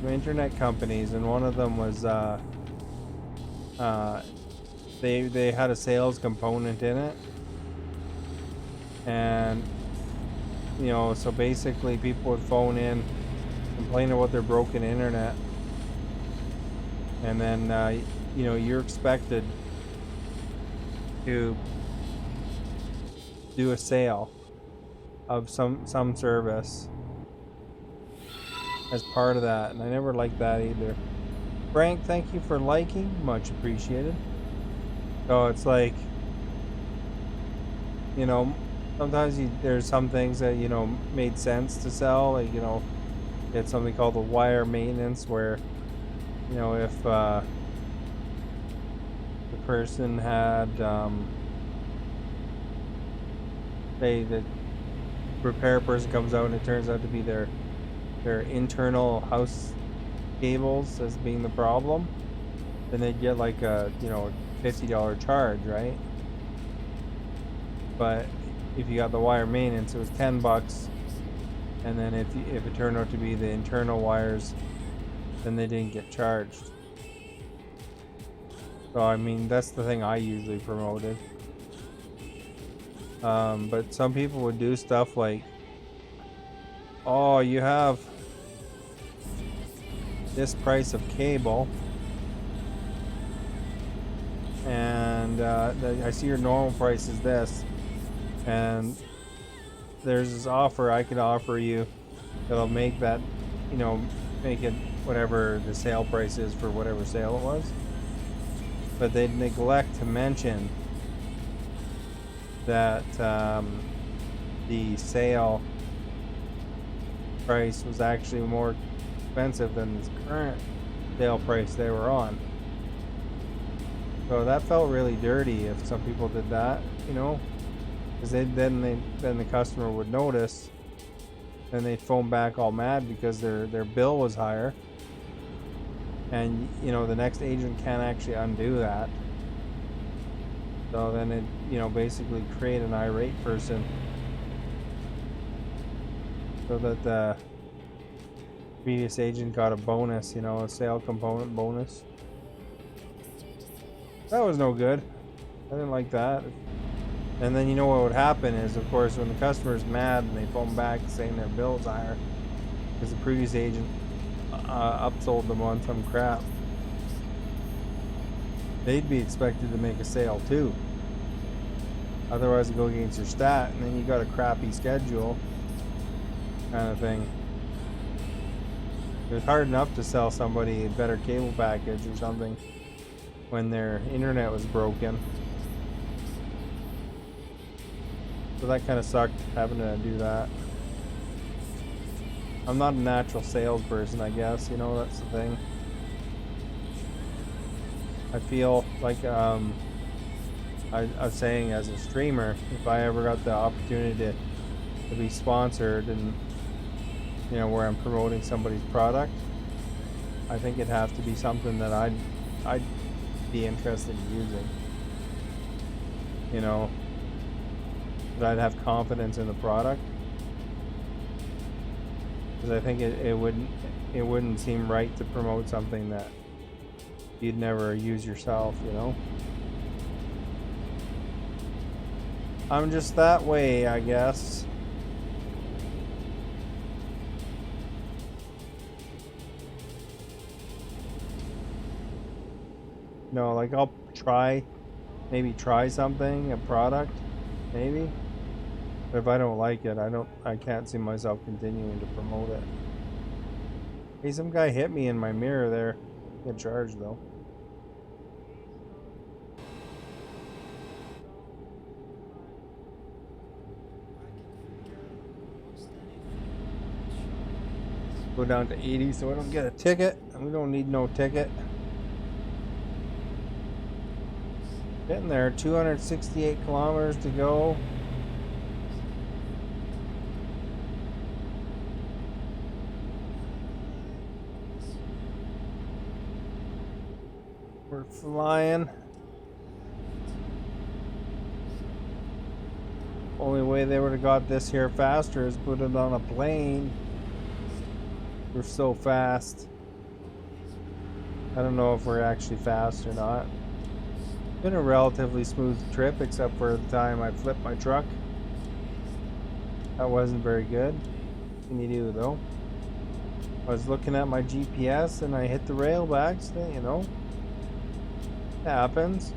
internet companies, and one of them was they had a sales component in it, and you know, so basically people would phone in, complain about their broken internet, and then you know, you're expected to do a sale of some service as part of that, and I never liked that either. Frank, thank you for liking, much appreciated. So it's like, you know, sometimes there's some things that, you know, made sense to sell, like, you know, it's something called the wire maintenance, where, you know, if the person had say the repair person comes out and it turns out to be their internal house cables as being the problem, then they'd get like a, you know, $50 charge, right? But if you got the wire maintenance, it was $10, and then if it turned out to be the internal wires, then they didn't get charged. So I mean, that's the thing I usually promoted. But some people would do stuff like, oh, you have this price of cable, and I see your normal price is this, and there's this offer I could offer you that'll make that, you know, make it whatever the sale price is for whatever sale it was. But they'd neglect to mention that the sale price was actually more expensive than the current sale price they were on. So that felt really dirty if some people did that, you know, because then the customer would notice, and they'd phone back all mad because their bill was higher, and you know the next agent can't actually undo that. So then it, you know, basically create an irate person, so that the previous agent got a bonus, you know, a sale component bonus. That was no good. I didn't like that. And then you know what would happen is, of course, when the customer's mad and they phone back saying their bill's higher because the previous agent upsold them on some crap, they'd be expected to make a sale too. Otherwise, it go against your stat, and then you got a crappy schedule, kind of thing. It was hard enough to sell somebody a better cable package or something when their internet was broken. So that kind of sucked, having to do that. I'm not a natural salesperson, I guess, you know, that's the thing. I feel like I was saying, as a streamer, if I ever got the opportunity to be sponsored, and you know, where I'm promoting somebody's product, I think it'd have to be something that I'd be interested in using, you know, that I'd have confidence in the product, because I think it wouldn't seem right to promote something that you'd never use yourself, you know. I'm just that way, I guess. No, like I'll maybe try something, a product, maybe. But if I don't like it, I can't see myself continuing to promote it. Hey, some guy hit me in my mirror there. Get charged though. Go down to 80 so I don't get a ticket. We don't need no ticket. Getting there, 268 kilometers to go. We're flying. Only way they would have got this here faster is put it on a plane. We're so fast. I don't know if we're actually fast or not. Been a relatively smooth trip, except for the time I flipped my truck. That wasn't very good. What can you do though? I was looking at my GPS and I hit the railbacks, you know. It happens.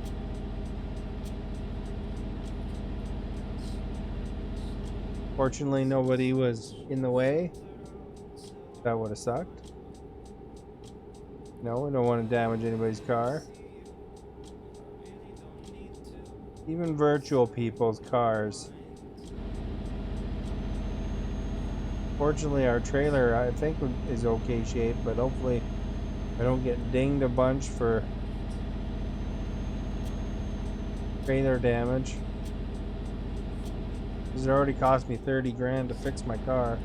Fortunately, nobody was in the way. That would have sucked. No, we don't want to damage anybody's car. Even virtual people's cars. Fortunately, our trailer, I think, is okay shape, but hopefully I don't get dinged a bunch for trailer damage. Because it already cost me 30 grand to fix my car.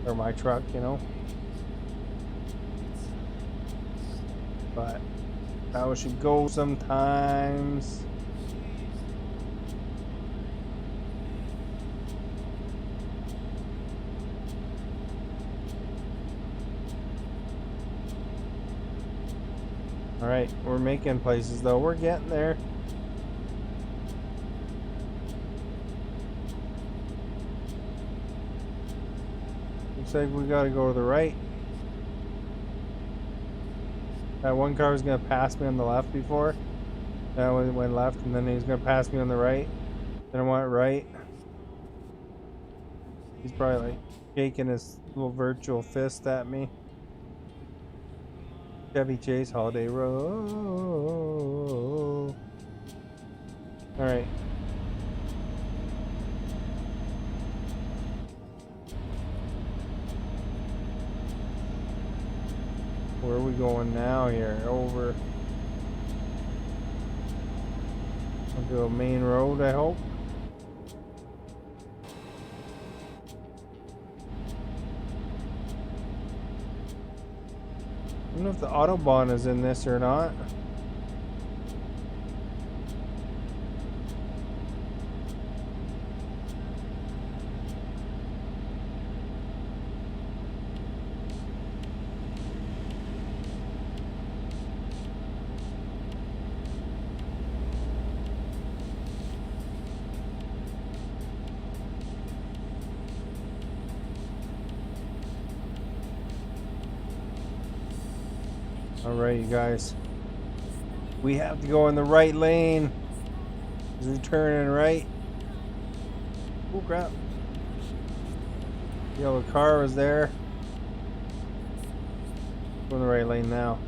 Or my truck, you know. But how it should go sometimes. Alright, we're making places though. We're getting there. Looks like we gotta go to the right. That one car was gonna pass me on the left before. That one went left, and then he was gonna pass me on the right. Then I went right. He's probably like shaking his little virtual fist at me. Chevy Chase Holiday Road. Alright. Where are we going now here? Over. onto a main road, I hope. I don't know if the Autobahn is in this or not. Alright, you guys. We have to go in the right lane. We're turning right. Oh crap. Yellow car was there. Go in the right lane now.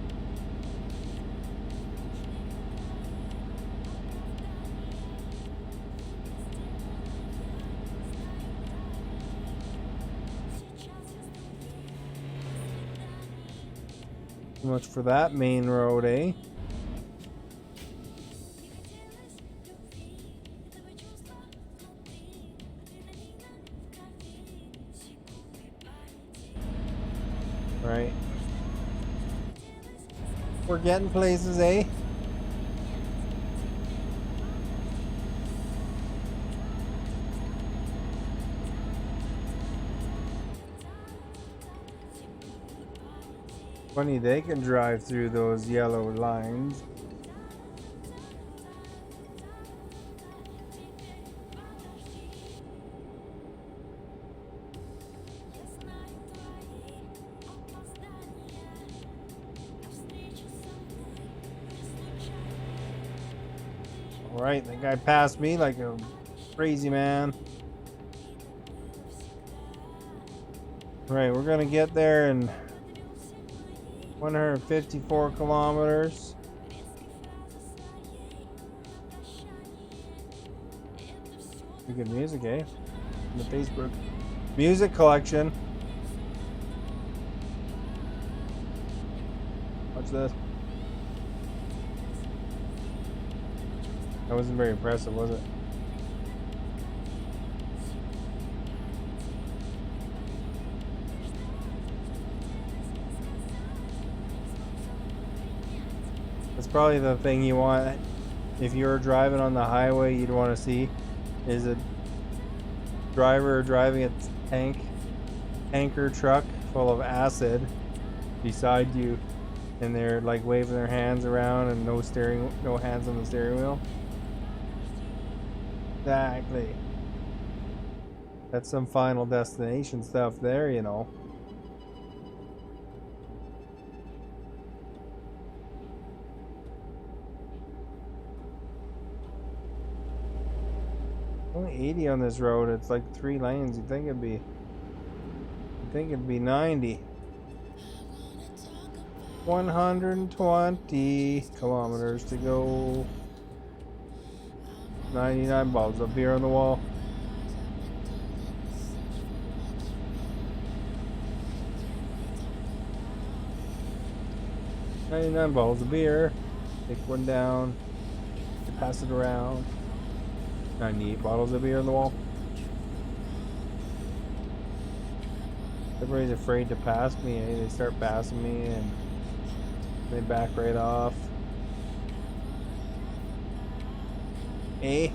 So much for that main road, eh? Right. We're getting places, eh? Funny, they can drive through those yellow lines. Alright, that guy passed me like a crazy man. Right, we're gonna get there in 154 kilometers. Pretty good music, eh? In the Facebook music collection. Watch this. That wasn't very impressive, was it? That's probably the thing you want if you're driving on the highway. You'd want to see is a driver driving a tanker truck full of acid beside you, and they're like waving their hands around and no hands on the steering wheel. Exactly. That's some Final Destination stuff there, you know. Only 80 on this road. It's like 3 lanes. You'd think it'd be 90. 120 kilometers to go. 99 bottles of beer on the wall. $99 bottles of beer. Take one down. Pass it around. 98 bottles of beer on the wall. Everybody's afraid to pass me. Eh? They start passing me and they back right off. Eh?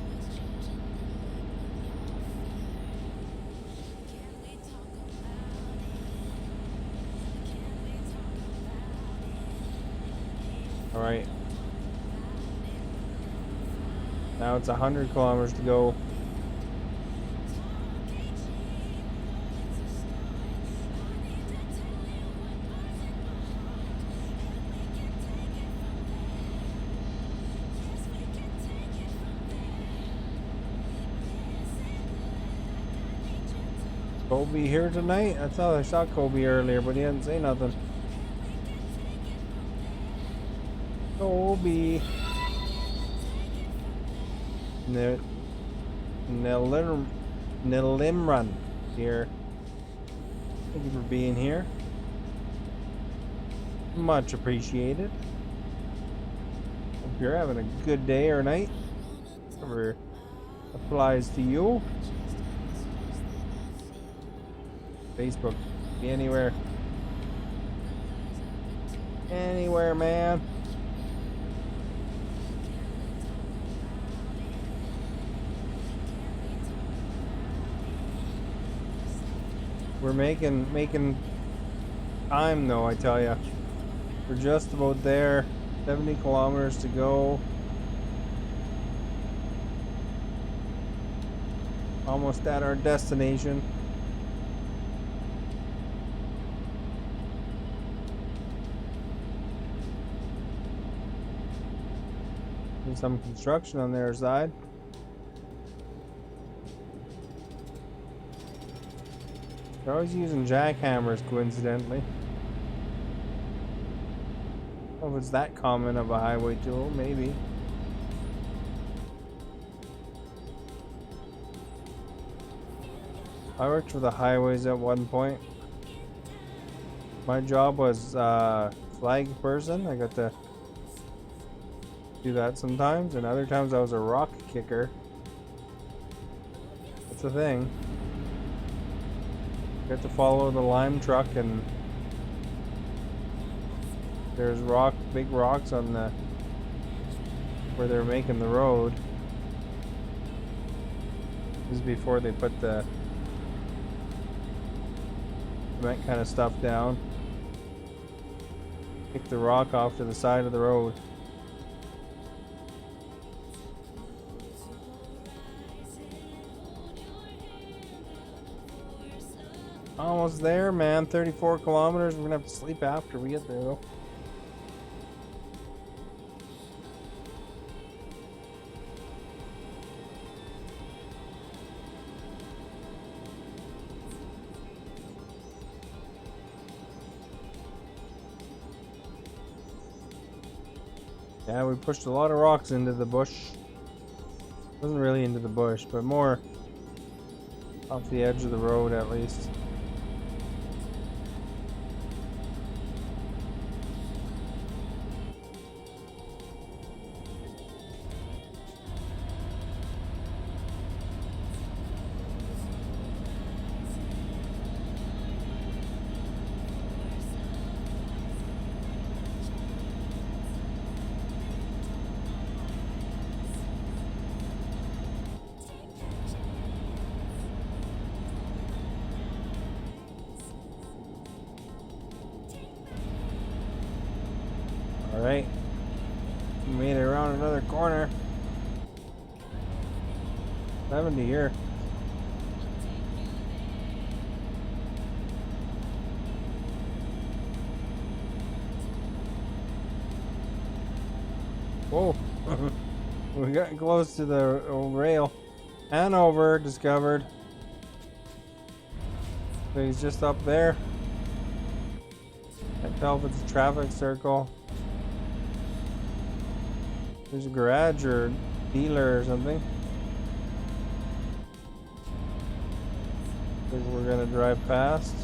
Alright. Now it's 100 kilometers to go. Kobe here tonight? I thought I saw Kobe earlier, but he didn't say nothing. Kobe. Nilimran here. Thank you for being here. Much appreciated. Hope you're having a good day or night. Never applies to you. Facebook. Be anywhere. Anywhere, man. We're making time though, I tell ya. We're just about there. 70 kilometers to go. Almost at our destination. There's some construction on their side. They're always using jackhammers, coincidentally. I don't know if it's that common of a highway tool, maybe. I worked for the highways at one point. My job was flag person. I got to do that sometimes, and other times I was a rock kicker. That's a thing. You have to follow the lime truck, and there's big rocks on the where they're making the road. This is before they put the cement kind of stuff down. Kick the rock off to the side of the road. Almost there, man. 34 kilometers. We're gonna have to sleep after we get there, though. Yeah, we pushed a lot of rocks into the bush. Wasn't really into the bush, but more off the edge of the road at least. Alright. We made it around another corner. 70 here. Whoa. We're getting close to the old rail. Hanover discovered. So he's just up there. Can't tell if it's a traffic circle. There's a garage or dealer or something. I think we're gonna drive past.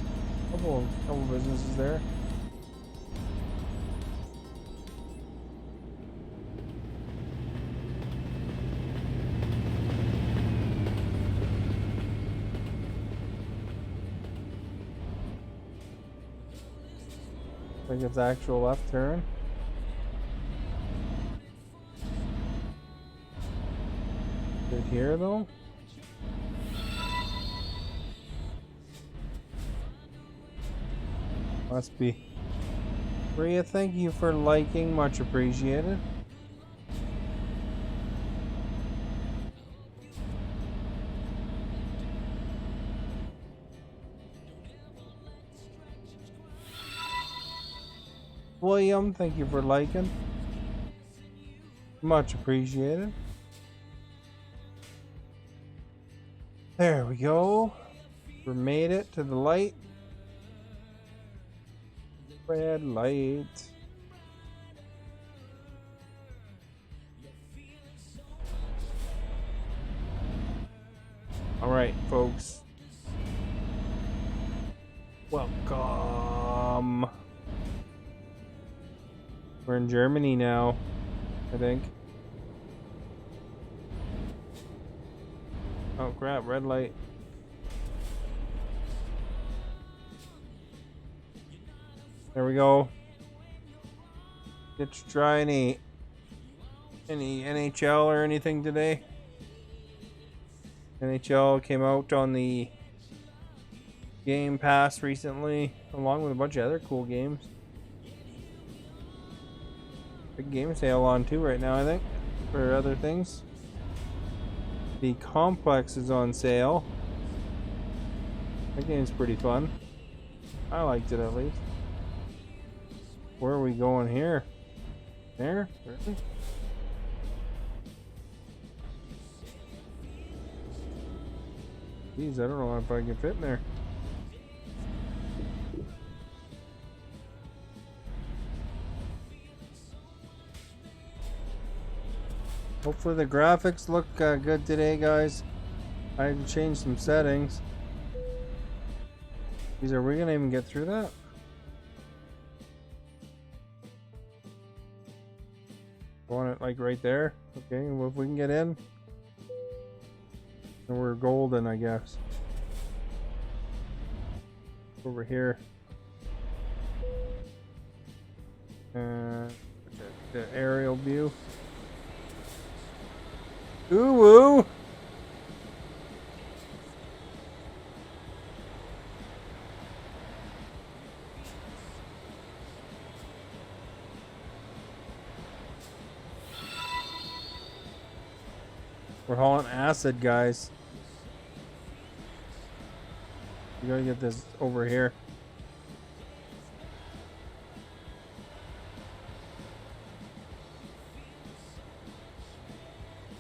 Couple businesses there. I think it's actual left turn. Right here though. Must be. Rhea, thank you for liking, much appreciated. William, thank you for liking. Much appreciated. There we go. We made it to the light. Red light. All right, folks. Welcome. We're in Germany now, I think. Oh crap, red light. There we go. Did you try any NHL or anything today? NHL came out on the Game Pass recently, along with a bunch of other cool games. Big game sale on too right now, I think, for other things. The Complex is on sale. That game's pretty fun. I liked it at least. Where are we going here? There? Really? Jeez, I don't know if I can fit in there. Hopefully the graphics look good today, guys. I had to change some settings. Jeez, are we gonna even get through that? Want it like right there? Okay, well, if we can get in, then we're golden, I guess. Over here. The aerial view. Ooh woo! We're hauling acid, guys. We gotta get this over here.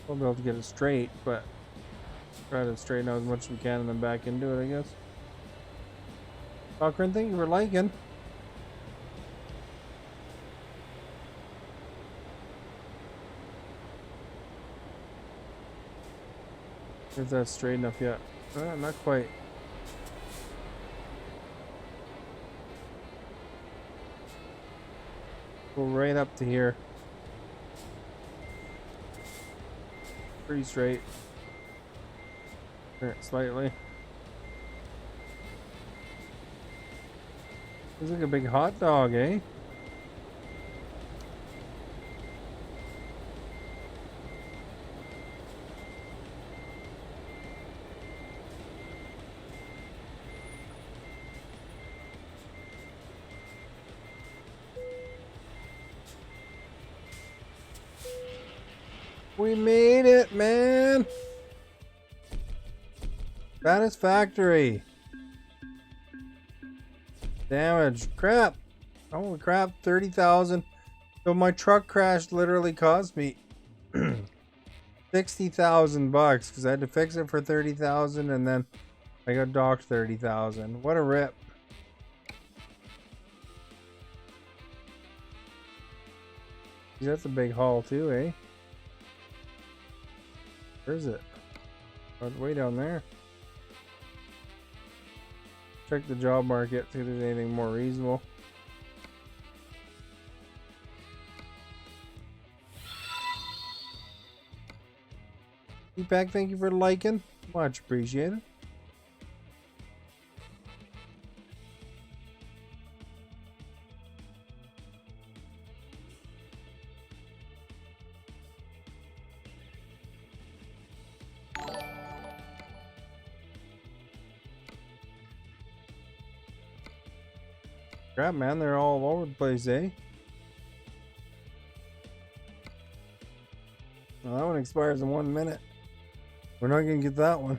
We'll be able to get it straight, but try to straighten out as much as we can and then back into it, I guess. Cochran, thank you for liking. Is that straight enough yet? Not quite. Go right up to here. Pretty straight. Turn it slightly. Looks like a big hot dog, eh? We made it, man! Satisfactory. Damage. Crap. Holy crap. 30,000. So my truck crash literally cost me 60,000 bucks because I had to fix it for 30,000 and then I got docked 30,000. What a rip. That's a big haul too, eh? Where is it? Oh, it's way down there. Check the job market, see if there's anything more reasonable. Deepak, thank you for liking. Much appreciated. Crap, man, they're all over the place, eh? Well, that one expires in 1 minute. We're not gonna get that one.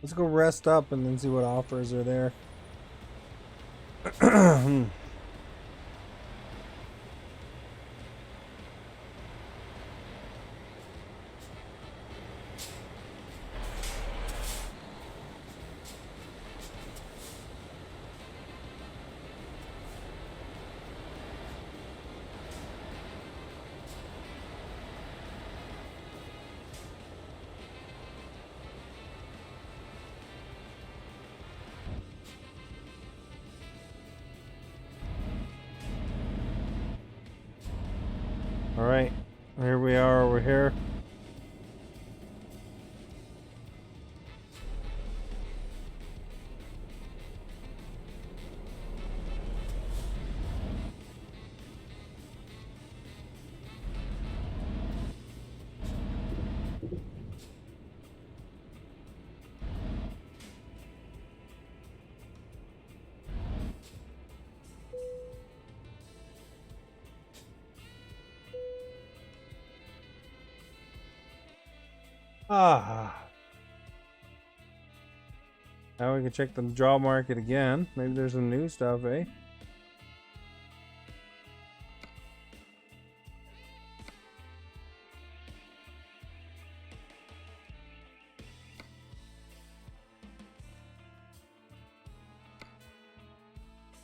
Let's go rest up and then see what offers are there. Alright, here we are over here. Ah. Now we can check the job market again. Maybe there's some new stuff, eh?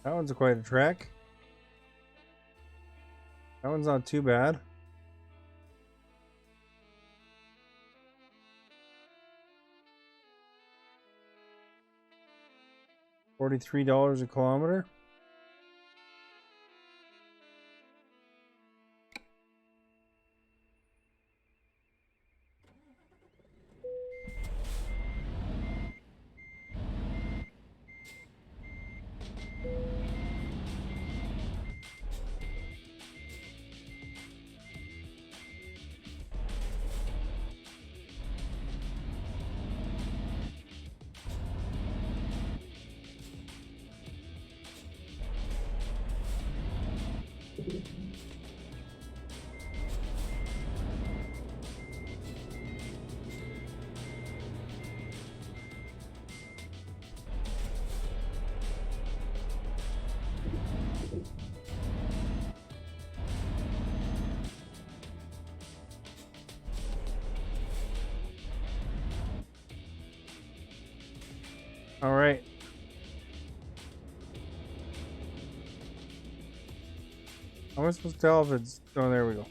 That one's quite a trek. That one's not too bad. $43 a kilometer. All right. How am I supposed to tell if it's... Oh, there we go.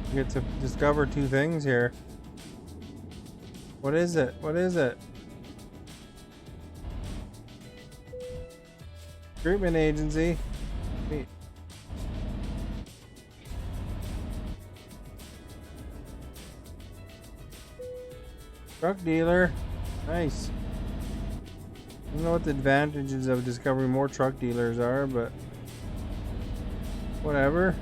We get to discover two things here. What is it? What is it? Treatment agency. Wait. Truck dealer. Nice. I don't know what the advantages of discovering more truck dealers are, but whatever.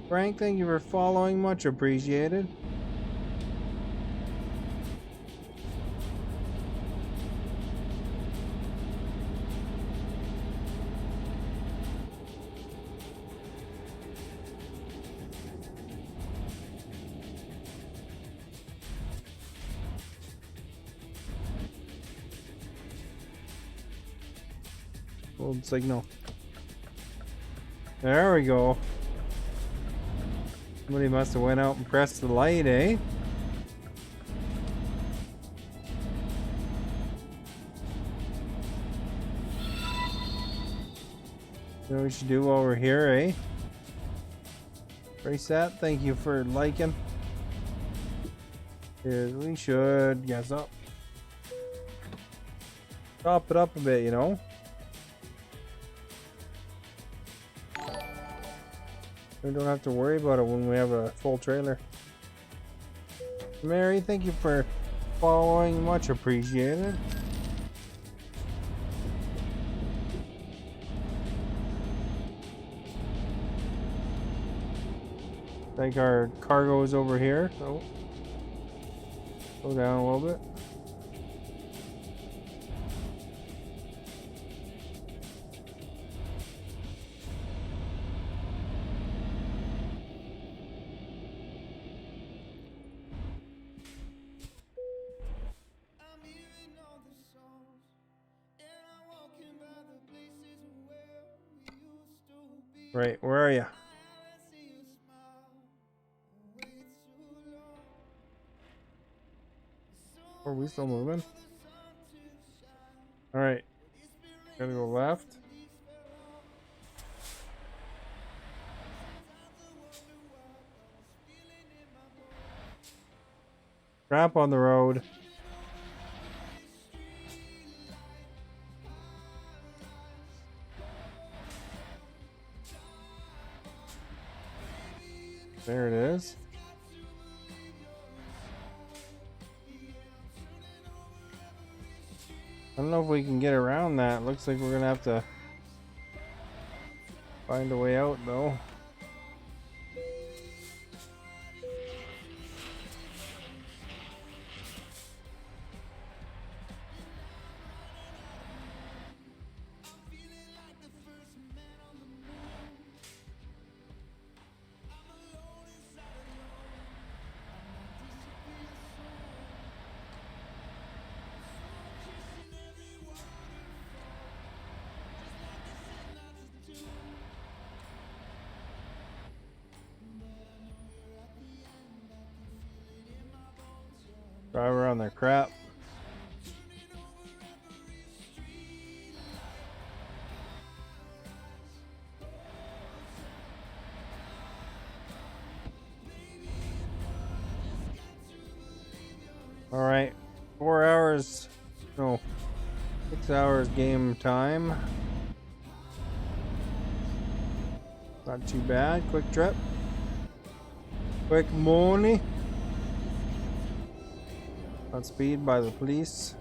Frank, thank you for following. Much appreciated. Old signal. There we go. Somebody must have went out and pressed the light, eh? So we should do while we're here, eh? Reset, thank you for liking. Is we should guess up. Chop it up a bit, you know? We don't have to worry about it when we have a full trailer. Mary, thank you for following. Much appreciated. I think our cargo is over here. So go down a little bit. Right, where are you? Are we still moving? Alright. Gotta go left. Crap on the road. There it is. I don't know if we can get around that. Looks like we're gonna have to find a way out though. Drive around their crap. All right, 4 hours, no, 6 hours game time. Not too bad. Quick trip. Quick money. Not speed by the police.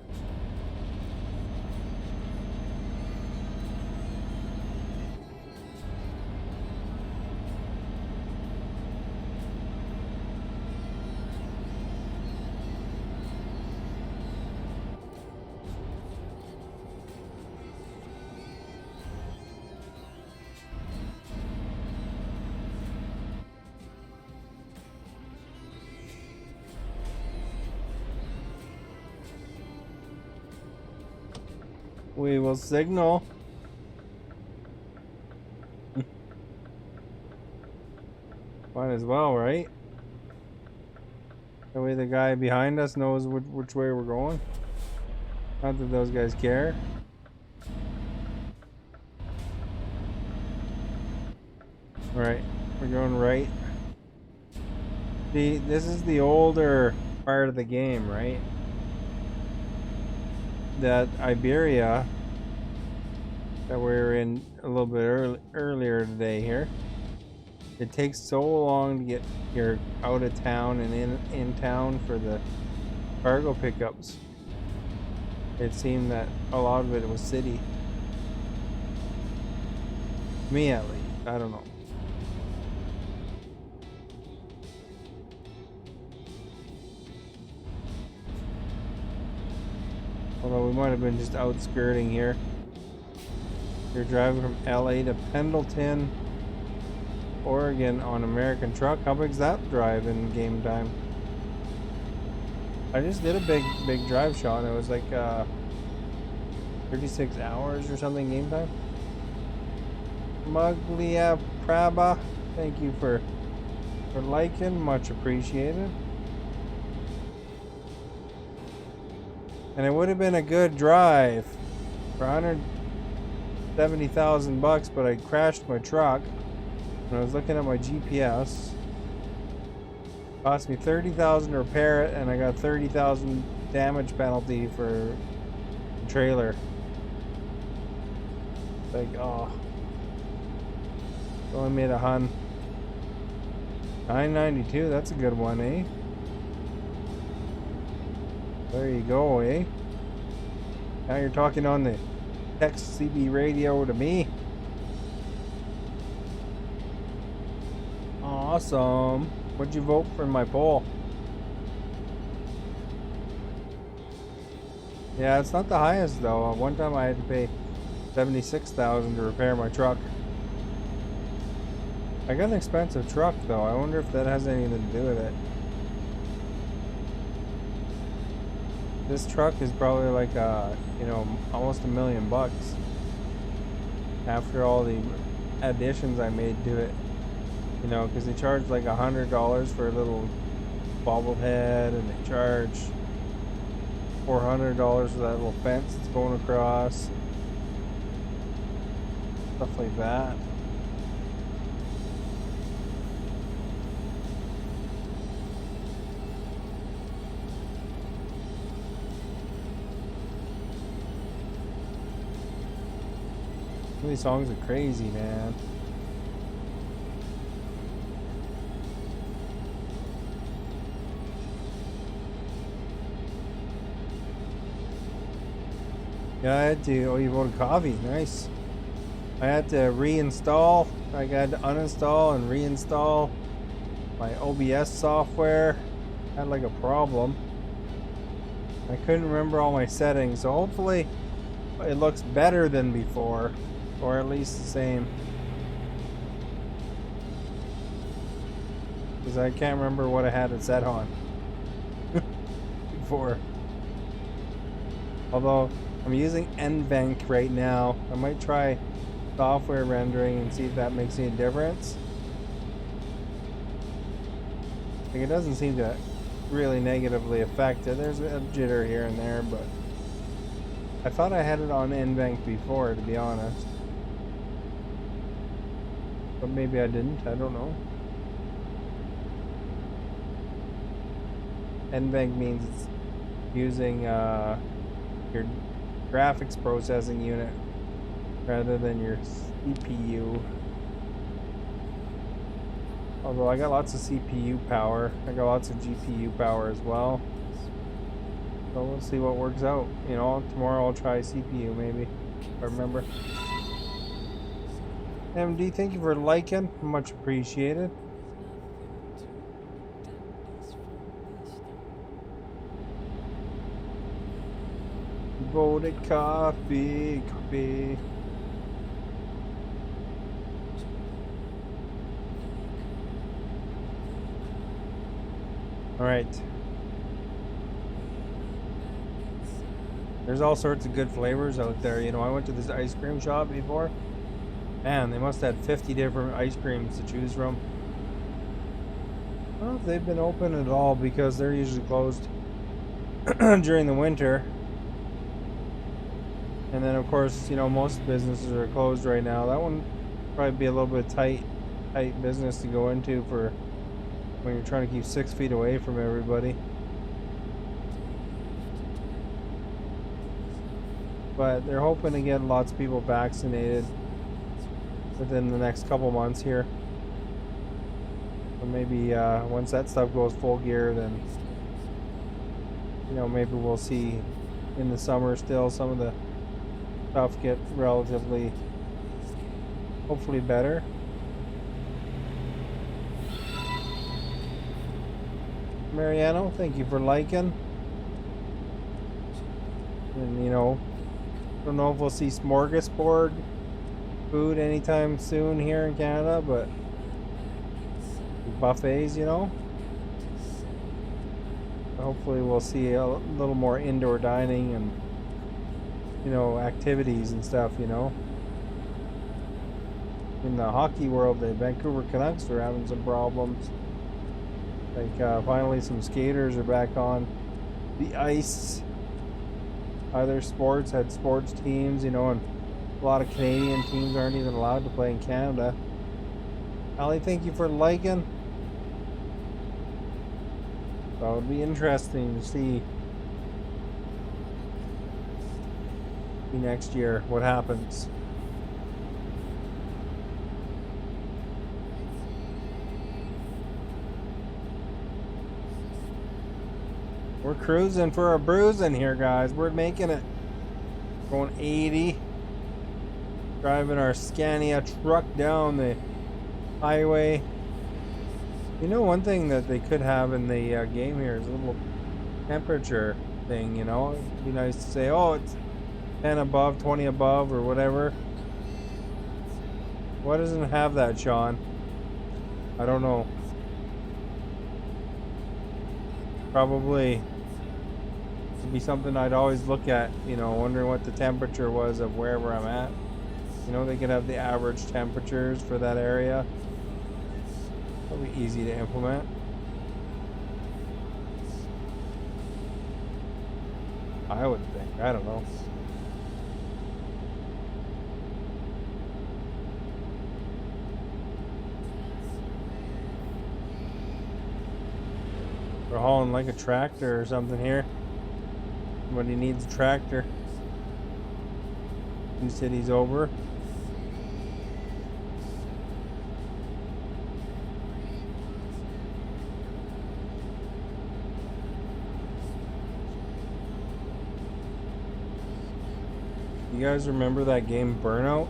We will signal. Might as well, right? That way the guy behind us knows which way we're going. Not that those guys care. Alright, we're going right. See, this is the older part of the game, right? That Iberia that we were in a little bit earlier today here. It takes so long to get here out of town and in town for the cargo pickups. It seemed that a lot of it was city. Me at least. I don't know. Although we might have been just outskirting here. You're driving from LA to Pendleton, Oregon on American truck. How big's that drive in game time? I just did a big drive shot and it was like 36 hours or something game time. Muglia Praba, thank you for liking, much appreciated. And it would have been a good drive for $170,000, but I crashed my truck when I was looking at my GPS. Cost me $30,000 to repair it, and I got $30,000 damage penalty for the trailer. Like, oh, only made a hun. 992, that's a good one, eh? There you go, eh? Now you're talking on the text CB radio to me. Awesome. What'd you vote for in my poll? Yeah, it's not the highest though. One time I had to pay $76,000 to repair my truck. I got an expensive truck though. I wonder if that has anything to do with it. This truck is probably like you know, almost $1 million after all the additions I made to it. You know, because they charge like $100 for a little bobblehead, and they charge $400 for that little fence that's going across, stuff like that. These songs are crazy, man. Yeah, I had to. Oh, you voted coffee. Nice. I had to reinstall. I had to uninstall and reinstall my OBS software. I had like a problem. I couldn't remember all my settings, so hopefully it looks better than before. Or at least the same. Because I can't remember what I had it set on before. Although I'm using NVENC right now. I might try software rendering and see if that makes any difference. Like, it doesn't seem to really negatively affected. There's a jitter here and there, but I thought I had it on NBank before, to be honest. But maybe I didn't, I don't know. NBank means it's using your graphics processing unit rather than your CPU. Although I got lots of CPU power, I got lots of GPU power as well. So we'll see what works out. You know, tomorrow I'll try CPU maybe, if I remember. MD, thank you for liking, much appreciated. Voted coffee. All right. There's all sorts of good flavors out there. You know, I went to this ice cream shop before. Man, they must have 50 different ice creams to choose from. I don't know if they've been open at all because they're usually closed during the winter. And then, of course, you know, most businesses are closed right now. That one probably be a little bit tight business to go into for when you're trying to keep 6 feet away from everybody. But they're hoping to get lots of people vaccinated within the next couple months here. So maybe once that stuff goes full gear, then, you know, maybe we'll see in the summer still some of the stuff get relatively, hopefully better. Mariano, thank you for liking. And, you know, don't know if we'll see smorgasbord food anytime soon here in Canada, but buffets, you know. Hopefully we'll see a little more indoor dining and, you know, activities and stuff, you know. In the hockey world, the Vancouver Canucks are having some problems. Like, finally some skaters are back on the ice. Other sports had sports teams, you know, and a lot of Canadian teams aren't even allowed to play in Canada. Ali, thank you for liking. So it would be interesting to see next year what happens. We're cruising for a bruising here, guys. We're making it. Going 80. Driving our Scania truck down the highway. You know, one thing that they could have in the game here is a little temperature thing, you know? It'd be nice to say, oh, it's 10 above, 20 above, or whatever. Why doesn't it have that, Sean? I don't know. Probably would be something I'd always look at, you know, wondering what the temperature was of wherever I'm at. You know, they could have the average temperatures for that area. That'll be easy to implement. I would think. I don't know. We're hauling like a tractor or something here. Somebody needs a tractor. 2 cities over. You guys remember that game Burnout?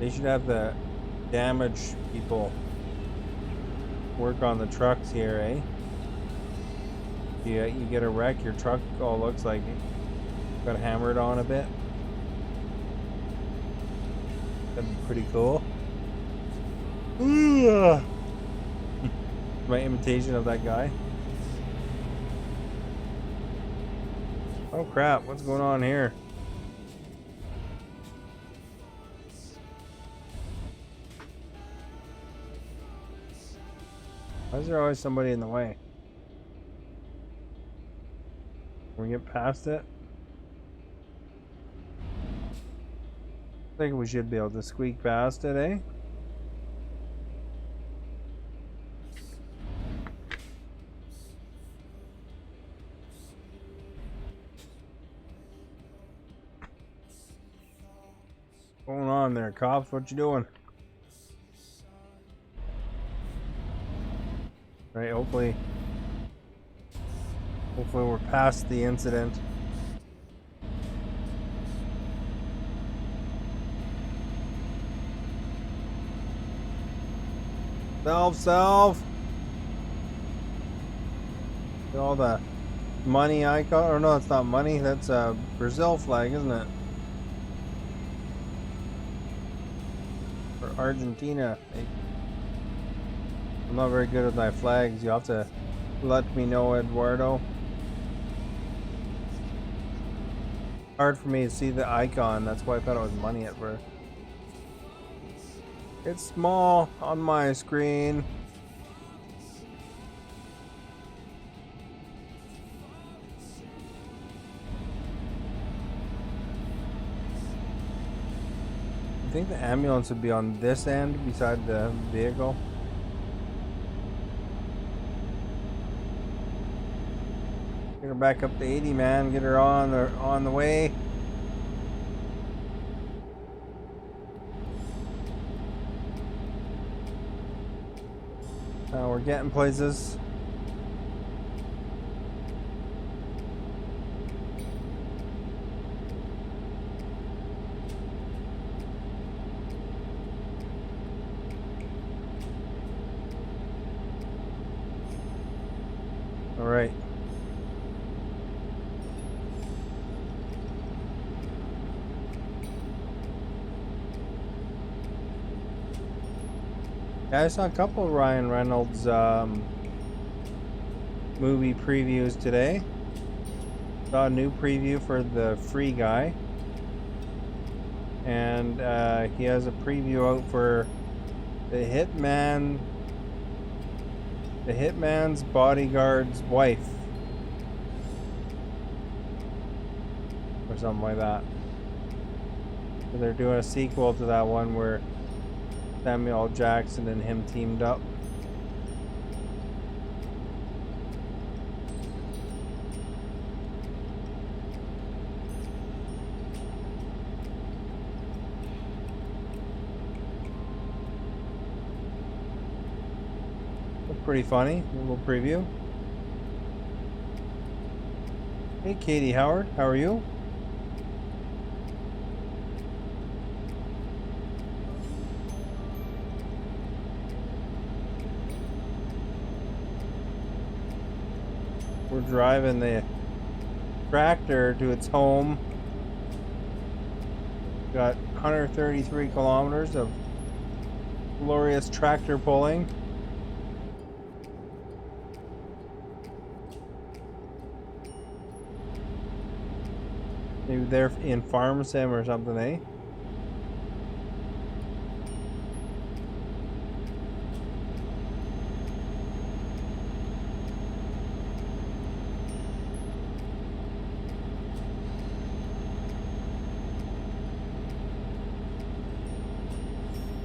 They should have the damage people work on the trucks here, eh? You get a wreck, your truck all looks like it got hammered on a bit. That'd be pretty cool. My imitation of that guy. Oh crap, what's going on here? Why is there always somebody in the way? Can we get past it? I think we should be able to squeak past it, eh? What's going on there, cops? What you doing? Right, hopefully we're past the incident. Self. All the money icon. Or no, it's not money. That's a Brazil flag, isn't it? Or Argentina. I'm not very good with my flags. You have to let me know, Eduardo. Hard for me to see the icon. That's why I thought it was money at first. It's small on my screen. I think the ambulance would be on this end beside the vehicle. Get her back up to 80, man. Get her on the way. We're getting places. All right. Yeah, I saw a couple of Ryan Reynolds movie previews today. Saw a new preview for The Free Guy. And he has a preview out for The Hitman's Bodyguard's Wife. Or something like that. So they're doing a sequel to that one where Samuel Jackson and him teamed up. That's pretty funny. A little preview. Hey Katie Howard, how are you? We're driving the tractor to its home. Got 133 kilometers of glorious tractor pulling. Maybe they're in farm sim or something, eh?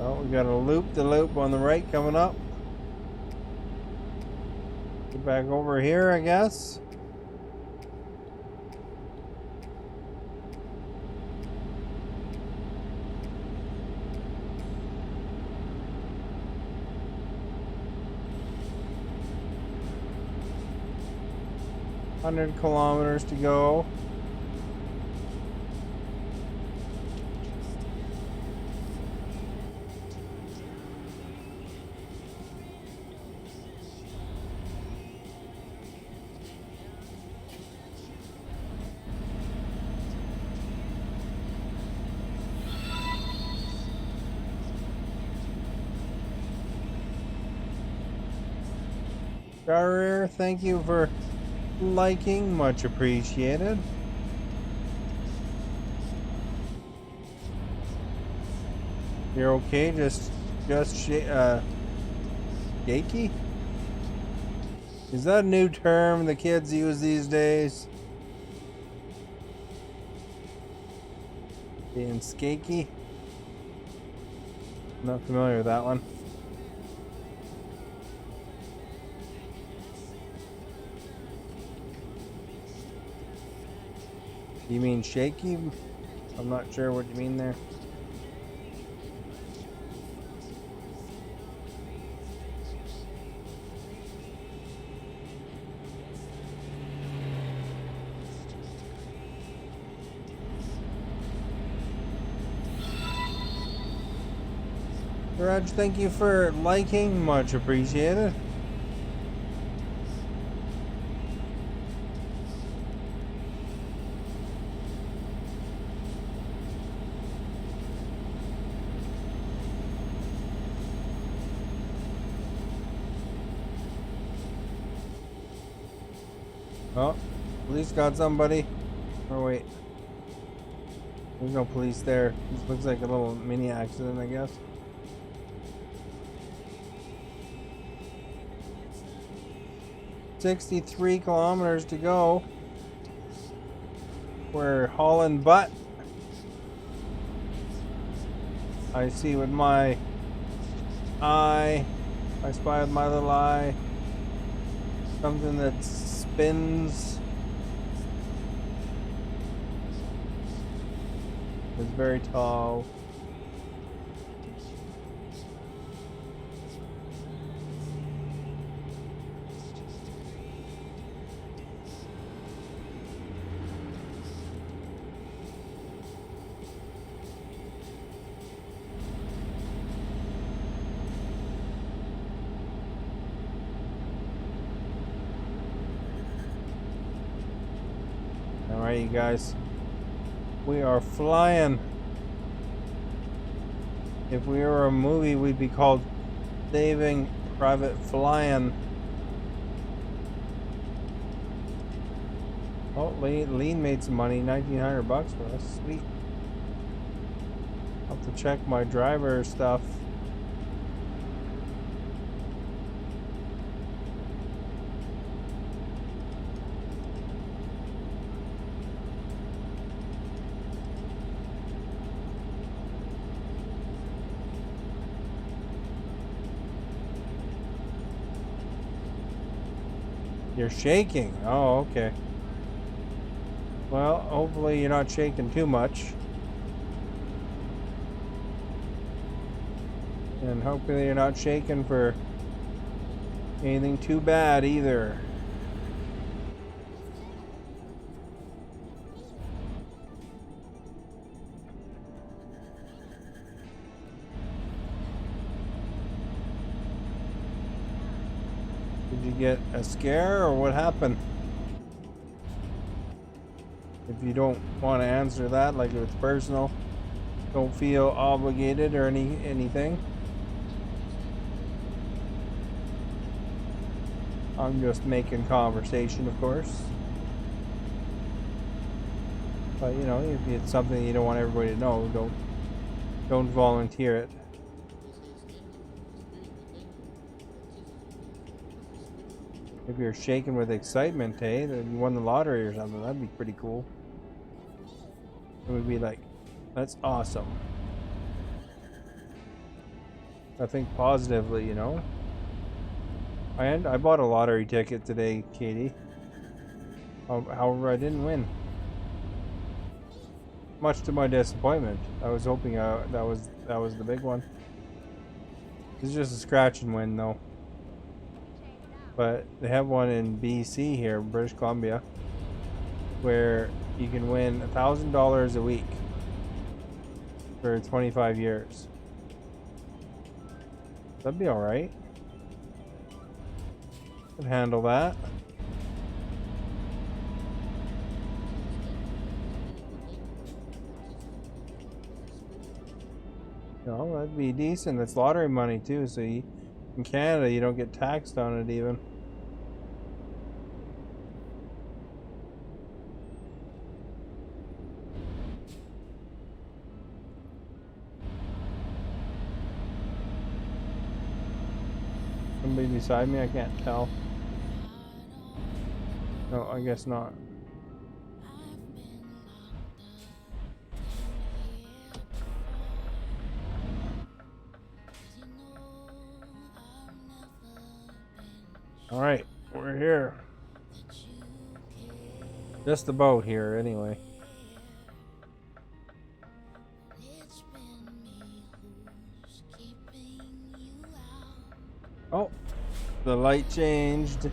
Oh, we got a loop-de-loop on the right coming up. Get back over here, I guess. $100 kilometers to go. Garir, thank you for liking, much appreciated. You're okay? Just shaky? Is that a new term the kids use these days? Being Skakey. Not familiar with that one. You mean shaky? I'm not sure what you mean there. Raj, thank you for liking. Much appreciated. Oh, police got somebody. Oh, wait. There's no police there. This looks like a little mini accident, I guess. $63 kilometers to go. We're hauling butt. I see with my eye. I spy with my little eye. Something that spins. It's very tall. Alright, you guys. We are flying. If we were a movie, we'd be called Saving Private Flying. Oh, Lean made some money, $1,900 for us. Sweet. I'll have to check my driver stuff. You're shaking. Oh, okay. Well, hopefully you're not shaking too much. And hopefully you're not shaking for anything too bad either. Did you get a scare or what happened? If you don't want to answer that, like if it's personal, don't feel obligated or anything. I'm just making conversation, of course. But you know, if it's something you don't want everybody to know, don't volunteer it. If you're shaking with excitement, hey, that you won the lottery or something, that'd be pretty cool. It would be like, that's awesome. I think positively, you know. I bought a lottery ticket today, Katie. However, I didn't win. Much to my disappointment. I was hoping that was the big one. This is just a scratch and win, though. But they have one in BC here, British Columbia, where you can win $1,000 a week for 25 years. That'd be all right. Could handle that. No, that'd be decent. It's lottery money too, so in Canada you don't get taxed on it even. Somebody beside me? I can't tell. No, I guess not. All right, we're here. Just about here, anyway. Oh, the light changed.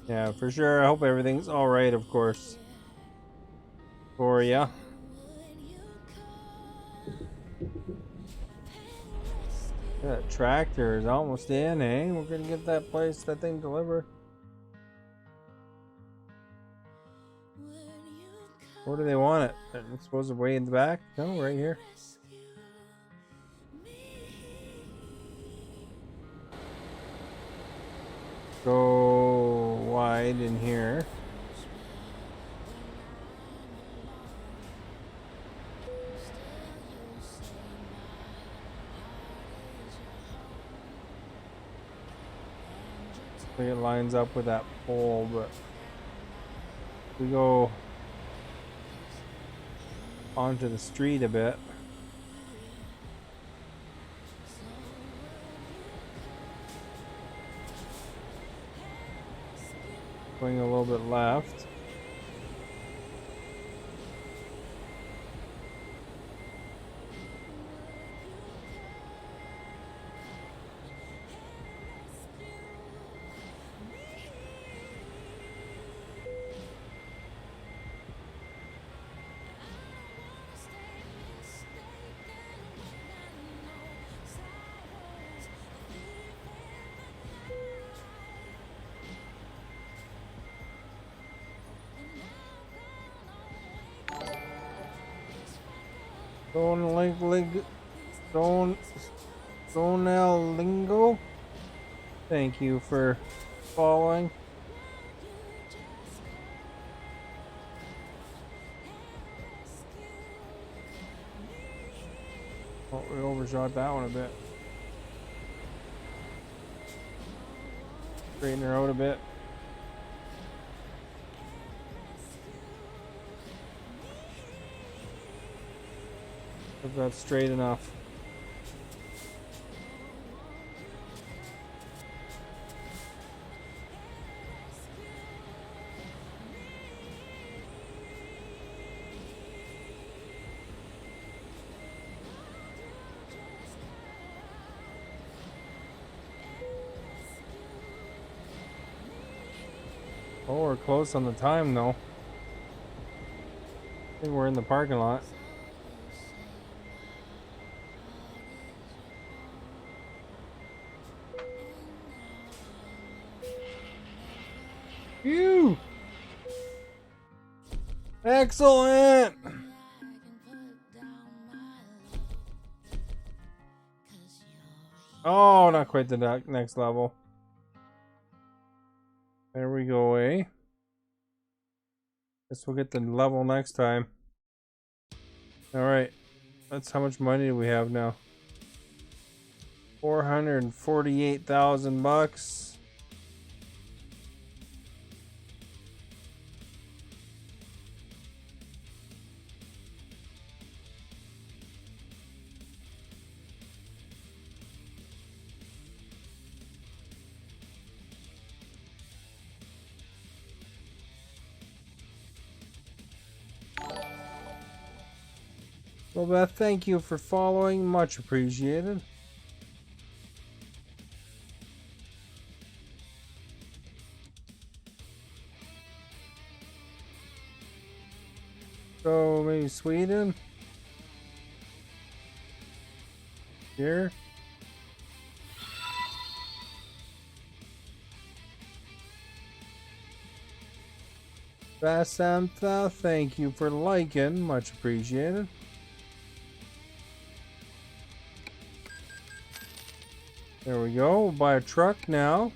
Yeah, for sure. I hope everything's all right, of course, for ya. That tractor is almost in, eh? We're gonna get that thing delivered. Where do they want it? It's supposed to be way in the back? No, right here. Go wide in here. It lines up with that pole, but we go onto the street a bit. Going a little bit left. Donel Lingo. Thank you for following. Oh, we overshot that one a bit. Straighten her out a bit. If that's straight enough. Oh, we're close on the time though. I think we're in the parking lot. Phew! Excellent! Oh, not quite the next level. There we go, eh? Guess we'll get the level next time. Alright. That's how much money do we have now? 448,000 bucks. Well, Beth, thank you for following. Much appreciated. So maybe Sweden. Here. Vasantha, thank you for liking. Much appreciated. There we go. We'll buy a truck now.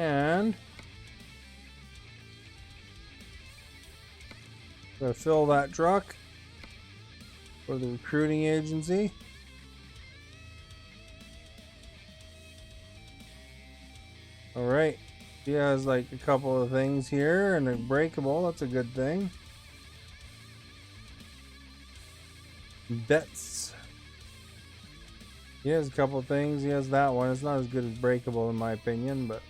And gonna fill that truck for the recruiting agency. All right, he has like a couple of things here and a breakable. That's a good thing. Bets. He has a couple of things. He has that one. It's not as good as breakable in my opinion, but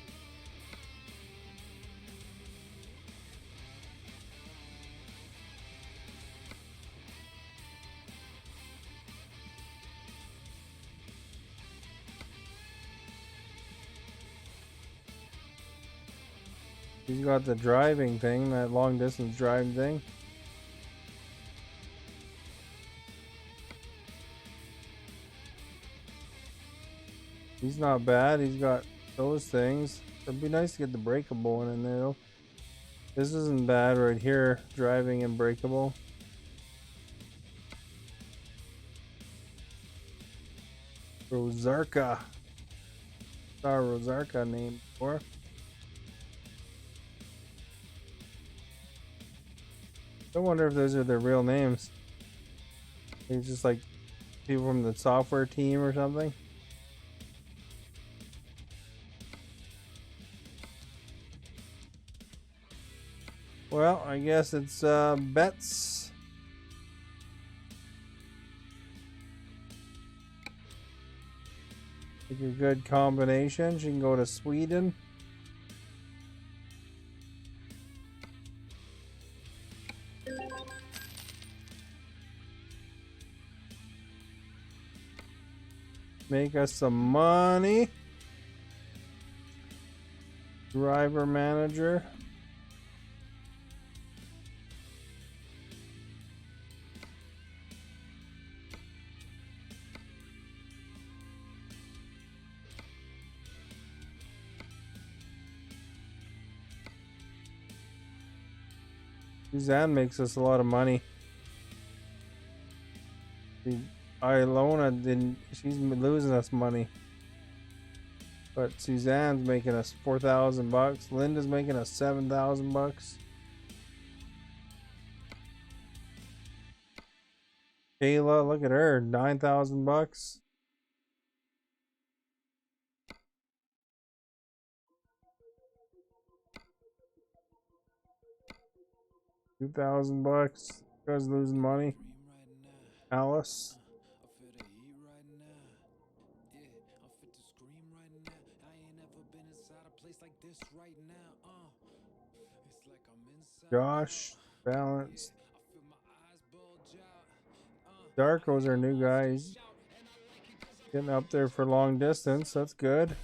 he's got the driving thing, that long distance driving thing. He's not bad. He's got those things. It'd be nice to get the breakable one in there though. This isn't bad right here, driving and breakable. Rosarka. Saw a Rosarka name before. I wonder if those are their real names. They're just like people from the software team or something. Well, I guess it's bets. Like a good combination. She can go to Sweden. Make us some money. Driver manager. Suzanne makes us a lot of money. Ilona didn't. She's losing us money. But Suzanne's making us $4,000. Linda's making us $7,000. Kayla, look at her, $9,000. $2,000. You guys losing money. Alice. Josh, balanced. Darko's our new guy. He's getting up there for long distance. That's good.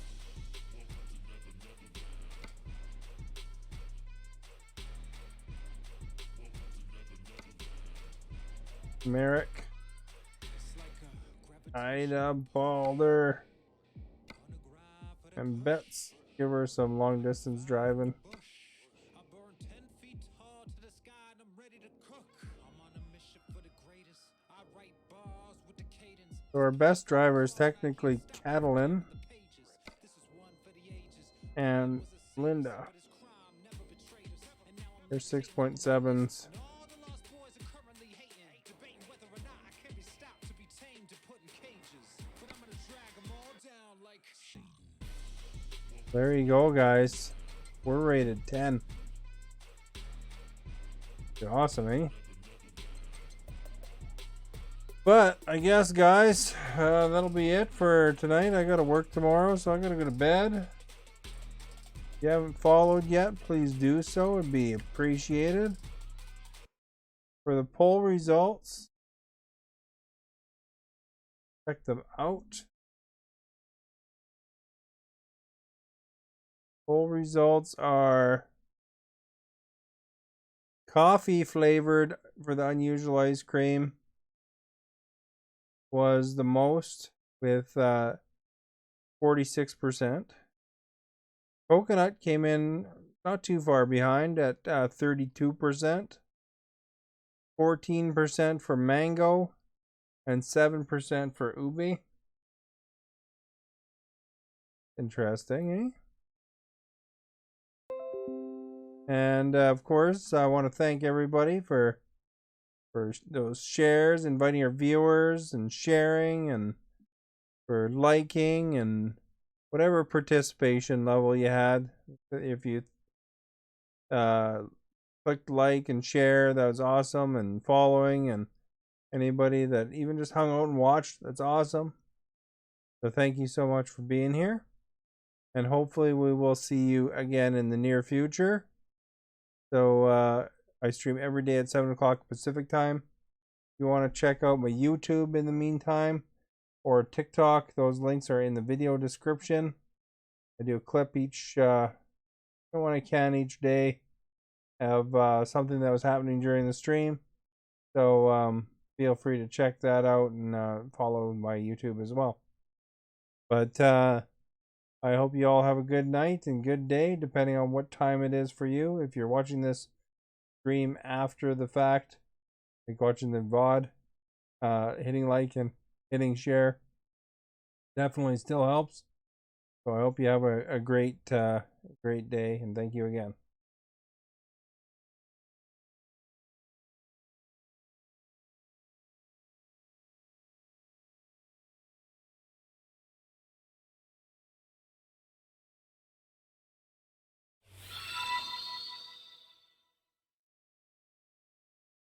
Merrick. Ida Balder. And Bets. Give her some long distance driving. So our best driver is technically Catalin and Linda. They're 6.7s. There you go, guys. We're rated 10. Awesome, eh? But I guess, guys, that'll be it for tonight. I gotta work tomorrow, so I gotta go to bed. If you haven't followed yet, please do so. It'd be appreciated. For the poll results, check them out. Poll results are coffee flavored for the unusual ice cream was the most with 46%. Coconut came in not too far behind at 32%. 14% for mango and 7% for ubi. Interesting, eh? And of course, I want to thank everybody for those shares, inviting your viewers and sharing, and for liking and whatever participation level you had. If you clicked like and share, that was awesome, and following, and anybody that even just hung out and watched, that's awesome. So thank you so much for being here, and hopefully we will see you again in the near future. So I stream every day at 7 o'clock Pacific time. If you want to check out my YouTube in the meantime, or TikTok, those links are in the video description. I do a clip each when I can each day of something that was happening during the stream. So feel free to check that out and follow my YouTube as well. But I hope you all have a good night and good day, depending on what time it is for you. If you're watching this stream after the fact, like watching the VOD, hitting like and hitting share definitely still helps. So I hope you have a great day, and thank you again.